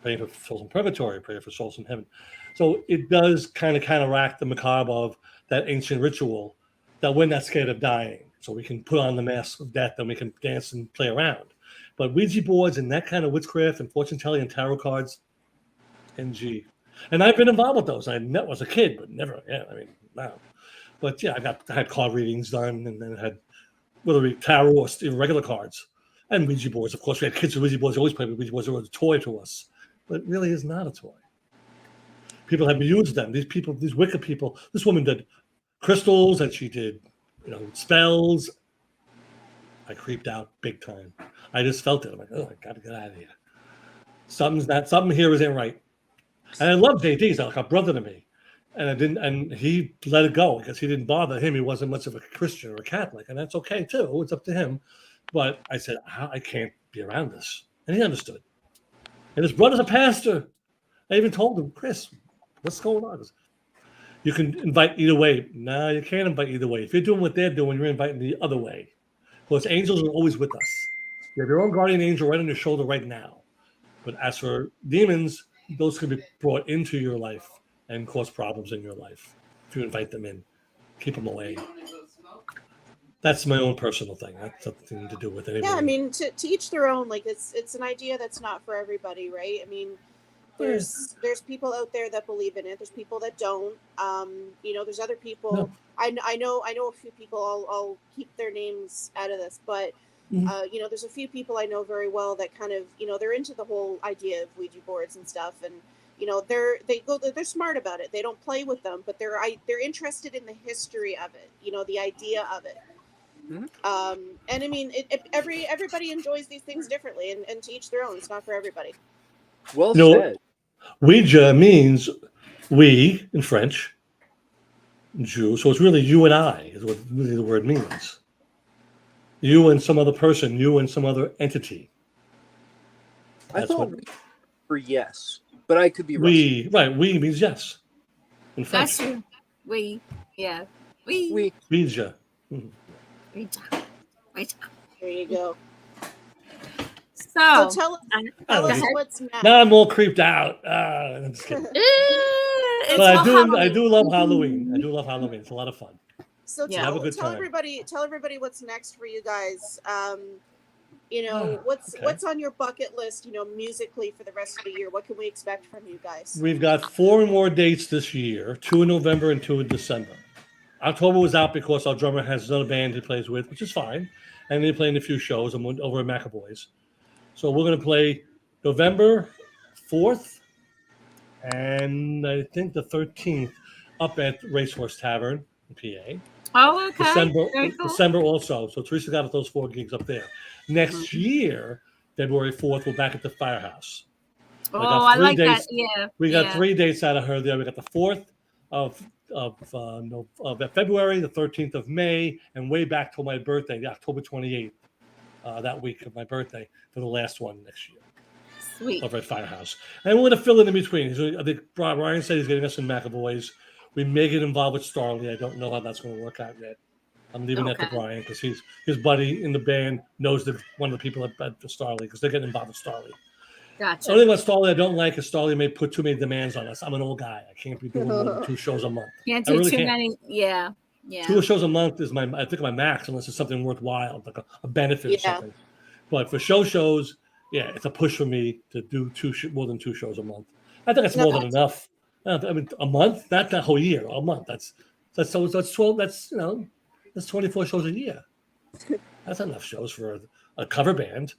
praying for souls in purgatory, praying for souls in heaven. So it does kind of counteract the macabre of that ancient ritual that we're not scared of dying. So we can put on the mask of death and we can dance and play around. But Ouija boards and that kind of witchcraft and fortune telling and tarot cards, NG. And I've been involved with those. I met as a kid, but never. Yeah, I mean, wow. But yeah, I had card readings done, and then I had whether it be tarot or regular cards and Ouija boards. Of course, we had kids with Ouija boards. Always played with Ouija boards. They were a toy to us, but it really is not a toy. People have used them. These people, these wicked people. This woman did crystals, and she did, spells. I creeped out big time. I just felt it. I'm like, oh, I got to get out of here. Something here isn't right. And I love JD. He's like a brother to me. and he let it go because he didn't bother him. He wasn't much of a Christian or a Catholic, and that's okay too. It's up to him. But I said, I can't be around this. And he understood. And his brother's a pastor. I even told him, Chris, what's going on? You can invite either way. No, you can't invite either way. If you're doing what they're doing, you're inviting the other way. Because angels are always with us. You have your own guardian angel right on your shoulder right now. But as for demons, those can be brought into your life and cause problems in your life if you invite them in. Keep them away. That's my own personal thing. That's something to do with it. Yeah, I mean, to each their own. Like it's an idea that's not for everybody, right? I mean, there's people out there that believe in it. There's people that don't. There's other people. No. I know a few people. I'll keep their names out of this, but there's a few people I know very well that kind of they're into the whole idea of Ouija boards and stuff, and they're smart about it. They don't play with them, but they're interested in the history of it. The idea of it. Mm-hmm. And I mean, everybody enjoys these things differently, and to each their own. It's not for everybody. Well said. Ouija means we in French, Jew. So it's really you and I is what really the word means. You and some other person, you and some other entity. I thought for yes, but I could be wrong. We means yes. In French. That's true. We. Ouija. Mm-hmm. Ouija. There you go. So tell us what's next. Now I'm all creeped out. I'm just kidding. But I do love Halloween. I do love Halloween. It's a lot of fun. So tell everybody what's next for you guys. What's on your bucket list, musically for the rest of the year? What can we expect from you guys? We've got 4 more dates this year, 2 in November and 2 in December. October was out because our drummer has another band he plays with, which is fine. And they're playing a few shows over at McAvoy's. So we're going to play November 4th and I think the 13th up at Racehorse Tavern in PA. Oh, okay. December also. So Teresa got those 4 gigs up there. Next year, February 4th, we're back at the Firehouse. I like that. Yeah. We got 3 dates out of her there. We got the 4th of February, the 13th of May, and way back till my birthday, October 28th, that week of my birthday, for the last one next year. Sweet. Over at Firehouse. And we're going to fill in between. So I think Ryan said he's getting us in McAvoy's. We may get involved with Starley. I don't know how that's going to work out yet. I'm leaving that to Brian because his buddy in the band knows one of the people at Starley because they're getting involved with Starley. Gotcha. The only thing about Starley I don't like is Starley may put too many demands on us. I'm an old guy. I can't be doing more than 2 shows a month. Can't do too many. Yeah. 2 shows a month is my max unless it's something worthwhile, like a benefit or something. But for shows, it's a push for me to do more than 2 shows a month. I think that's more than enough. I mean, a month, not that whole year. A month. That's 12. That's 24 shows a year. That's enough shows for a cover band.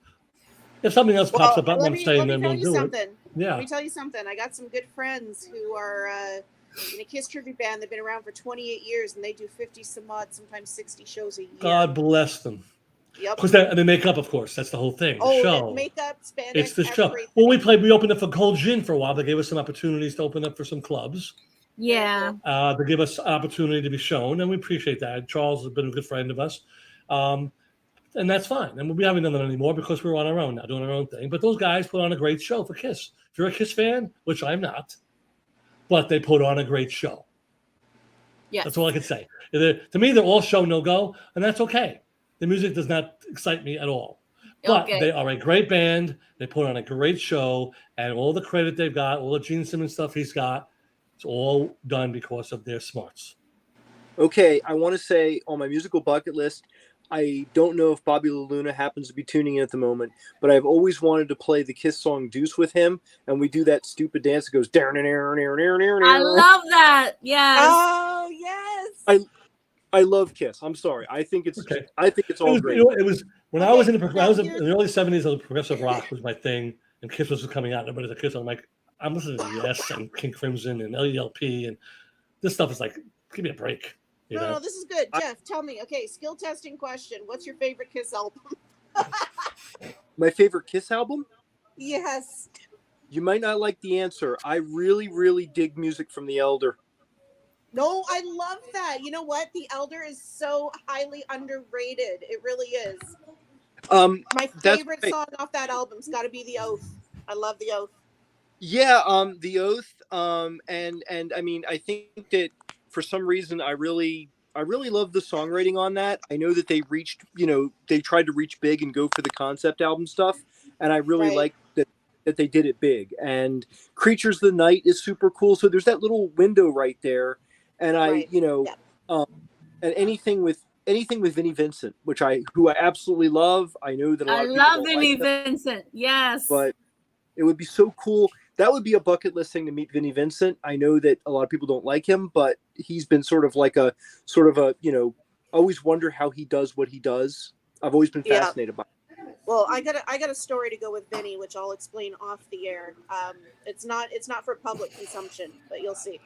If something else pops up, I'm saying then we'll do it. Yeah. Let me tell you something. I got some good friends who are in a KISS tribute band. They've been around for 28 years, and they do 50 some odd, sometimes 60 shows a year. God bless them. Yep. Because they make up, of course. That's the whole thing. The show. Makeup, spandex, it's the show. everything. Well, we opened up for Cold Gin for a while. They gave us some opportunities to open up for some clubs. Yeah. They give us opportunity to be shown, and we appreciate that. Charles has been a good friend of us. And that's fine. And we haven't done that anymore because we're on our own now, doing our own thing. But those guys put on a great show for KISS. If you're a KISS fan, which I'm not, but they put on a great show. Yes. That's all I can say. To me, they're all show no-go, and that's okay. The music does not excite me at all. But they are a great band. They put on a great show, and all the credit they've got, all the Gene Simmons stuff he's got, it's all done because of their smarts. Okay, I want to say on my musical bucket list, I don't know if Bobby LaLuna happens to be tuning in at the moment, but I've always wanted to play the KISS song Deuce with him, and we do that stupid dance that goes down and air. I love that. Yes. Oh, yes. I love KISS. I'm sorry. I think it's okay. All great. It was when I was in the early 70s. Progressive rock was my thing, and KISS was coming out. Everybody's like KISS. I'm like, I'm listening to Yes and King Crimson and LELP, and this stuff is like, give me a break. No, this is good. Jeff, tell me. Okay, skill testing question. What's your favorite KISS album? My favorite KISS album? Yes. You might not like the answer. I really, really dig Music from the Elder. No, I love that. You know what? The Elder is so highly underrated. It really is. My That's favorite right. song off that album's got to be The Oath. I love The Oath. Yeah, The Oath, and I mean, I think that for some reason I really love the songwriting on that. I know that they reached, they tried to reach big and go for the concept album stuff, and I really Right. like that they did it big. And Creatures of the Night is super cool. So there's that little window right there, and Right. Yeah. And anything with Vinnie Vincent, who I absolutely love. I know that a lot I of people love don't Vinnie like him, Vincent. Yes. but it would be so cool. That would be a bucket list thing to meet Vinnie Vincent. I know that a lot of people don't like him, but he's been sort of a, always wonder how he does what he does. I've always been Yeah. fascinated by it. Well, I got a story to go with Vinny, which I'll explain off the air. It's not for public consumption, but you'll see.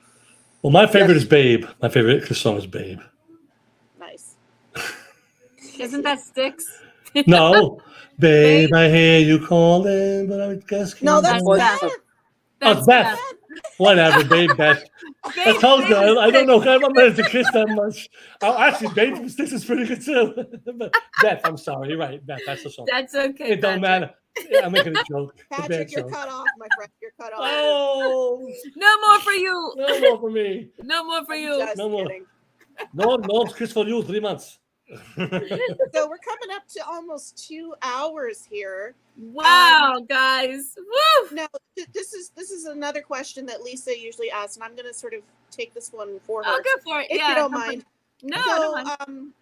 Well, my favorite is Babe. My favorite song is Babe. Nice. Isn't that Styx? No, Babe, I hear you calling, but I guess No, that's Well, Beth. Oh, it's Beth. Whatever, Babe, Beth. I Babe, told you, Babe I don't know. Styx. I'm not meant to kiss that much. Oh, actually, Babe from Styx is pretty good too. But Beth, I'm sorry. You're right. Beth, that's the song. That's okay. It don't Patrick. matter. Yeah, I'm making a joke. A bad Patrick, you're joke. cut off, my friend. You're cut off. Oh, No more for you. no more for me. No more for you. Just No more. kidding. No kiss for you. 3 months. So we're coming up to almost 2 hours here. Wow, guys. Woo! Now, this is another question that Lisa usually asks, and I'm going to sort of take this one for her, I'll go for it. if Yeah. you don't mind. No, I don't So, mind.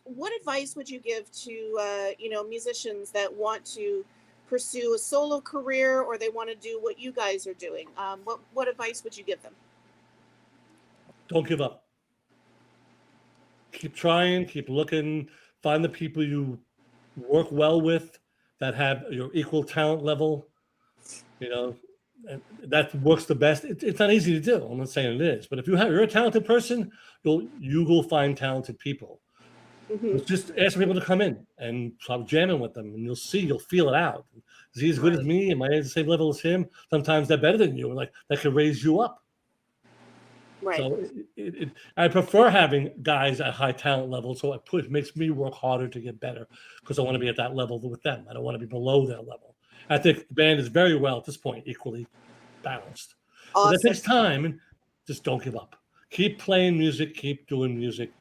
what advice would you give to musicians that want to pursue a solo career, or they want to do what you guys are doing? What advice would you give them? Don't give up. Keep trying, keep looking, find the people you work well with that have your equal talent level. And that works the best. It's not easy to do. I'm not saying it is, but if you're a talented person, you will find talented people. Mhm. Just ask people to come in and start jamming with them, and you'll feel it out. Is he as good as Right. me? Am I at the same level as him? Sometimes they're better than you, and like that could raise you up. Right. So I prefer having guys at high talent level. So it makes me work harder to get better because I want to be at that level with them. I don't want to be below their level. I think the band is very well at this point, equally balanced. But Awesome. that takes time, and just don't give up. Keep playing music, keep doing music.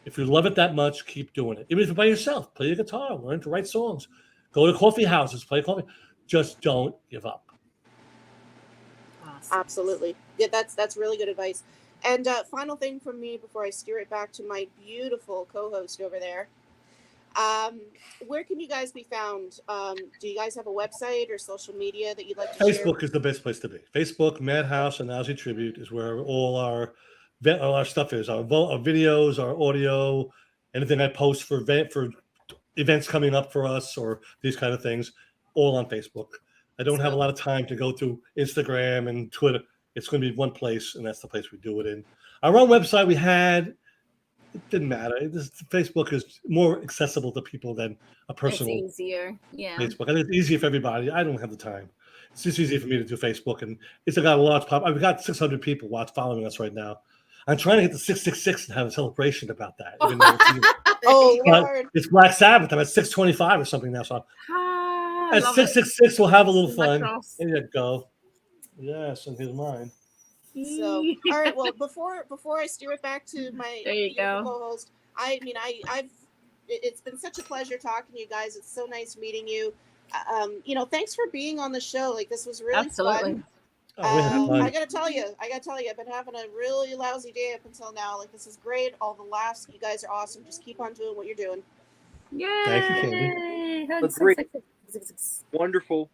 If you love it that much, keep doing it. Even if you're by yourself, play the guitar, learn to write songs, go to coffee houses, play coffee. Just don't give up. Absolutely. Yeah, that's really good advice. And final thing from me before I steer it back to my beautiful co-host over there. Where can you guys be found? Do you guys have a website or social media that you'd like to share? Facebook is the best place to be. Facebook, Madhouse, and Owsley Tribute is where all our stuff is. Our videos, our audio, anything I post for events coming up for us or these kind of things, all on Facebook. I don't have a lot of time to go through Instagram and Twitter. It's going to be one place, and that's the place we do it in. Our own website it didn't matter. Facebook is more accessible to people than a personal It's easier. Yeah. Facebook. And it's easier for everybody. I don't have the time. It's just easy for me to do Facebook, and it's got a large pop. I've got 600 people following us right now. I'm trying to get to 666 and have a celebration about that. Even though Oh, but Lord. it's Black Sabbath. I'm at 625 or something now. So at 666, we'll have a little fun. There you go. Yes, and here's mine. So, all right. Well, before I steer it back to my There you go. co-host, it's been such a pleasure talking to you guys. It's so nice meeting you. Thanks for being on the show. Like, this was really Absolutely. fun. Oh, we had fun. I gotta tell you, I've been having a really lousy day up until now. Like, this is great. All the laughs. You guys are awesome. Just keep on doing what you're doing. Yay! Thank you, Candy. Hugs, Great. hugs, hugs, hugs. Wonderful.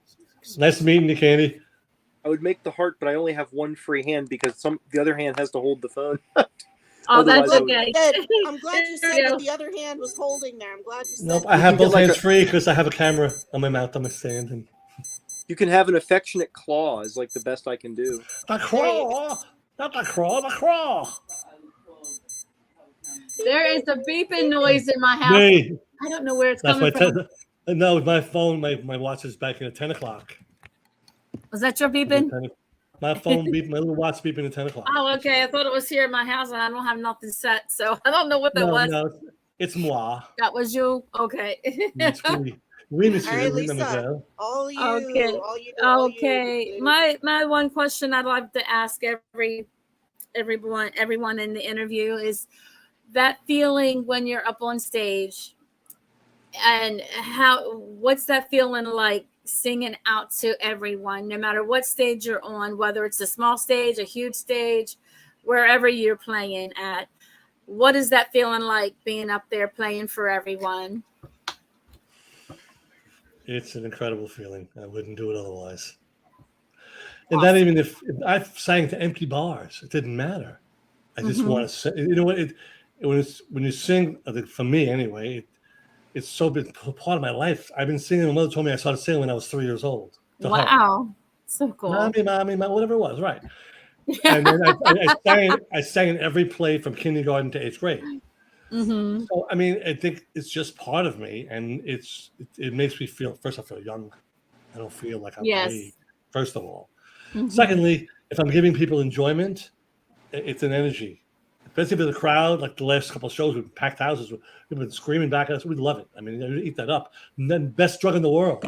Nice meeting you, Candy. I would make the heart, but I only have one free hand because the other hand has to hold the phone. Oh, that's Otherwise, okay. Good. I'm glad you There said you that go. the other hand was holding there. I'm glad you said Nope, that. I have You can both get like hands free because I have a camera on my mouth on my stand. And You can have an affectionate claw is like the best I can do. the craw, not the craw, the craw. There is a beeping noise in my house. Me. I don't know where it's That's coming from. No, my phone, my watch is back at 10 o'clock. Was that your beeping? My phone beeping, my little watch beeping at 10 o'clock. Oh, okay. I thought it was here in my house, and I don't have nothing set, so I don't know what that was. No, it's moi. That was you. Okay. It's oui. Oui, monsieur. All right, Oui, Lisa. mademoiselle. All you. Okay. All Okay. you. My one question I'd like to ask everyone in the interview is that feeling when you're up on stage, and what's that feeling like singing out to everyone, no matter what stage you're on, whether it's a small stage, a huge stage, wherever you're playing at. What is that feeling like being up there playing for everyone? It's an incredible feeling. I wouldn't do it otherwise. And not even if I sang to empty bars, it didn't matter. I just want to sing. You know what? When you sing, for me anyway, it's so been part of my life. I've been singing. My mother told me I started singing when I was 3 years old. Wow, so cool. Mommy, whatever it was, right? And then I sang in every play from kindergarten to 8th grade. So I mean, I think it's just part of me, and it makes me feel. First, I feel young. I don't feel like I'm paid. First of all, secondly, if I'm giving people enjoyment, it's an energy. Especially for the crowd, like the last couple of shows with packed houses, we've been screaming back at us. We love it. I mean, you eat that up. And then best drug in the world.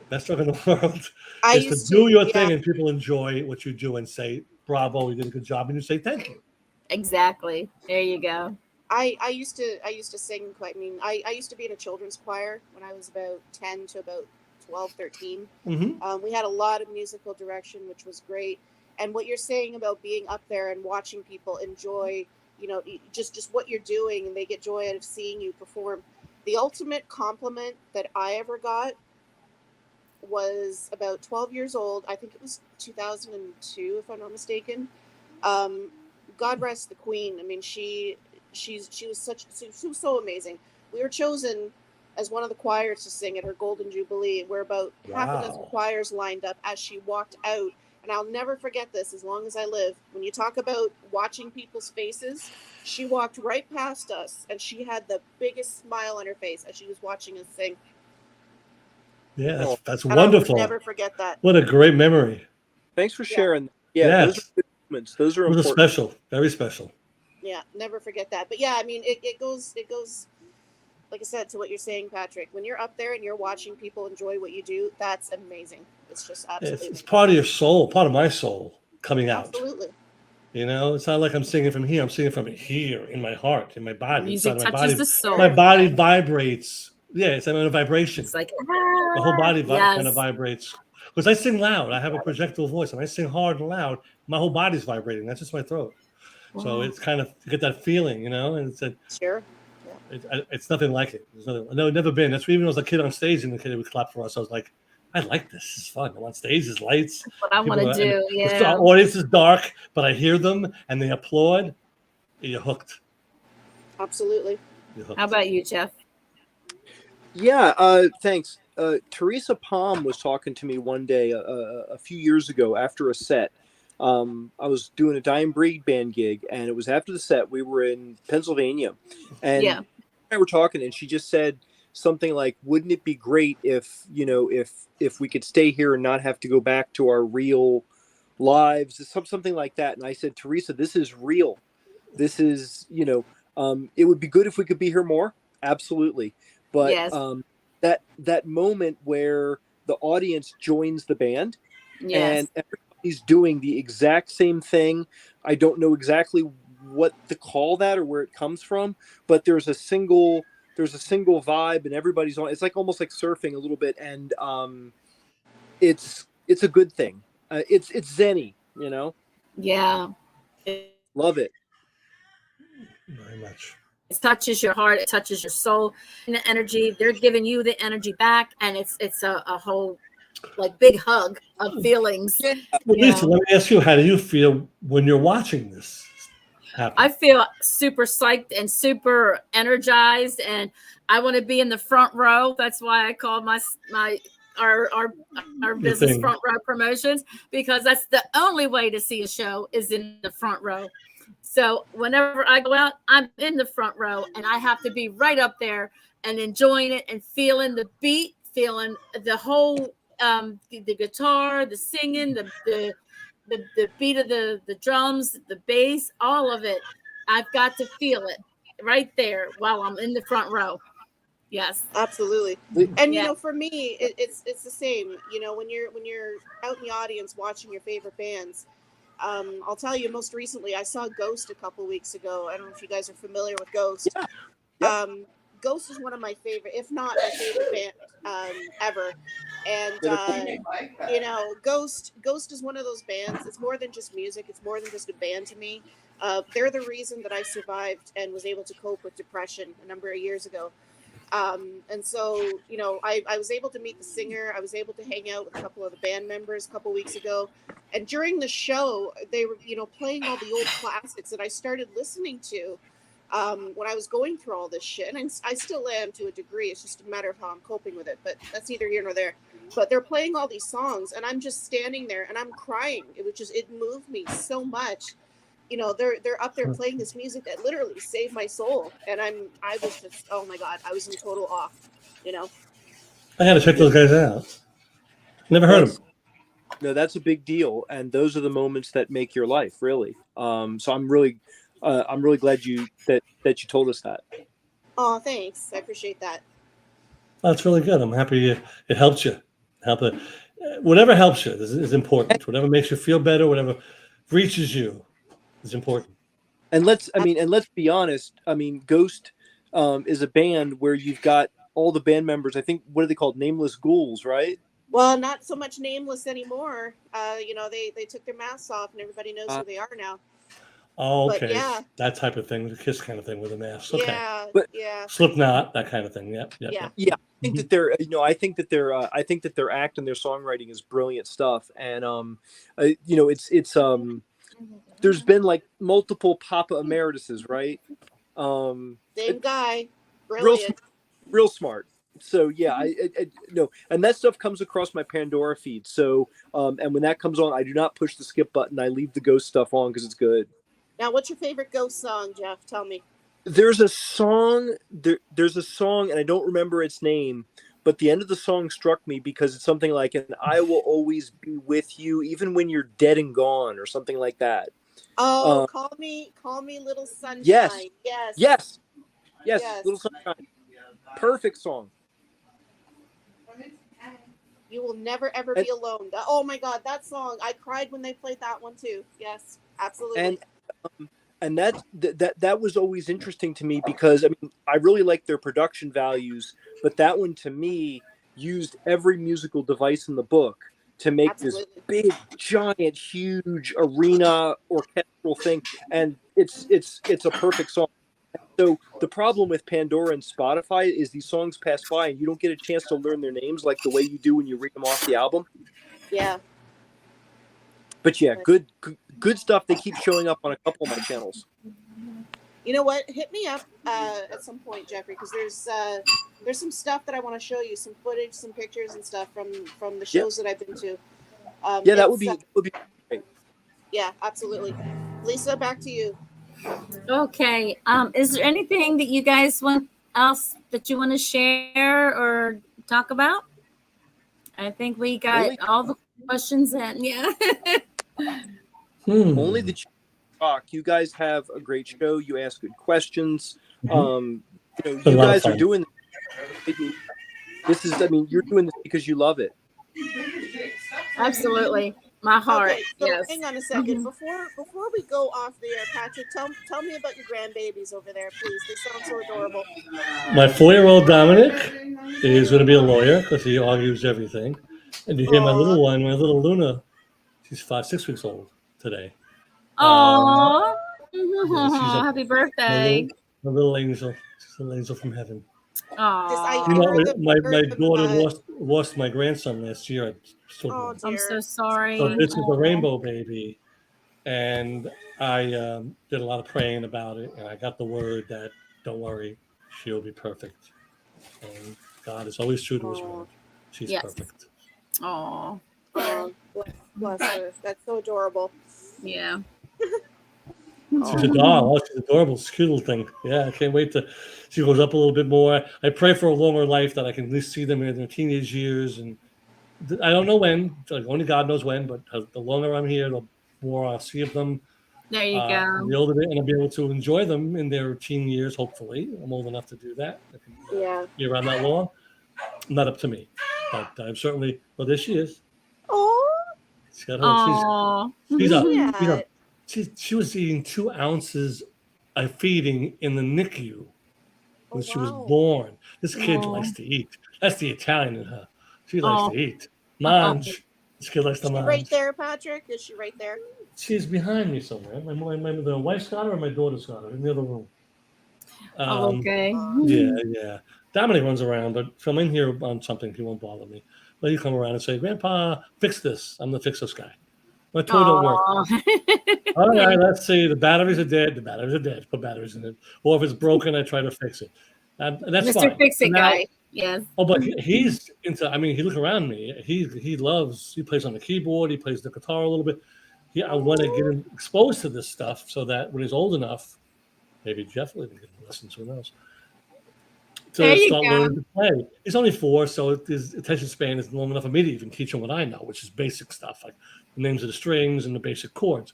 Best drug in the world is to do your thing and people enjoy what you do and say, bravo, you did a good job. And you say, thank you. Exactly. There you go. I used to sing quite, I used to be in a children's choir when I was about 10 to about 12, 13. We had a lot of musical direction, which was great. And what you're saying about being up there and watching people enjoy, just what you're doing, and they get joy out of seeing you perform. The ultimate compliment that I ever got was about 12 years old. I think it was 2002, if I'm not mistaken. God rest the Queen. I mean, she was so amazing. We were chosen as one of the choirs to sing at her Golden Jubilee. We're about half a dozen choirs lined up as she walked out. And I'll never forget this as long as I live. When you talk about watching people's faces, she walked right past us and she had the biggest smile on her face as she was watching us sing. Yeah, that's wonderful. I'll never forget that. What a great memory. Thanks for sharing. Yeah, yes. Those are good moments. Those are important. Special, very special. Yeah, never forget that. But yeah, I mean, it goes, like I said, to what you're saying, Patrick. When you're up there and you're watching people enjoy what you do, that's amazing. It's just absolutely. It's part of your soul, part of my soul coming out. Absolutely. It's not like I'm singing from here. I'm singing from here in my heart, in my body. Music touches the soul. My body vibrates. Yeah, it's a vibration. It's like the whole body kind of vibrates. Because I sing loud. I have a projectile voice, and I sing hard and loud. My whole body's vibrating. That's just my throat. Wow. So it's kind of, you get that feeling, and it's sure. It's nothing like it. No, never been. That's even when I was a kid on stage and the kid would clap for us. I was like, I like this. It's fun. I'm on stage. There's lights. That's what I want to do. Yeah. The audience is dark, but I hear them and they applaud. You're hooked. Absolutely. How about you, Jeff? Yeah. Thanks. Teresa Palm was talking to me one day a few years ago after a set. I was doing a Dying Breed band gig, and it was after the set. We were in Pennsylvania, and I were talking, and she just said something like, "Wouldn't it be great if we could stay here and not have to go back to our real lives?" Something like that. And I said, Teresa, this is real. This is it would be good if we could be here more. Absolutely, but that moment where the audience joins the band, and he's doing the exact same thing. I don't know exactly what to call that or where it comes from, but there's a single vibe and everybody's on. It's like almost like surfing a little bit, and it's a good thing. It's zen-y, Yeah. Love it. Very much. It touches your heart. It touches your soul. And the energy, they're giving you the energy back, and it's a whole big hug of feelings. Well, Lisa, let me ask you, how do you feel when you're watching this happen? I feel super psyched and super energized, and I want to be in the front row. That's why I call our business Front Row Promotions, because that's the only way to see a show is in the front row. So whenever I go out, I'm in the front row, and I have to be right up there and enjoying it and feeling the beat, feeling the whole the guitar, the singing, the the beat of the drums, the bass, all of it. I've got to feel it right there while I'm in the front row. Yes, absolutely. And Yeah. for me, it's the same. When you're out in the audience watching your favorite bands. I'll tell you, most recently, I saw Ghost a couple weeks ago. I don't know if you guys are familiar with Ghost. Yeah. Yep. Ghost is one of my favorite, if not my favorite band ever. And Ghost is one of those bands. It's more than just music. It's more than just a band to me. They're the reason that I survived and was able to cope with depression a number of years ago. And so, I was able to meet the singer. I was able to hang out with a couple of the band members a couple weeks ago. And during the show, they were, playing all the old classics that I started listening to when I was going through all this shit. And I still am to a degree. It's just a matter of how I'm coping with it. But that's neither here nor there. But they're playing all these songs, and I'm just standing there, and I'm crying. It moved me so much. They're up there playing this music that literally saved my soul. And I was just, oh my God, I was in total awe, I got to check those guys out. Never heard of them. No, that's a big deal, and those are the moments that make your life, really. So I'm really glad that you told us that. Oh, thanks. I appreciate that. That's really good. I'm happy it helped you. Whatever helps you is important. Whatever makes you feel better, whatever reaches you is important. And let's be honest. Ghost is a band where you've got all the band members. I think, what are they called? Nameless ghouls, right? Well, not so much nameless anymore. They took their masks off, and everybody knows who they are now. Oh, okay. But, yeah. That type of thing, the Kiss kind of thing with a mask. Okay. Yeah. Slipknot, that kind of thing. Yep. Yeah. I think that they're, I think that their act and their songwriting is brilliant stuff. And it's there's been like multiple Papa Emerituses, right? Same guy. Brilliant. Real smart. So yeah, I no, and that stuff comes across my Pandora feed. So and when that comes on, I do not push the skip button. I leave the Ghost stuff on because it's good. Now, what's your favorite Ghost song, Jeff? Tell me. There's a song, and I don't remember its name, but the end of the song struck me because it's something like, "And I will always be with you, even when you're dead and gone," or something like that. Oh, call me, Little Sunshine. Yes, Little Sunshine. Perfect song. You will never ever be alone. Oh my God, that song! I cried when they played that one too. Yes, absolutely. And that was always interesting to me because I really like their production values, but that one to me used every musical device in the book to make this big, giant, huge arena orchestral thing, and it's a perfect song. So the problem with Pandora and Spotify is these songs pass by and you don't get a chance to learn their names like the way you do when you read them off the album. Yeah. But yeah, good stuff. They keep showing up on a couple of my channels. You know what? Hit me up at some point, Jeffrey, because there's some stuff that I want to show you, some footage, some pictures and stuff from the shows that I've been to. That would be great. Yeah, absolutely. Lisa, back to you. Okay. Is there anything that you guys want to share or talk about? I think we got all the questions in. Yeah. Only the talk. You guys have a great show. You ask good questions. You guys are doing this. You're doing this because you love it. Absolutely. My heart. Okay, so yes. Hang on a second. Before we go off the air, Patrick, tell me about your grandbabies over there, please. They sound so adorable. My 4-year-old Dominic is going to be a lawyer because he argues everything. And you hear my little one, my little Luna. She's 6 weeks old today. Oh, happy birthday! My little angel. She's a little angel from heaven. Oh, my daughter lost my grandson last year. I'm so sorry. So this is a rainbow baby, and I did a lot of praying about it, and I got the word that don't worry, she'll be perfect. And God is always true to His word. She's perfect. Oh, bless her. That's so adorable. Yeah. She's a doll. Oh, she's adorable. She's a cute little thing. Yeah, I can't wait she goes up a little bit more. I pray for a longer life that I can at least see them in their teenage years. And I don't know when, like only God knows when, but the longer I'm here, before I see of them. There you go. The older bit, and I'll be able to enjoy them in their teen years. Hopefully, I'm old enough to do that. I can be around that long. Not up to me, but I'm certainly. Well, there she is. Oh, She's got her. yeah. She was eating 2 ounces of feeding in the NICU when she was born. This kid likes to eat. That's the Italian in her. She likes to eat. Mange. This kid likes to mange. Right there, Patrick? Is she right there? She's behind me somewhere. My wife's got her or my daughter's got her in the other room. Okay. Yeah. Dominic runs around, but if I'm in here on something, he won't bother me. But he'll come around and say, Grandpa, fix this. I'm the fix this guy. My toy don't work. All right, let's see. The batteries are dead. The batteries are dead. Put batteries in it. Or if it's broken, I try to fix it. And that's Mr. fine. Fix-It guy. Yes. Oh, but he's into, I mean, he look around me. He plays on the keyboard. He plays the guitar a little bit. I want to get him exposed to this stuff so that when he's old enough, maybe Jeff will even get lessons, who knows, to start learning to play. He's only 4, so his attention span is long enough for me to even teach him what I know, which is basic stuff, like the names of the strings and the basic chords.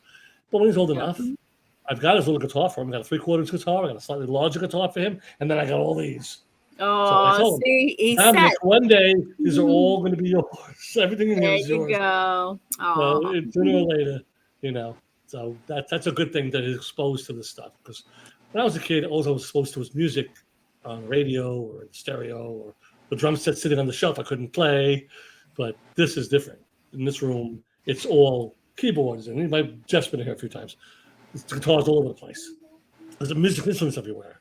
But when he's old enough, I've got his little guitar for him. I got a 3/4 guitar. I got a slightly larger guitar for him, and then I got all these. Oh, see, he's set. One day, these are all going to be yours. Everything in here is yours. There you go. So sooner or later, so that's a good thing that he's exposed to this stuff. Because when I was a kid, all I was exposed to was music on radio or stereo or the drum set sitting on the shelf I couldn't play. But this is different. In this room, it's all keyboards. And Jeff's been here a few times. There's guitars all over the place. There's music instruments everywhere,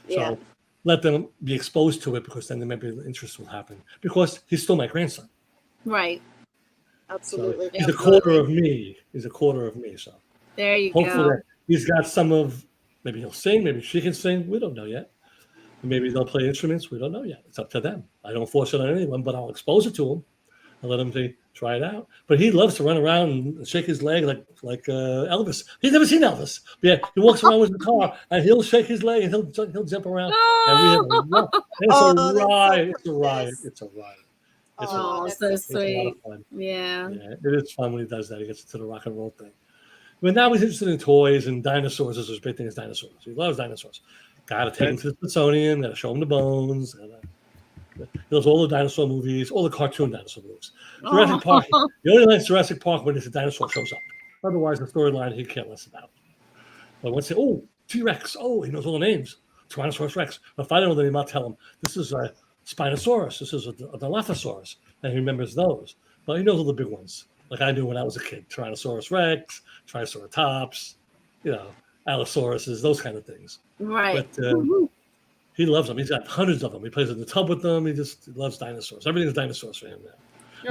So let them be exposed to it, because then maybe the interest will happen. Because he's still my grandson. Right. Absolutely. So he's a quarter of me. So there you hopefully go. He's got some of, maybe he'll sing, maybe she can sing. We don't know yet. Maybe they'll play instruments. We don't know yet. It's up to them. I don't force it on anyone, but I'll expose it to him. I'll let him try it out. But he loves to run around and shake his leg like Elvis. He's never seen Elvis. But yeah, he walks around with the car and he'll shake his leg and he'll jump around. And we have it's a riot. It's a riot. It's a riot. So sweet. Yeah, it is fun when he does that. He gets into the rock and roll thing. But now he's interested in toys and dinosaurs. His big thing is dinosaurs. He loves dinosaurs. Got to take him to the Smithsonian. Got to show him the bones. He loves all the dinosaur movies, all the cartoon dinosaur movies. Jurassic Park. He only likes Jurassic Park when a dinosaur shows up. Otherwise, the storyline he can't less about. But once T-Rex. Oh, he knows all the names. Tyrannosaurus Rex. If I don't know the name, I'll tell him. This is a Spinosaurus. This is a Dilophosaurus. And he remembers those. But he knows all the big ones, like I knew when I was a kid. Tyrannosaurus Rex, Triceratops, Allosauruses, those kind of things. Right. But he loves them. He's got hundreds of them. He plays in the tub with them. He just loves dinosaurs. Everything's dinosaurs for him now.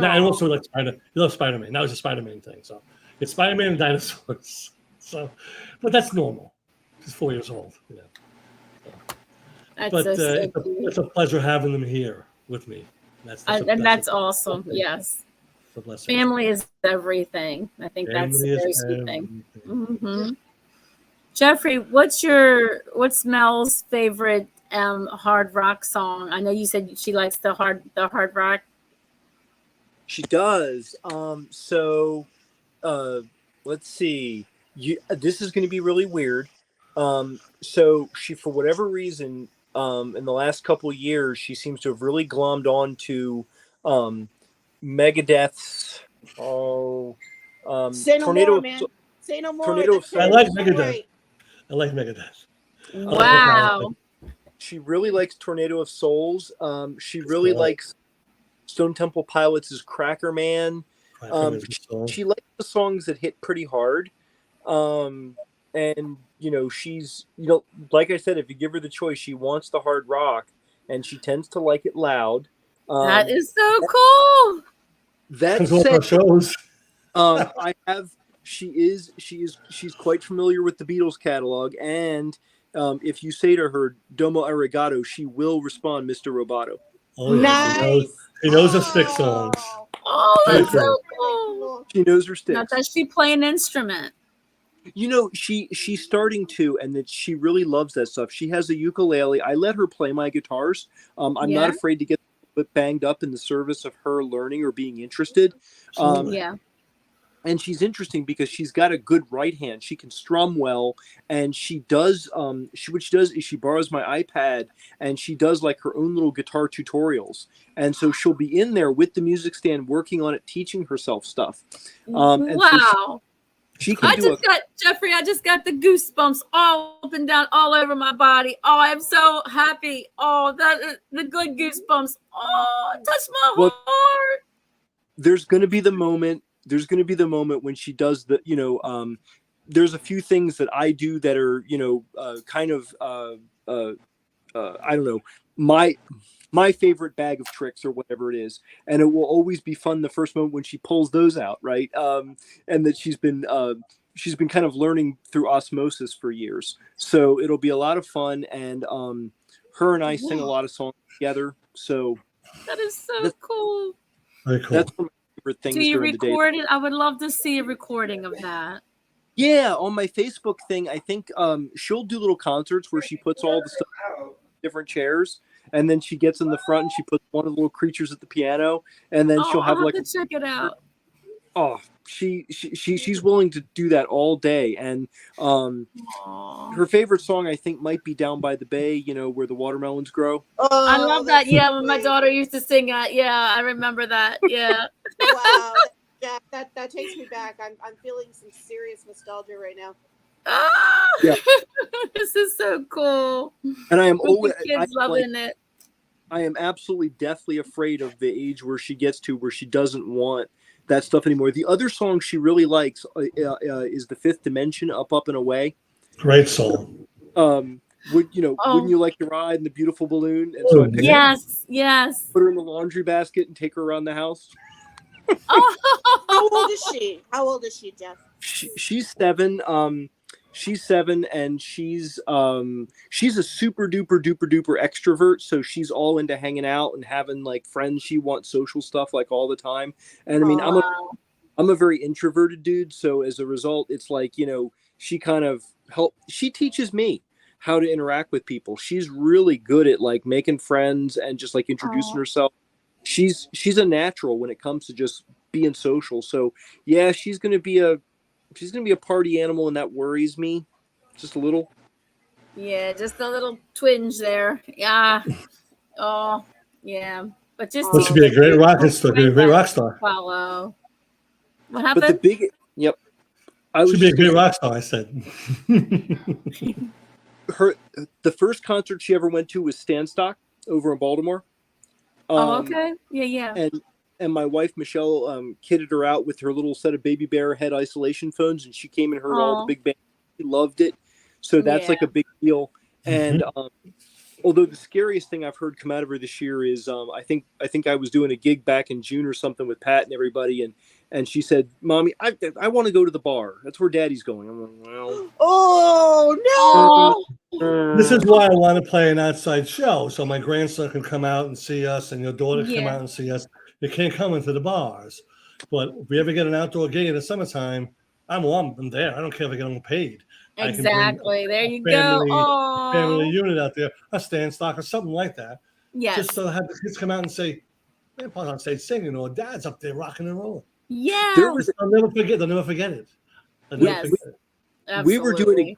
Now, and also he loves Spider-Man. Now it's a Spider-Man thing. So it's Spider-Man and dinosaurs. So, but that's normal. He's 4 years old. It's a pleasure having them here with me. That's awesome. Yes. Family is everything. I think that's a very sweet thing. Mm-hmm. Jeffrey, what's Mel's favorite hard rock song? I know you said she likes the hard rock. She does. Let's see. This is going to be really weird. So she, for whatever reason, in the last couple of years, she seems to have really glommed on to Megadeth's Say no Tornado. more, man. Say no more. Tornado. I like Megadeth. I like Megadeth. Wow. She really likes Tornado of Souls. She really likes Stone Temple Pilots' Cracker Man. She likes the songs that hit pretty hard. And she's like I said, if you give her the choice, she wants the hard rock, and she tends to like it loud. That is so cool. That said, she's quite familiar with the Beatles catalog, and if you say to her "Domo arigato," she will respond, "Mr. Roboto." Oh, yeah. Nice. He knows her stick songs. Oh, that's so cool. She knows her sticks. Now, does she play an instrument? She's starting to, and that she really loves that stuff. She has a ukulele. I let her play my guitars. I'm not afraid to get a bit banged up in the service of her learning or being interested. and she's interesting because she's got a good right hand. She can strum well, and she does. What she does is she borrows my iPad, and she does like her own little guitar tutorials. And so she'll be in there with the music stand, working on it, teaching herself stuff. And so Wow. she can Jeffrey, I just got the goosebumps all up and down, all over my body. Oh, I'm so happy. Oh, the good goosebumps. Oh, touch my heart. There's going to be the moment. There's going to be the moment when she does the, there's a few things that I do that are, I don't know, my favorite bag of tricks or whatever it is. And it will always be fun the first moment when she pulls those out. Right. And that she's been kind of learning through osmosis for years. So it'll be a lot of fun. And her and I sing a lot of songs together. So that is so cool. Very cool. That's one of my favorite things. Do you during record the day. it? I would love to see a recording of that. Yeah, on my Facebook thing, I think she'll do little concerts where she puts all the stuff in different chairs, and then she gets in the front and she puts one of the little creatures at the piano, and then she'll have I'll like have to check it out. Oh, she's willing to do that all day, and her favorite song I think might be "Down by the Bay," where the watermelons grow. Oh, I love that. Yeah, when my sweet. daughter used to sing that. Yeah, I remember that. Yeah. Wow. Yeah, that takes me back. I'm feeling some serious nostalgia right now. Ah! Yeah. This is so cool. And I am With always the kids loving it. I am absolutely deathly afraid of the age where she gets to where she doesn't want that stuff anymore. The other song she really likes is The Fifth Dimension, Up, Up, and Away. Great song. Wouldn't you like to ride in the beautiful balloon? And so I pick her, Yes. put her in the laundry basket and take her around the house. How old is she? How old is she, Jeff? She's 7. She's 7, and she's a super duper extrovert. So she's all into hanging out and having like friends. She wants social stuff like all the time. And I mean, I'm a very introverted dude. So as a result, it's like, she kind of she teaches me how to interact with people. She's really good at like making friends and just like introducing herself. She's a natural when it comes to just being social. So yeah, she's gonna be a party animal, and that worries me just a little. Yeah, just a little twinge there. Yeah. Oh, yeah. But just This should be a great rock star. Be a great rock star. Follow. What But happened? Should be a great rock star. I said. The first concert she ever went to was Stanstock over in Baltimore. Okay. Yeah. And my wife Michelle kitted her out with her little set of Baby Bear head isolation phones, and she came and heard all the big band. She loved it, so that's like a big deal. And although the scariest thing I've heard come out of her this year is I think I was doing a gig back in June or something with Pat and everybody, and she said, "Mommy, I want to go to the bar. That's where Daddy's going." I'm like, well, Oh no! This is why I want to play an outside show, so my grandson can come out and see us, and your daughter can come out and see us. You can't come into the bars, but if we ever get an outdoor gig in the summertime, I'm there. I don't care if I get them paid. Exactly. There you go. Family unit out there, a stand stock or something like that. Yes. Just to have the kids come out and say, "Grandpa's on stage singing," or "Dad's up there rocking and rolling." Yeah. I'll never forget. They'll never forget it. Absolutely.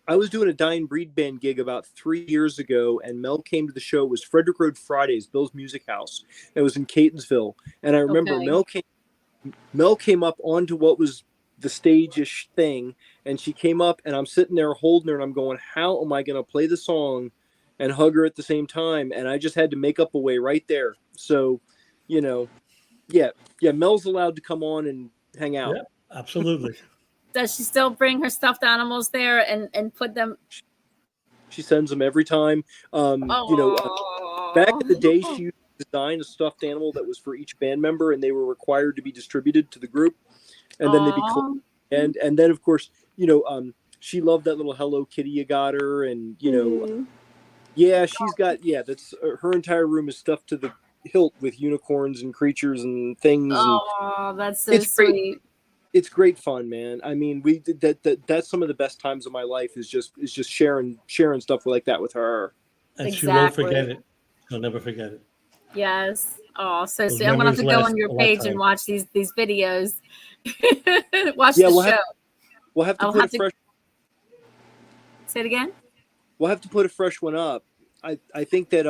I was doing a Dying Breed Band gig about 3 years ago, and Mel came to the show. It was Frederick Road Fridays, Bill's Music House. It was in Catonsville, and I remember Mel came up onto what was the stage-ish thing, and she came up, and I'm sitting there holding her, and I'm going, how am I going to play the song and hug her at the same time? And I just had to make up a way right there. So, Mel's allowed to come on and hang out. Yeah, absolutely. Does she still bring her stuffed animals there and put them? She sends them every time. Back in the day, she used to design a stuffed animal that was for each band member, and they were required to be distributed to the group, and then they'd be collected. And then of course, she loved that little Hello Kitty you got her, and she's got that's her entire room is stuffed to the hilt with unicorns and creatures and things. That's so sweet. Great. It's great fun, man. I mean, we did that's some of the best times of my life is just sharing stuff like that with her. And she won't forget it. She'll never forget it. Yes. Oh, so Those sweet. I'm gonna have to go memories on your last a page lifetime. and watch these videos. Watch Yeah, the we'll show. have to I'll put have a to- fresh. Say it again. We'll have to put a fresh one up. I think that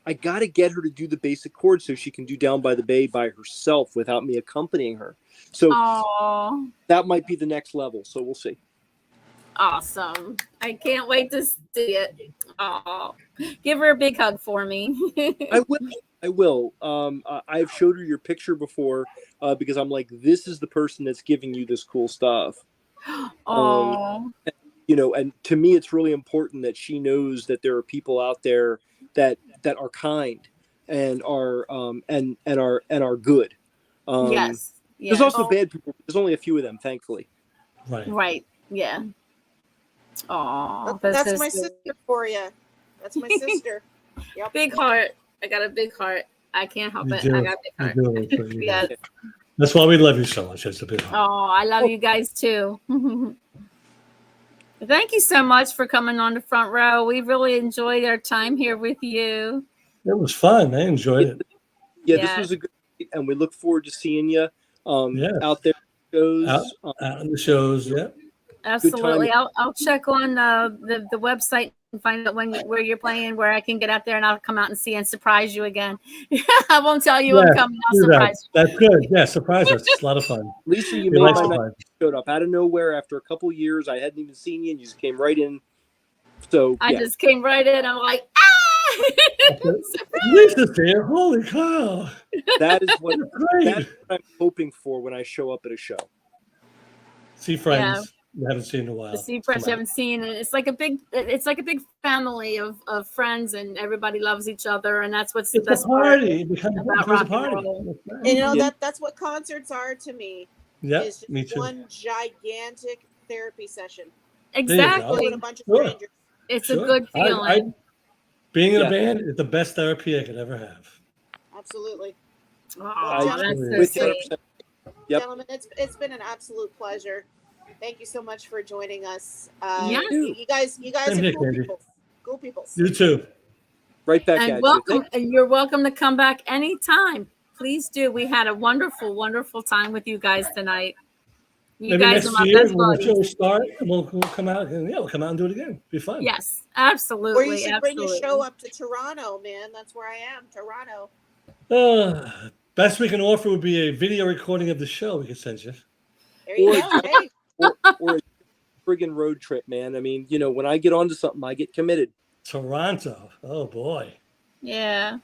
I got to get her to do the basic chords so she can do Down by the Bay by herself without me accompanying her. So Oh, that might be the next level. So we'll see. awesome. I can't wait to see it. Oh, give her a big hug for me. I will. I will. I've showed her your picture before because I'm like, this is the person that's giving you this cool stuff. Oh, You know, and to me, it's really important that she knows that there are people out there that are kind and are are good. yes. There's Yes. also bad people. There's only a few of them, thankfully. Right. Right. Yeah. Oh, That's so my sweet. sister for you. That's my sister. Yep. Big heart. I got a big heart. I can't help You it. do. I got a big You heart. do. That's what you do. Yes. That's why we love you so much. It's a big heart. Oh, I love you guys too. Thank you so much for coming on the front row. We really enjoyed our time here with you. It was fun. I enjoyed it. Yeah, Yeah. this was a good, and we look forward to seeing you Yes. out there. Shows. Out in the shows. Yeah. Absolutely. I'll check on the website and find out where you're playing, where I can get out there, and I'll come out and see and surprise you again. I won't tell you I'm Yeah, coming. I'll do that. surprise you. That's good. Yeah, surprise us. It's a lot of fun. Lisa, you We made like my night. surprise. Showed up out of nowhere after a couple years. I hadn't even seen you, and you just came right in. So I yeah, just came right in. I'm like, ah! Lisa's here. Holy cow. that is what Great. that's what I'm hoping for when I show up at a show. See friends you haven't seen in a while. The sea fresh you haven't seen, and it's like a big family of friends, and everybody loves each other, and that's what's the It's best a part party. It becomes about a rock and party. roll. And you know Yeah. that's what concerts are to me. Yeah, Is just me too. one gigantic therapy session Exactly. with a bunch of Sure. strangers. It's Sure. a good feeling. Being in Yeah. a band is the best therapy I could ever have. Absolutely. Oh, that's so with sweet. 100%. Yep. Gentlemen, it's been an absolute pleasure. Thank you so much for joining us. Yes. You guys Same are here, cool Candy. people. Cool people. You too. Right back And at welcome, you. and you're welcome to come back anytime. Please do. We had a wonderful, wonderful time with you guys tonight. You Maybe guys next are my year best when the buddies. show starts, we'll come out and we'll come out and do it again. Be fun. Yes, Or absolutely. you should bring your absolutely. show up to Toronto, man. That's where I am, Toronto. Best we can offer would be a video recording of the show we could send you. There you Or- go. Hey, Or a friggin' road trip, man. I mean, when I get onto something, I get committed. Toronto. Oh boy. Yeah.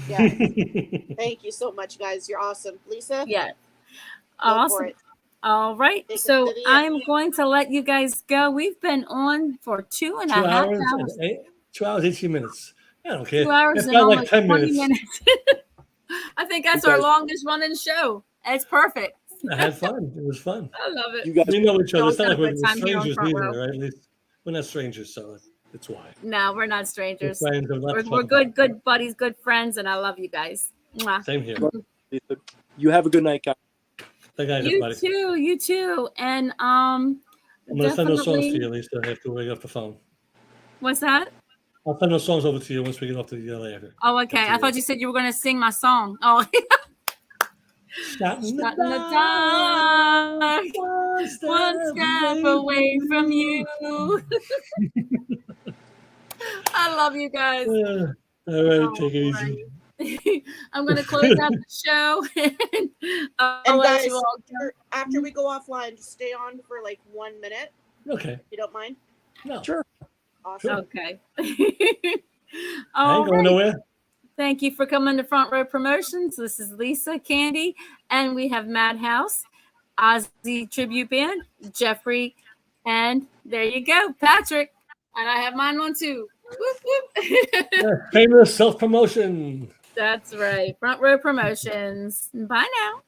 yeah. Thank you so much, guys. You're awesome. Lisa, Yeah. go for Awesome. it. All right. Take us So to the I'm end. going to let you guys go. We've been on for 2.5 2 hours, hours. 2 hours, 18 minutes. I don't care. 2 hours It's and got like almost 10 20 minutes. minutes. I think that's You our guys- longest running show. It's perfect. I had fun. It was fun. I love it. You guys, We know each other. It's Y'all not like got a we're good time here on strangers Front either, Row. right? At least we're not strangers, so that's why. No, we're not We're strangers. friends. We're lots We're, of we're fun. good buddies, good friends, and I love you guys. Mwah. Same here. Lisa, you have a good night, guys. Thank you, You everybody. too, you too. And I'm gonna send those songs to definitely. you, Lisa, after we get off the phone. What's that? I'll send those songs over to you once we get off the later. Oh, okay. I thought you said you were going to sing my song. Oh, Shot in Shot in the dark, one step away from you. I love you guys. All right, Oh, take it right. easy. I'm going to close out the show. I'll And let guys, you all go. after we go offline, just stay on for like 1 minute, Okay. if you don't mind. No, Sure. Awesome. Okay. I All ain't going right. nowhere. Thank you for coming to Front Row Promotions. This is Lisa, Candy, and we have Madhouse, Ozzy Tribute Band, Jeffrey, and there you go, Patrick. And I have mine on too. Whoop, whoop. Yeah, famous self promotion. That's right. Front Row Promotions. Bye now.